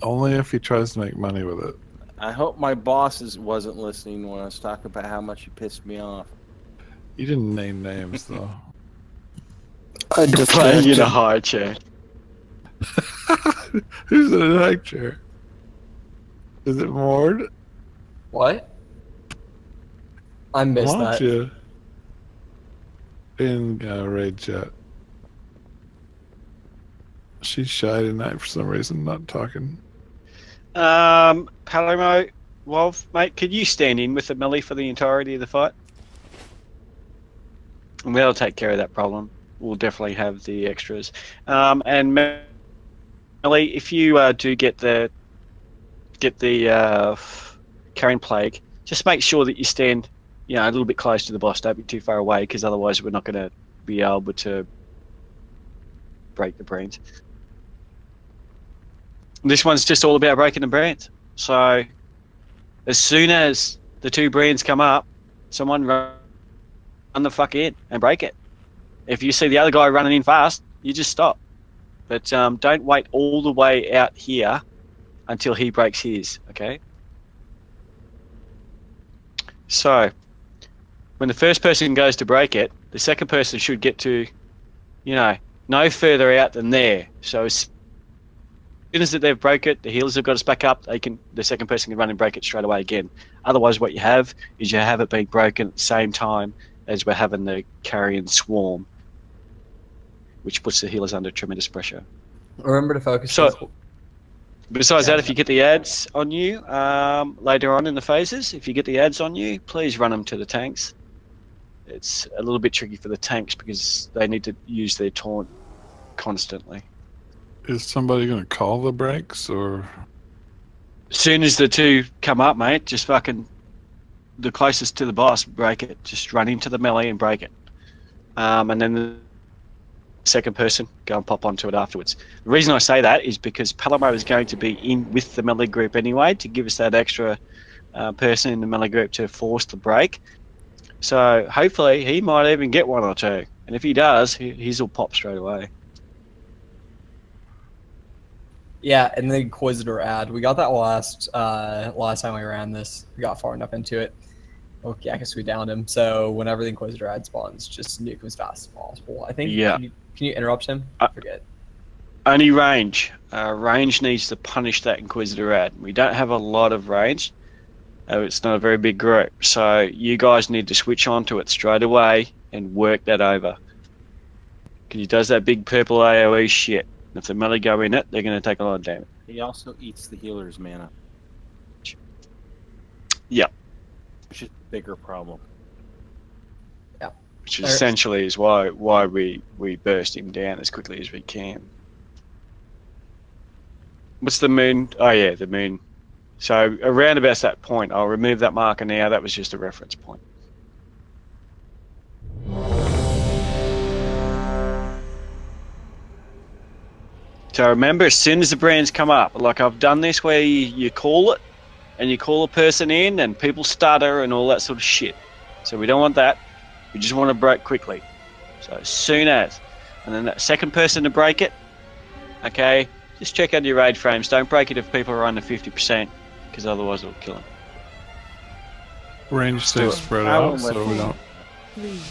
Only if he tries to make money with it. I hope my boss wasn't listening when I was talking about how much he pissed me off. You didn't name names though. I You're playing in a high chair. Who's in a high chair? Is it Mord? What? I missed Want that. you in raid chat? She's shy tonight for some reason, not talking. Palermo, Wolf, mate, could you stand in with the melee for the entirety of the fight? And we'll take care of that problem. We'll definitely have the extras. And melee, if you do get the carrion plague, just make sure that you stand, a little bit close to the boss. Don't be too far away, because otherwise we're not going to be able to break the brains. This one's just all about breaking the brands. So as soon as the 2 brands come up, someone run the fuck in and break it. If you see the other guy running in fast, you just stop. But don't wait all the way out here until he breaks his, okay? So when the first person goes to break it, the second person should get to, no further out than there. So as soon as they've broke it, the healers have got us back up. The second person can run and break it straight away again. Otherwise, what you have is you have it being broken at the same time as we're having the carrion swarm, which puts the healers under tremendous pressure. Remember to focus. So, besides that, if you get the ads on you later on in the phases, if you get the ads on you, please run them to the tanks. It's a little bit tricky for the tanks because they need to use their taunt constantly. Is somebody going to call the breaks or? As soon as the 2 come up, mate, just fucking the closest to the boss, break it. Just run into the melee and break it. And then the second person, go and pop onto it afterwards. The reason I say that is because Palermo is going to be in with the melee group anyway to give us that extra person in the melee group to force the break. So hopefully he might even get 1 or 2. And if he does, his will pop straight away. Yeah, and the Inquisitor ad. We got that last time we ran this. We got far enough into it. Okay, I guess we downed him. So whenever the Inquisitor ad spawns, just nuke him as fast as possible. I think. Yeah. Can you interrupt him? I forget. Only range. Range needs to punish that Inquisitor ad. We don't have a lot of range. It's not a very big group. So you guys need to switch onto it straight away and work that over. Because he does that big purple AoE shit. If the melee go in it, they're going to take a lot of damage. He also eats the healer's mana. Yeah. Which is a bigger problem. Yeah. Which essentially is why we burst him down as quickly as we can. What's the moon? Oh yeah, the moon. So around about that point, I'll remove that marker now. That was just a reference point. So remember, as soon as the brands come up, like I've done this where you call it, and you call a person in, and people stutter and all that sort of shit. So we don't want that. We just want to break quickly. So as soon as, and then that second person to break it, okay, just check out your raid frames. Don't break it if people are under 50%, because otherwise it'll kill them. Range stays spread out, so we don't.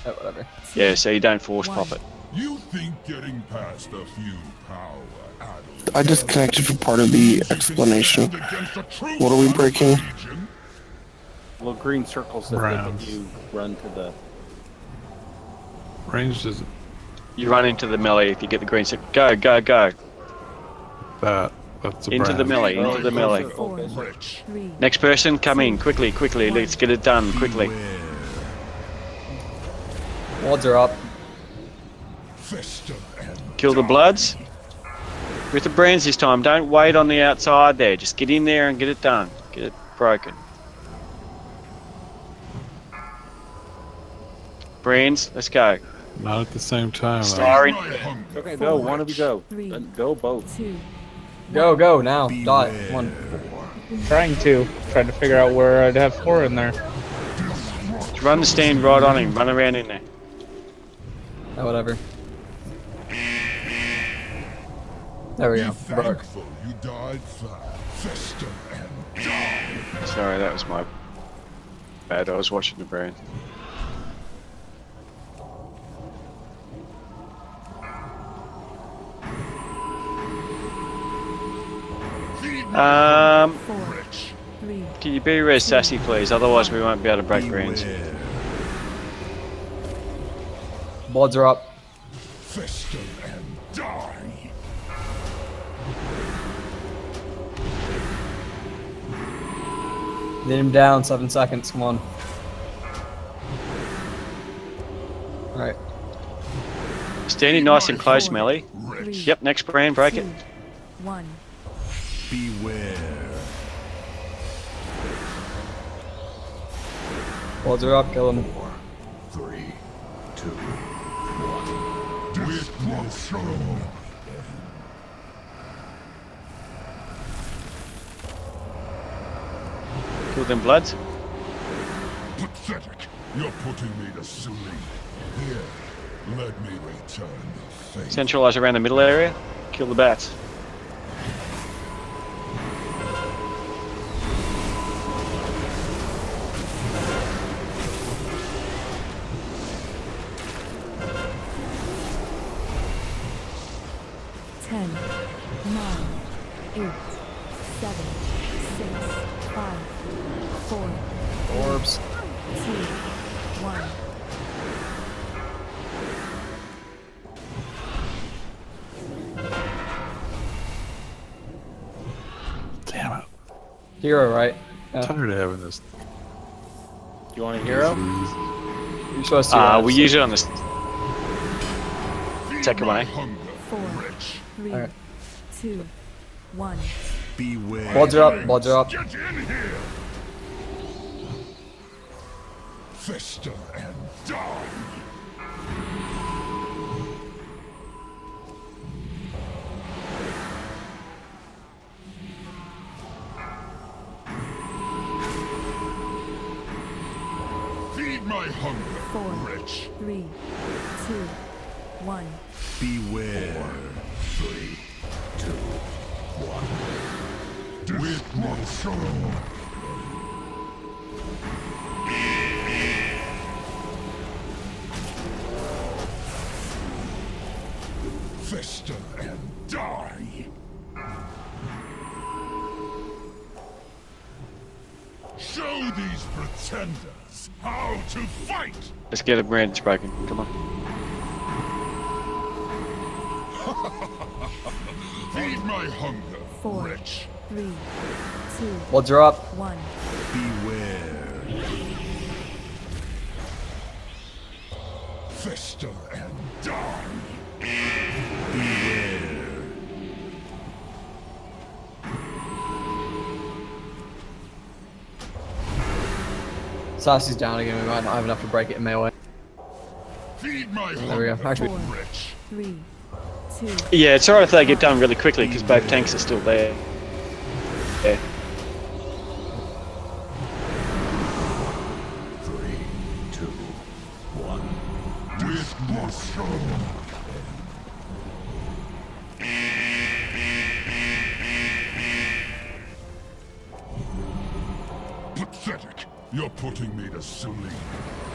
Oh, whatever. Yeah, so you don't force pop it. You think getting past a few power add-ons... I disconnected for part of the explanation. What are we breaking? Little green circles that Browns. you run to the... Range doesn't. You run into the melee if you get the green stick. Go, go, go. That's a into the melee, into the melee. Next person, come in, quickly, quickly. Let's get it done, quickly. Wads are up. Kill the bloods. With the brands this time. Don't wait on the outside there. Just get in there and get it done. Get it broken. Brands, let's go. Not at the same time. Starring. Okay, go. One of you go. Go both. Go now. Dot. One. Trying to figure out where I'd have 4 in there. Run the stand right on him. Run around in there. Oh, whatever. There we go. Broke. You died fast. Fester and die. Sorry, that was my bad. I was watching the brain. Can you be res sassy, please? Otherwise, we won't be able to break brains. Bloods are up. Fester and die. Need him down. 7 seconds. Come on. All right. Standing nice and close, Melly. Yep, next brain, break it. 1. Beware. Bloods are up. Kill him. 3, 2, 1. Witness your Kill them bloods. pathetic. You're putting me to sleep. Here, let me return the faith. Centralize around the middle area. Kill the bats. Ten, 9, 8, 7, 6, 5, 4, Orbs. 2, 1. Damn it. Hero, right? I'm tired of having this. You want a hero? You're supposed to. We use it on the second one. 4, 3, Alright. 2, 1. Beware. Bloods are up. Bloods are up. Get in here. Fester and die. Feed my hunger, 4, wretch. 3, 2, 1. Beware. 3, 2, 1. Witness your fester and die. Show these pretenders how to fight. Let's get a branch broken. Come on. Feed my hunger, 4, wretch. 3, 2, Bloods are up. 1. Beware. Fester and die. Beware. Sassy's down again. We might not have enough to break it in melee. Feed my There we go. hunger, Actually, wretch. 3, 2. Yeah, it's alright if they get done really quickly because both tanks are still there. Yeah. 3, 2, 1. Witness your pathetic. You're putting me to sleep.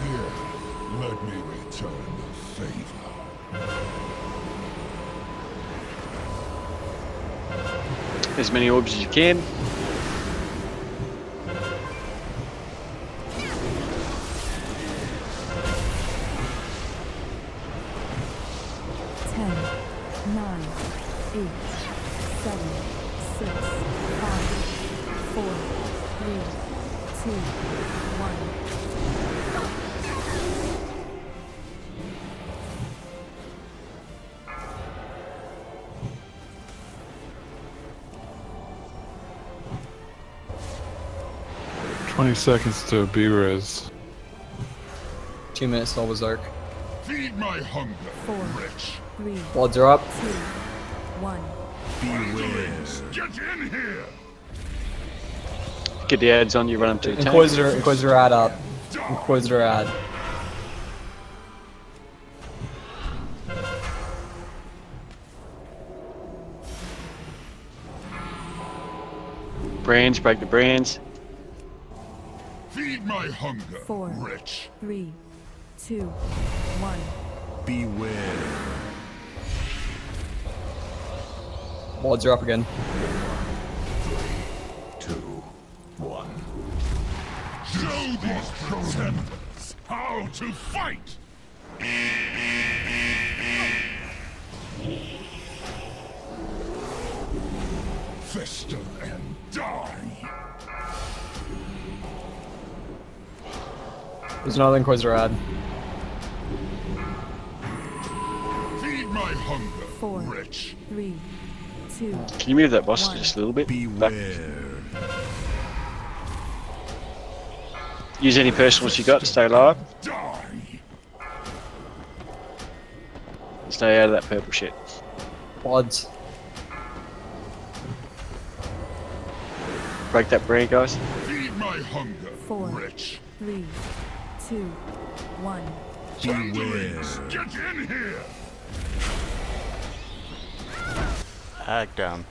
Here, let me return the favor. As many orbs as you can. 10, 9, 8, 7, 6, 5, 4, 3, 2, 1. "20 seconds to B-res. 2 minutes till Berserk. Feed my hunger, 4, wretch. 3, Bloods are up. 2, 1. Beware. Get in here. Get the ads on you, run them to the tank. Inquisitor at up. Inquisitor ad. Brands, break the brands. Feed my hunger, 4, wretch. 3, 2, 1. Beware. Mods are up again. 2, 1. Show these pretenders how to fight! Fester and die! There's another Inquisitor ad. Feed my hunger, 4, wretch. 3, 2. Can you move that boss just a little bit? Back. Use any personals you got to stay alive. Stay out of that purple shit. Mods. Break that brand, guys. Feed my hunger, 4, wretch. 3, 2, 1. Changelings, get in here! Ag down.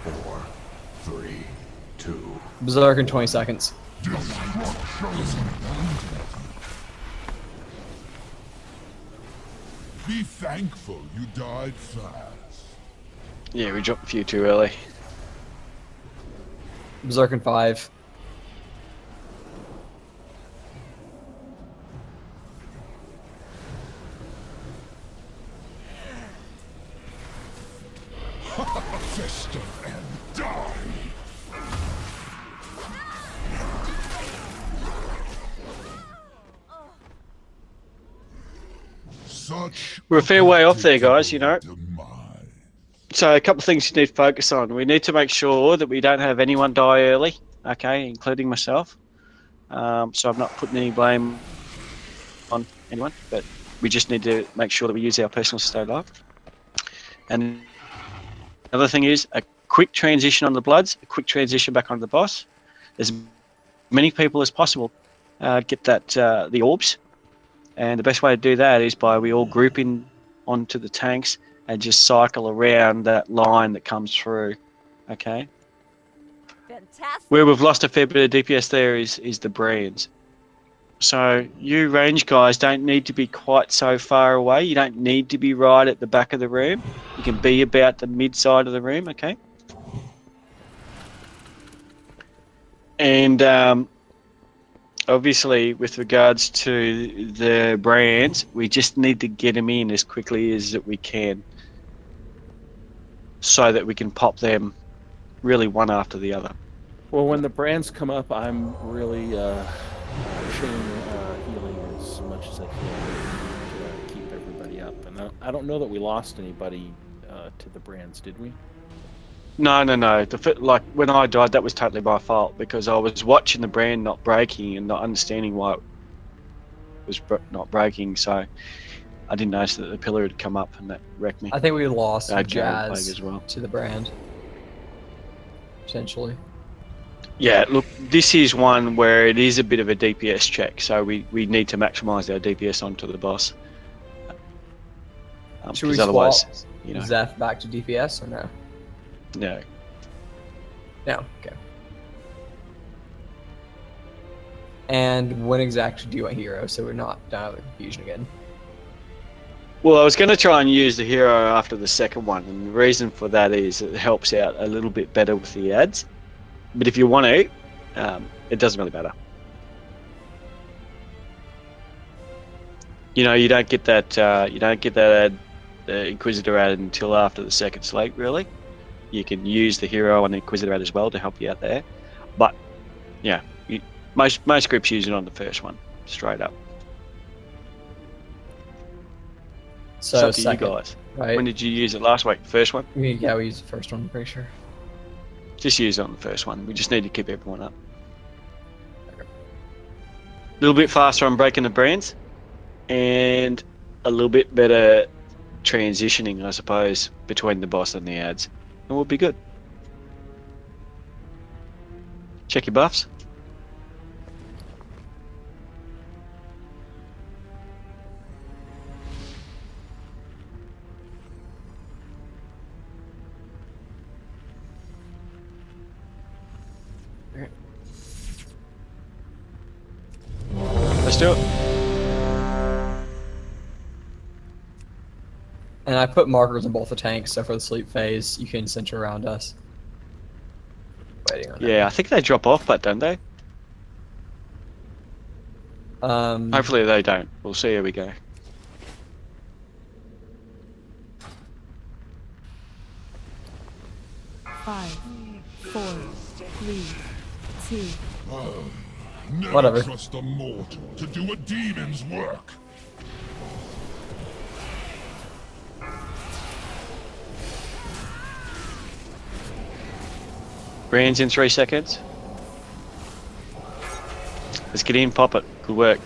4, 3, 2. Berserk in 20 seconds. Be thankful you died fast. Yeah, we dropped a few too early. Berserk in 5. Fester and die! Such We're a fair way off there, guys, you know. So a couple of things you need to focus on. We need to make sure that we don't have anyone die early, okay, including myself. So I'm not putting any blame on anyone, but we just need to make sure that we use our personal to stay alive. And another thing is a quick transition on the Bloods, a quick transition back onto the boss. As many people as possible get that the orbs. And the best way to do that is by we all group in onto the tanks and just cycle around that line that comes through, okay? Fantastic. Where we've lost a fair bit of DPS there is the brands. So you range guys don't need to be quite so far away. You don't need to be right at the back of the room. You can be about the mid side of the room, okay? And obviously, with regards to the brands, we just need to get them in as quickly as that we can so that we can pop them really one after the other. Well, when the brands come up, I'm really chain healing as much as I can to keep everybody up. And I don't know that we lost anybody to the brands, did we? No. Like when I died, that was totally my fault because I was watching the brand not breaking and not understanding why it was not breaking. So I didn't notice that the pillar had come up and that wrecked me. I think we lost Jared Plague Jazz as well. to the brand. Potentially. Yeah, look, this is one where it is a bit of a DPS check, so we need to maximise our DPS onto the boss. Should we Because otherwise, swap you know, Zeph back to DPS or no? no. No, okay. And when exactly do you want hero so we're not down with confusion again? Well, I was going to try and use the hero after the second one, and the reason for that is it helps out a little bit better with the ads. But if you want to, it doesn't really matter. You know, you don't get that ad, the Inquisitor ad until after the second slate, really. You can use the hero and the Inquisitor ad as well to help you out there. But yeah, most groups use it on the first one, straight up. So it's up to second, you guys. right? When did you use it last week? First one? Yeah, we used the first one, I'm pretty sure. Just use it on the first one. We just need to keep everyone up. A little bit faster on breaking the brands, and a little bit better transitioning, I suppose, between the boss and the ads. And we'll be good. Check your buffs. Let's do it. And I put markers on both the tanks, so for the sleep phase, you can center around us. Waiting on Yeah, I think they drop off, but don't they? Hopefully they don't. We'll see how we go. Five, 4, 3, 2. Never Whatever. trust a mortal to do a demon's work. Brands in 3 seconds. Let's get in, pop it. Good work.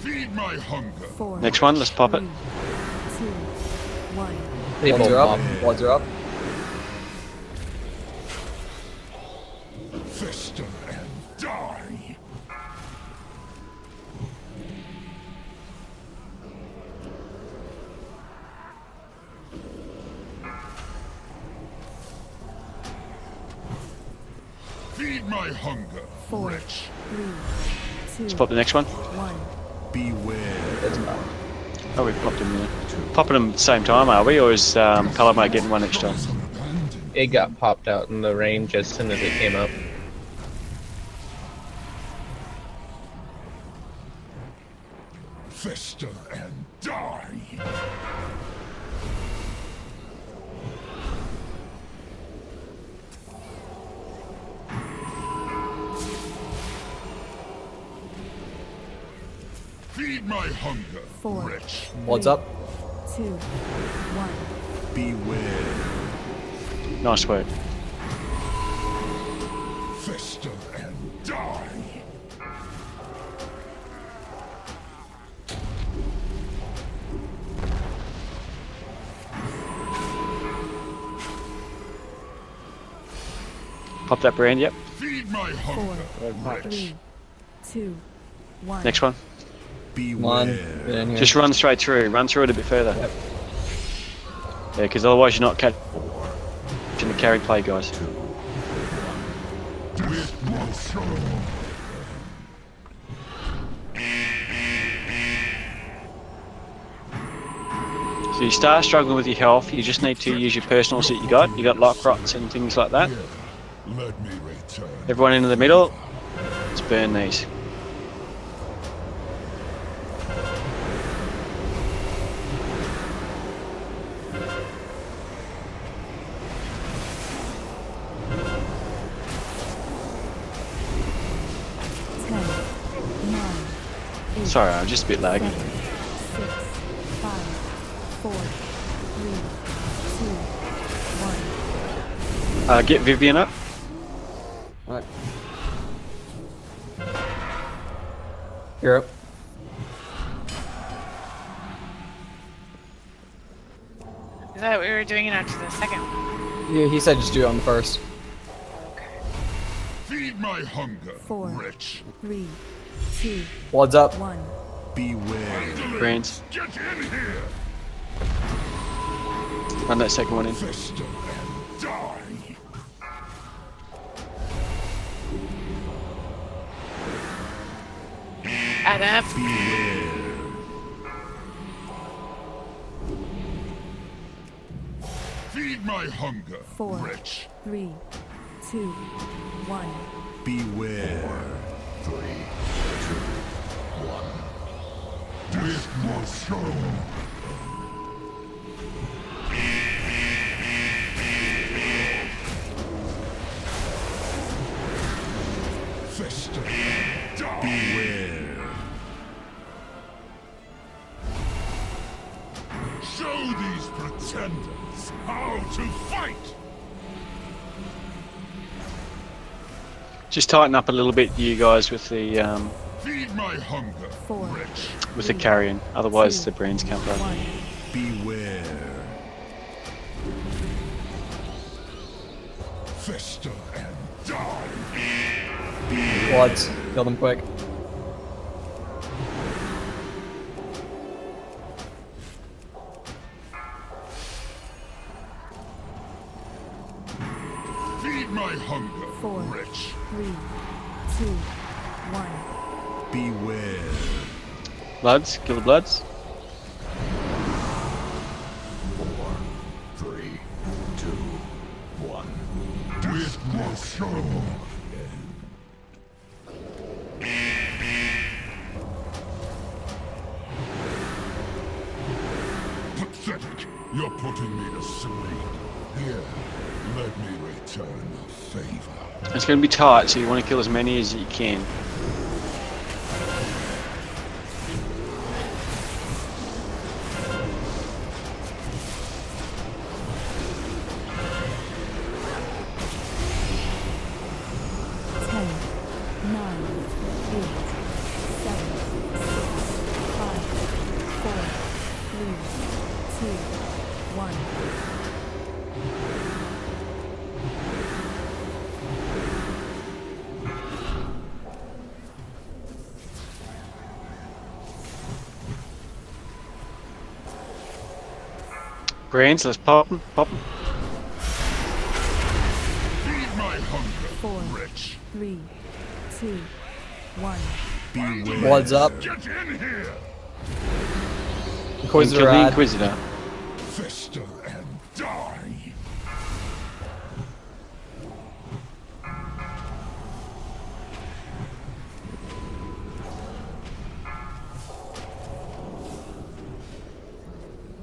Feed my hunger. 4, Next one, let's pop it. 2, 1. Bloods are up. Bloods are up. Fester and die. Feed my hunger. 4, Wretch. 3, 2. Let's pop the next one. 1. Beware. Oh, we popped them there. Popping them at the same time, are we? Or is Colormate getting one extra? It got popped out in the range as soon as it came up. Fester and die. Feed my hunger. 4, Wretch. Bloods up. 2, 1. Beware. Nice work. Fester and die. Pop that brand, yep. Feed my hunger. 4, 3, 2, 1. Next one. One. Get in here. Just run straight through. Run through it a bit further. Yep. Yeah, because otherwise you're not catching the carry play, guys. With my soul. So you start struggling with your health, you just need to use your personals that you got. You got lock rots and things like that. Let me return. Everyone into the middle. Let's burn these. Sorry, I'm just a bit laggy. 6, 5, 4, 3, 2, 1. Get Vivian up. Alright. You're up. I thought we were doing it after the second one. Yeah, he said just do it on the first. Feed my hunger. 4, Wretch. 3, 2, Bloods up. 1. Beware. Brands. Get in here. Run that second one in. Fester and die. Add up. Beware. Feed my hunger. 4, Wretch. 3, 2, 1. Beware. 3, 2, 1. With my soul. Fester and die. Beware. Show these pretenders how to fight. Just tighten up a little bit, you guys, with the Feed my hunger. 4, with the carrying. Otherwise, the brands can't run. 1. Beware. Fester and die. Bloods. Kill them quick. Feed my hunger. 4, Wretch. 3, 2, 1. Beware. Bloods, kill the bloods. 4, 3, 2, 1. Witness your pathetic. You're putting me to sleep. Here, let me return the favor. It's going to be tight, so you want to kill as many as you can. Brains, let's pop them, pop them. Feed my hunger, 4, rich. 3, 2, 1. Beware. Bloods up. Get in here. Inquisitor Kill the ad. Inquisitor. Fester and die.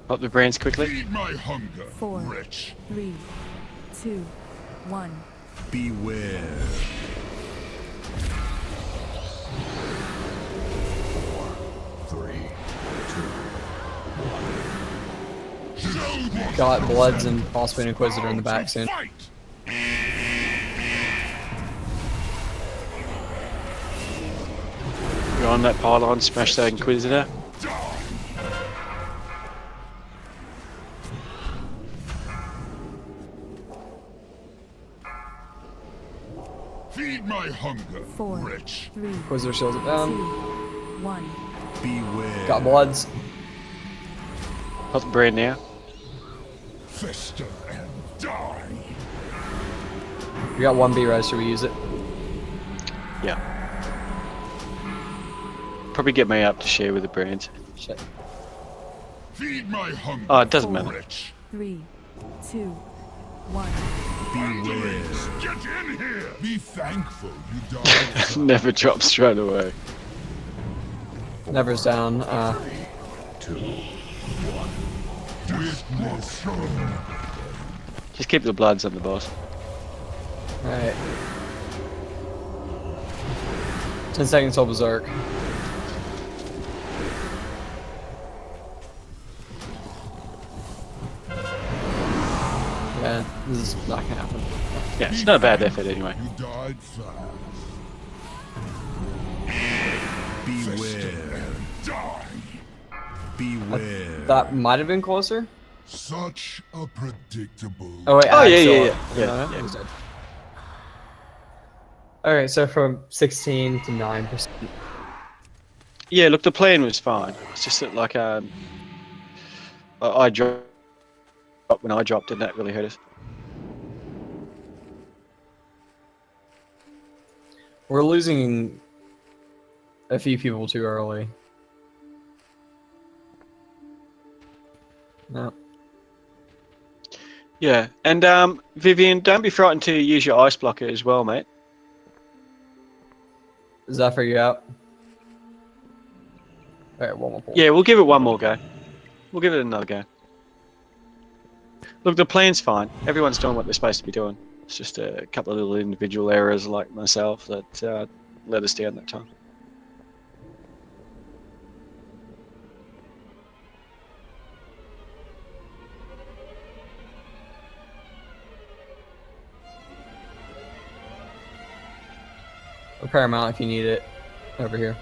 Pop the brains quickly. Feed my hunger, 4, rich. 3, 2, 1. Beware. 4, 3, 2, 1. Got Bloods and possibly an Inquisitor in the back soon. Go on that pylon, smash that Inquisitor. Feed my hunger, 4, rich. 3, Inquisitor shields it down. 2, 1. Beware. Got Bloods. Pop the brain now. Fester and die. We got 1 B res, should we use it? Yeah. Probably get me up to share with the brains. Shit. Feed my hunger. Oh, it doesn't 4, matter. 3, 2, 1. Beware. Get in here. Be thankful you died. Never drop straight away. Never's down. 2, 1. Witness your Just keep the bloods on the boss. Alright. 10 seconds till Berserk. Yeah, this is not gonna happen. Yeah, it's not a bad effort anyway. You died fast. Beware and die. Beware. That might have been closer. Such a predictable. Oh wait, Oh, yeah, still yeah, up. yeah. No, Yeah. he's dead. Alright, so from 16 to 9%. Yeah, look, the plan was fine. It's just that, like, I dropped when I dropped, and that really hurt us. We're losing a few people too early. No. Yeah, and Vivian, don't be frightened to use your ice blocker as well, mate. Does that figure you out? Alright, one more pull. Yeah, we'll give it one more go. We'll give it another go. Look, the plan's fine. Everyone's doing what they're supposed to be doing. It's just a couple of little individual errors like myself that let us down that time. Paramount if you need it. Over here.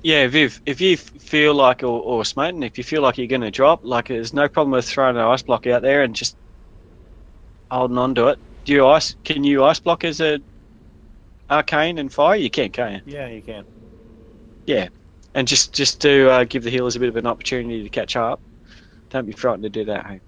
Yeah, Viv, if you feel like, or Smoten, if you feel like you're going to drop, like there's no problem with throwing an ice block out there and just holding on to it. Can you ice block as a arcane and fire? You can, can't you? Yeah, you can. Yeah. And just to give the healers a bit of an opportunity to catch up. Don't be frightened to do that, hey.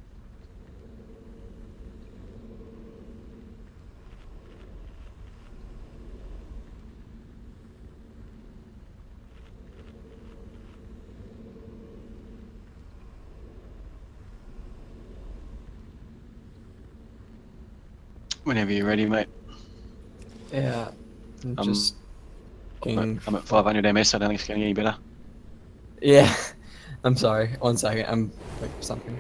Whenever you're ready, mate. Yeah. Just I'm at 500 MS. I don't think it's getting any better. Yeah. I'm sorry. 1 second. I'm looking for something.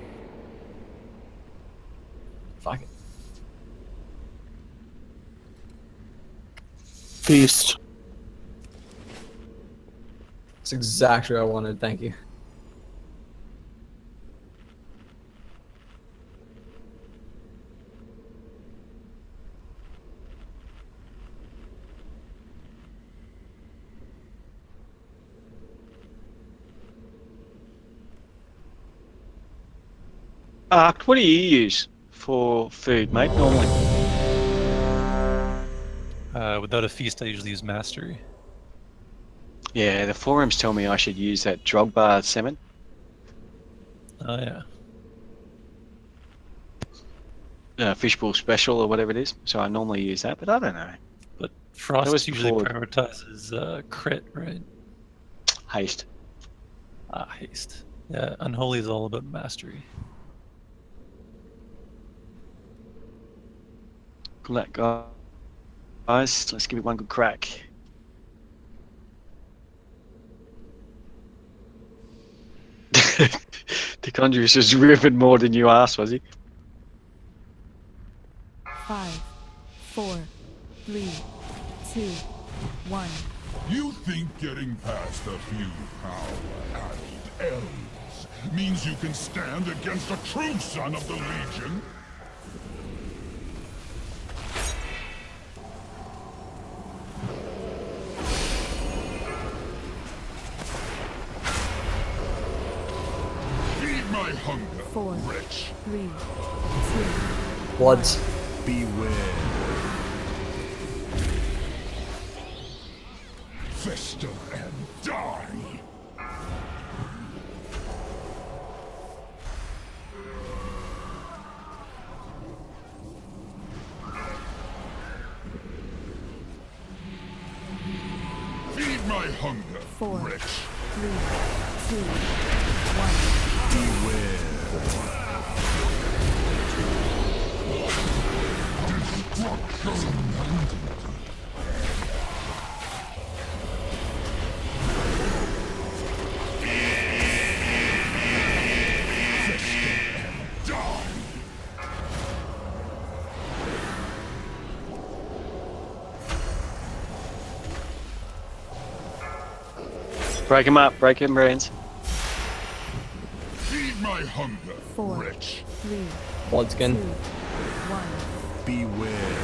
Fuck it. Feast. That's exactly what I wanted. Thank you. What do you use for food, mate, normally? Without a feast, I usually use mastery. Yeah, the forums tell me I should use that Drogbar salmon. Oh, yeah. Fishbowl special or whatever it is. So I normally use that, but I don't know. But That Frost was usually before prioritizes crit, right? haste. Haste. Yeah, Unholy is all about mastery. Good luck, guys. Let's give it one good crack. The Conjurer's just ripping more than you asked, was he? 5, 4, 3, 2, 1. You think getting past a few power-addled elves means you can stand against a true son of the Legion? Feed my hunger, 4, wretch. 3, 2. Bloods. Beware. Fester and die. Feed my hunger, 4, wretch. 3, 2, 1. Beware. Destruction. Break him up, break him brains. Feed my hunger, 4, wretch. 3, Bloodskin. 2, 1. Beware.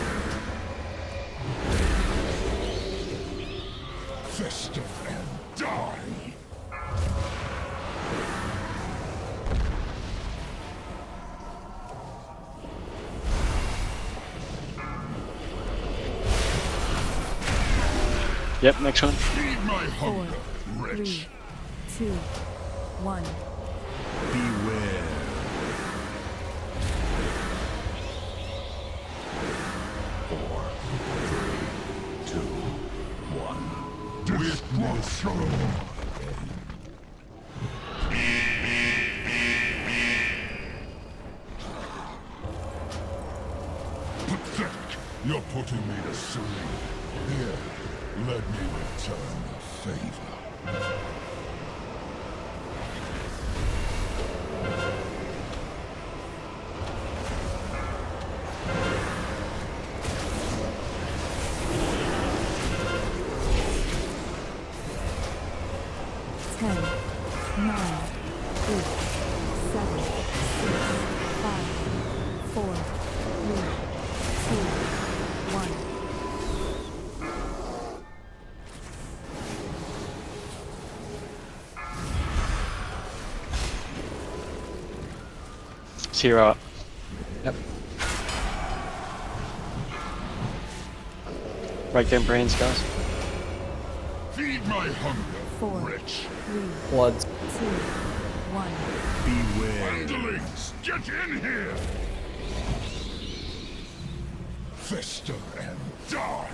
Fester and die. Yep, next one. Feed my 4, hunger, 3, wretch. 2, 1. Beware. Four, three, two, one. Destruction. Pathetic. You're putting me to sleep. Here, let me return the favor. Ten, 9, 8, 7, 6, 5, 4, 3, 2, 1. See you out. Yep. Break them brains, guys. Feed my hunger, 4, Rich. 3, Bloods. 2, 1. Beware. Underlings, get in here! Fester and die!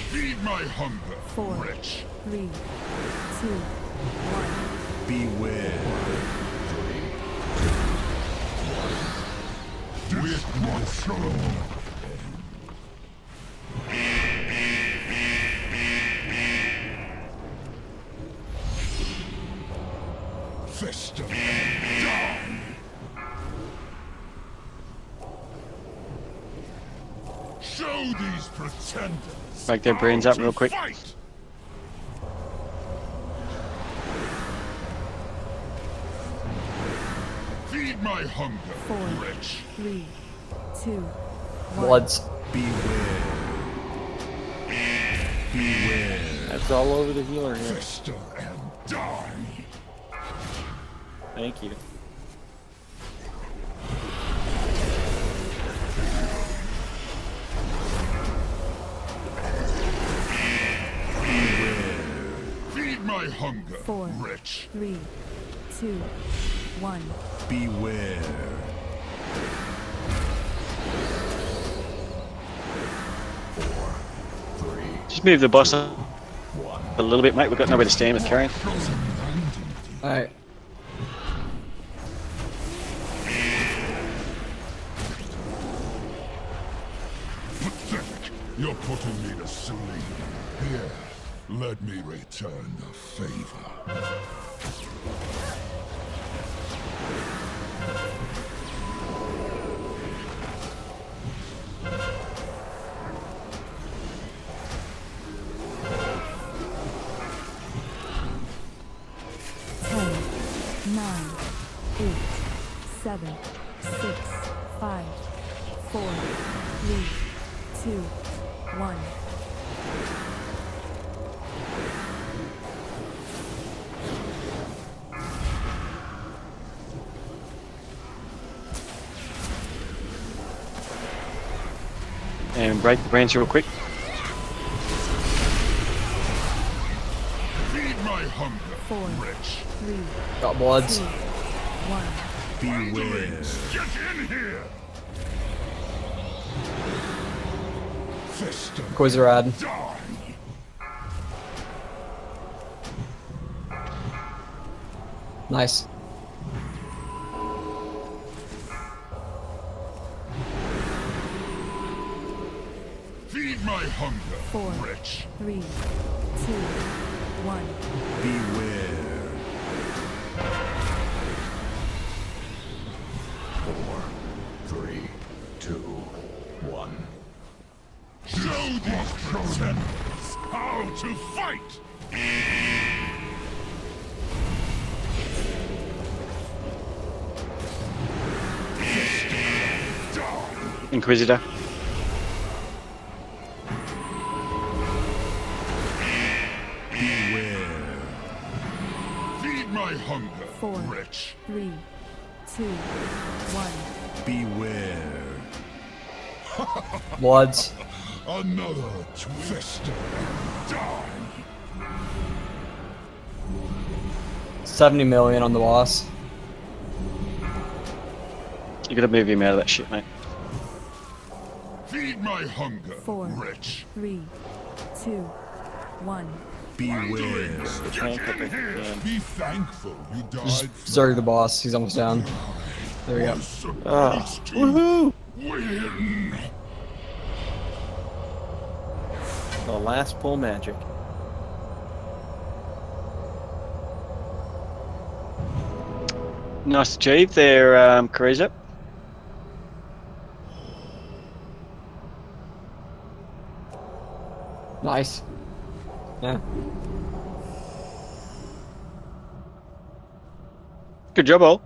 Feed my hunger, 4, Rich. 3, 2, 1. Beware. Destruction. Fester and die. Show these pretenders. Break their brains up real quick. Fight. Feed my hunger, 4, Rich. 3, 2, 1. Bloods. Beware. Beware. That's all over the healer here. Fester and die. Thank you. Beware. Feed my hunger, 4, Rich. 3, 2, 1. Beware. Just move the boss up a little bit, mate. We've got nowhere to stand with carrying. Alright. Pathetic. You're putting me to sleep. Here, let me return the favor. 9, 8, 7, 6, 5, 4, 3, 2, 1. And break the branch real quick. Feed my hunger, 4, Rich. 3, Got bloods. 2, 1. Beware. Get in here. Fester. Quizarad. Die. Nice. Feed my hunger, 4, Rich. 3, 2, 1. Beware. 4, 3, 2, 1. Show these pretenders how to fight! Inquisitor. Beware. Feed my hunger, 4, Rich. 3, 2, 1. Beware. Bloods. Another twister and die. 70 million on the boss. You gotta move him out of that shit, mate. Feed my hunger, 4, Rich. 3, 2, 1. Beware. Get in here. Be thankful you died. Zerg the boss. He's almost down. There we go. Woohoo! Win. The last pull magic. Nice achieved there, Cariza. Nice. Yeah. Good job, all.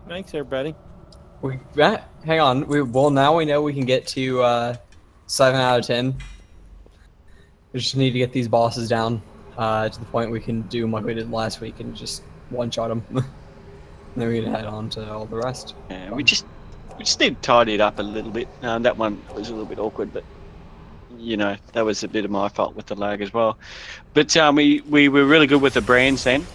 Thanks, everybody. Hang on. Now we know we can get to 7 out of 10. We just need to get these bosses down to the point we can do them like we did last week and just one-shot them. And then we can head on to all the rest. Yeah, we just need to tidy it up a little bit. That one was a little bit awkward, but that was a bit of my fault with the lag as well. But we were really good with the brands then.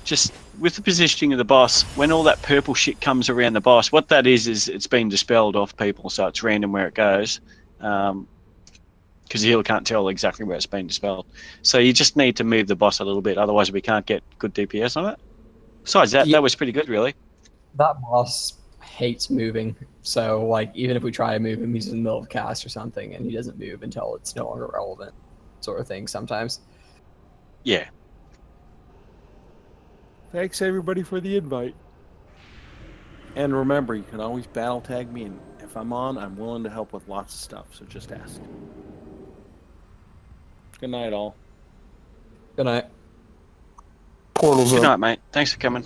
Just with the positioning of the boss, when all that purple shit comes around the boss, what that is it's been dispelled off people, so it's random where it goes. Because the healer can't tell exactly where it's been dispelled. So you just need to move the boss a little bit, otherwise we can't get good DPS on it. Besides that was pretty good, really. That boss hates moving, so like even if we try to move him, he's in the middle of cast or something, and he doesn't move until it's no longer relevant, sort of thing. Sometimes. Yeah. Thanks everybody for the invite. And remember, you can always battle tag me, and if I'm on, I'm willing to help with lots of stuff. So just ask. Good night, all. Good night. Portal's Good up. night, mate. Thanks for coming.